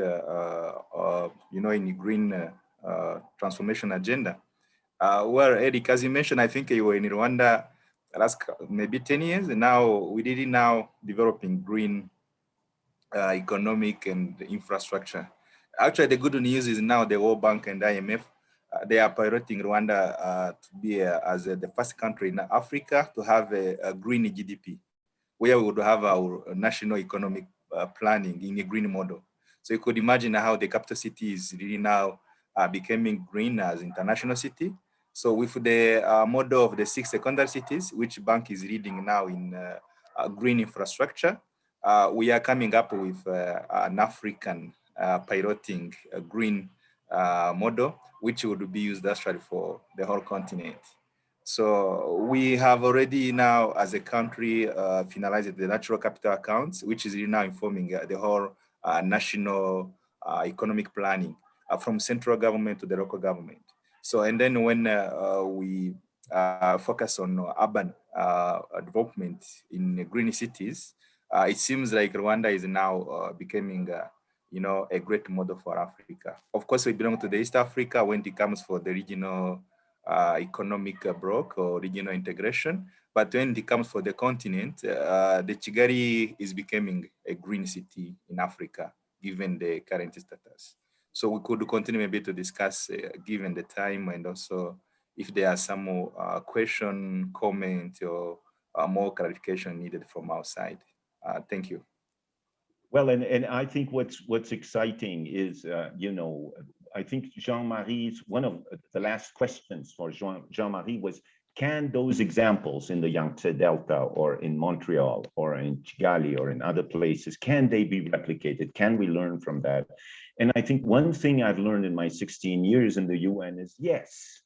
in green transformation agenda. Well, Eric, as you mentioned, I think you were in Rwanda last maybe 10 years, and now we did it now developing green economic and infrastructure. Actually, the good news is now the World Bank and IMF, they are piloting Rwanda to be as the first country in Africa to have a green GDP, where we would have our national economic planning in a green model. So you could imagine how the capital city is really now becoming green as international city. So with the model of the 6 secondary cities, which bank is leading now in green infrastructure. We are coming up with an African piloting green model, which would be used actually for the whole continent. So we have already now, as a country, finalized the natural capital accounts, which is now informing the whole national economic planning from central government to the local government. So, and then when we focus on urban development in green cities, it seems like Rwanda is now becoming you know, a great model for Africa. Of course, we belong to the East Africa when it comes for the regional economic bloc or regional integration. But when it comes for the continent, the Kigali is becoming a green city in Africa, given the current status. So we could continue maybe to discuss given the time, and also if there are some more question, comment, or more clarification needed from our side. Thank you. Well, and I think what's exciting is, you know, I think Jean-Marie's, one of the last questions for Jean-Marie was, can those examples in the Yangtze Delta or in Montreal or in Kigali or in other places, can they be replicated? Can we learn from that? And I think one thing I've learned in my 16 years in the UN is, yes,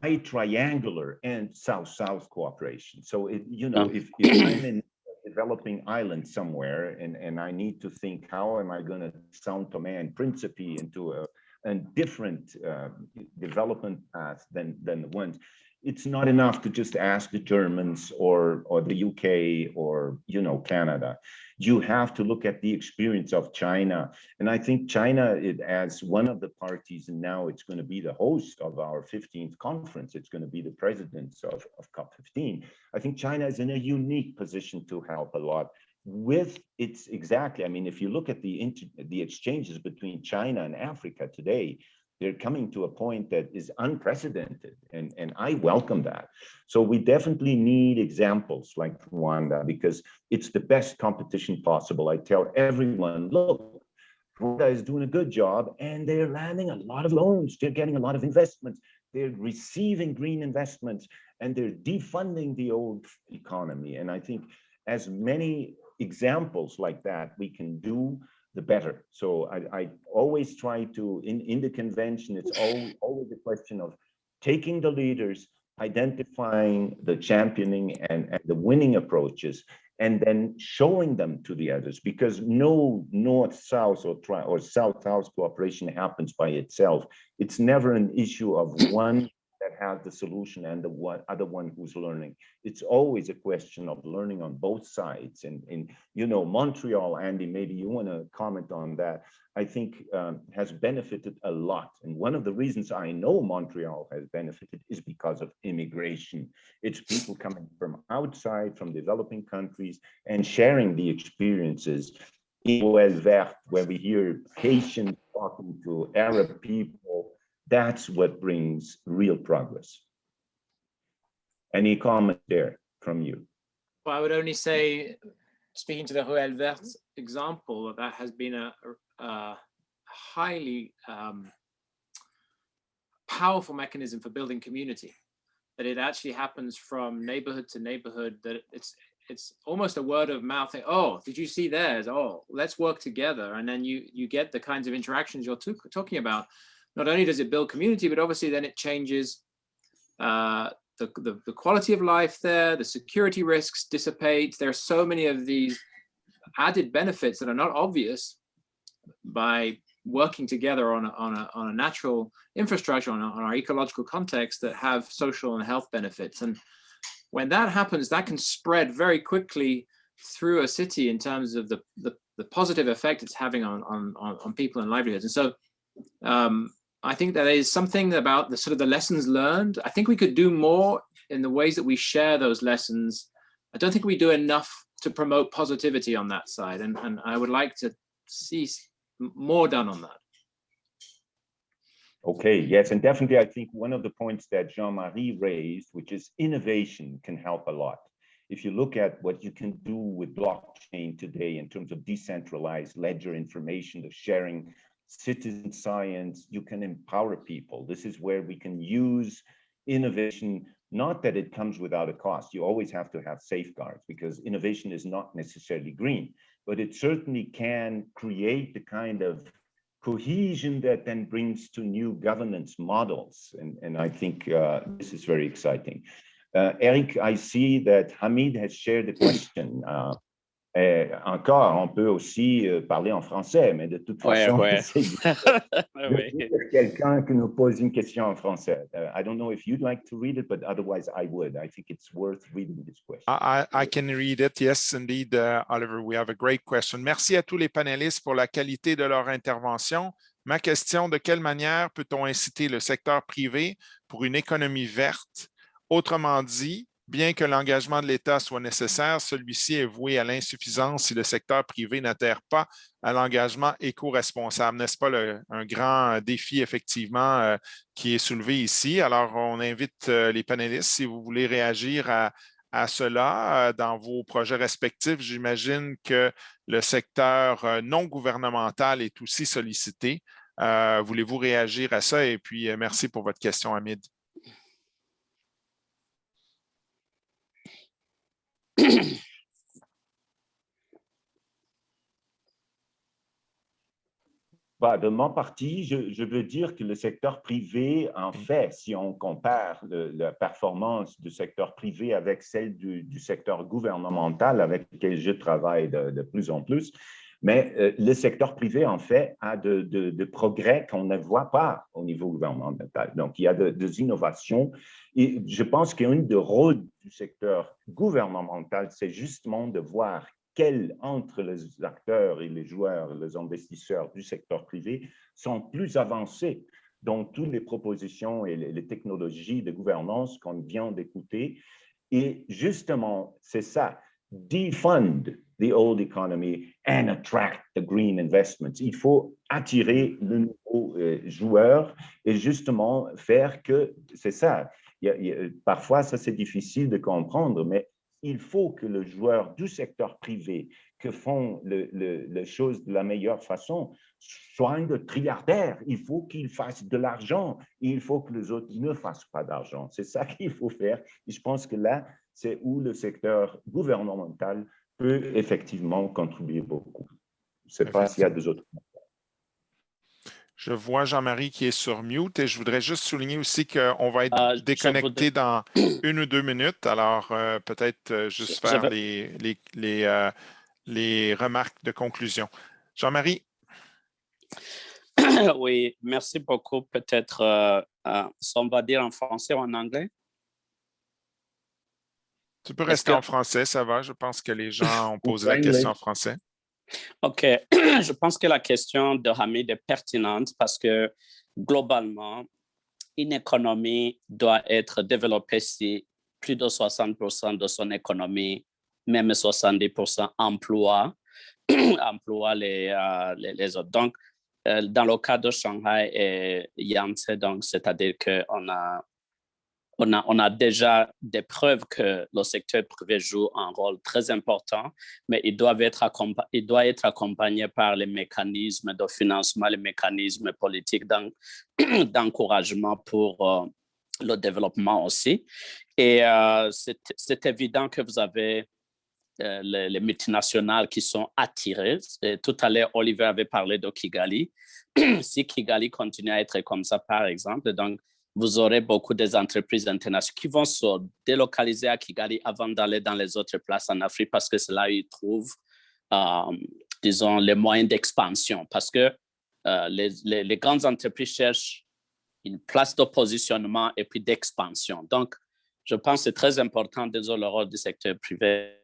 bitriangular and South-South cooperation. So, you know, if I'm in developing island somewhere and I need to think, how am I going to São Tomé and Príncipe into a different development path than the ones. It's not enough to just ask the Germans or the UK or, you know, Canada. You have to look at the experience of China. And I think China, as one of the parties, and now it's going to be the host of our 15th conference, it's going to be the president of COP15. I think China is in a unique position to help a lot with its exactly. I mean, if you look at the exchanges between China and Africa today, they're coming to a point that is unprecedented, and I welcome that. So we definitely need examples like Rwanda, because it's the best competition possible. I tell everyone, look, Rwanda is doing a good job, and they're landing a lot of loans. They're getting a lot of investments. They're receiving green investments, and they're defunding the old economy. And I think as many examples like that we can do, the better. So I always try to, in the convention, it's always a question of taking the leaders, identifying the championing and the winning approaches, and then showing them to the others, because no North-South or South-South cooperation happens by itself. It's never an issue of one that has the solution and the other one who's learning. It's always a question of learning on both sides. And you know, Montreal, Andy, maybe you want to comment on that, I think has benefited a lot. And one of the reasons I know Montreal has benefited is because of immigration. It's people coming from outside, from developing countries, and sharing the experiences. In Villes, where we hear Haitians talking to Arab people, that's what brings real progress. Any comment there from you? Well, I would only say, speaking to the Ruelle Verte example, that has been a highly powerful mechanism for building community. That it actually happens from neighborhood to neighborhood. That it's almost a word of mouth. Oh, did you see theirs? Oh, let's work together, and then you get the kinds of interactions you're talking about. Not only does it build community, but obviously then it changes the quality of life there, the security risks dissipate. There are so many of these added benefits that are not obvious by working together on a natural infrastructure, on our ecological context, that have social and health benefits. And when that happens, that can spread very quickly through a city in terms of the positive effect it's having on people and livelihoods. And so I think that there is something about the sort of the lessons learned. I think we could do more in the ways that we share those lessons. I don't think we do enough to promote positivity on that side. And I would like to see more done on that. Okay, yes, and definitely I think one of the points that Jean-Marie raised, which is innovation, can help a lot. If you look at what you can do with blockchain today in terms of decentralized ledger information, the sharing, citizen science, you can empower people. This is where we can use innovation Not that it comes without a cost. You always have to have safeguards because innovation is not necessarily green, but it certainly can create the kind of cohesion that then brings to new governance models. And I think this is very exciting. Eric, I see that Hamid has shared a question. Encore, on peut aussi parler en français, mais de toute façon, c'est quelqu'un qui nous pose une question en français. I don't know if you'd like to read it, but otherwise I would. I think it's worth reading this question. I can read it. Yes, indeed, Oliver, we have a great question. Merci à tous les panélistes pour la qualité de leur intervention. Ma question, de quelle manière peut-on inciter le secteur privé pour une économie verte? Autrement dit, bien que l'engagement de l'État soit nécessaire, celui-ci est voué à l'insuffisance si le secteur privé n'adhère pas à l'engagement éco-responsable. N'est-ce pas un grand défi, effectivement, qui est soulevé ici? Alors, on invite les panélistes, si vous voulez réagir à cela dans vos projets respectifs. J'imagine que le secteur non gouvernemental est aussi sollicité. Voulez-vous réagir à ça? Et puis, merci pour votre question, Hamid. De mon parti, je veux dire que le secteur privé, en fait, si on compare la performance du secteur privé avec celle du secteur gouvernemental avec lequel je travaille de plus en plus, mais le secteur privé, en fait, a de progrès qu'on ne voit pas au niveau gouvernemental. Donc, il y a des innovations. Et je pense qu'un des rôles du secteur gouvernemental, c'est justement de voir entre les acteurs et les joueurs, les investisseurs du secteur privé sont plus avancés dans toutes les propositions et les technologies de gouvernance qu'on vient d'écouter. Et justement, c'est ça, defund the old economy and attract the green investments. Il faut attirer le nouveau joueur et justement faire que, c'est ça, parfois ça c'est difficile de comprendre, mais il faut que le joueur du secteur privé que font les choses de la meilleure façon soit un trilliardaire. Il faut qu'il fasse de l'argent et il faut que les autres ne fassent pas d'argent. C'est ça qu'il faut faire. Et je pense que là, c'est où le secteur gouvernemental peut effectivement contribuer beaucoup. Je ne sais pas s'il y a des autres. Je vois Jean-Marie qui est sur mute et je voudrais juste souligner aussi qu'on va être déconnecté dans 1 ou 2 minutes. Alors, peut-être juste faire les remarques de conclusion. Jean-Marie? Oui, merci beaucoup. Peut-être, on va dire en français ou en anglais? Tu peux rester en français, ça va. Je pense que les gens ont posé la question en français. OK. Je pense que la question de Hamid est pertinente parce que globalement, une économie doit être développée si plus de 60% de son économie, même 70% emploie les autres. Donc, dans le cas de Shanghai et Yangtze, donc, c'est-à-dire qu'on a déjà des preuves que le secteur privé joue un rôle très important, mais il doit être accompagné par les mécanismes de financement, les mécanismes politiques d'encouragement pour le développement aussi. Et c'est évident que vous avez les multinationales qui sont attirées. Et tout à l'heure, Oliver avait parlé de Kigali. Si Kigali continue à être comme ça, par exemple, donc vous aurez beaucoup des entreprises internationales qui vont se délocaliser à Kigali avant d'aller dans les autres places en Afrique parce que c'est là où ils trouvent, disons, les moyens d'expansion. Parce que les grandes entreprises cherchent une place de positionnement et puis d'expansion. Donc, je pense que c'est très important, désolé, le rôle du secteur privé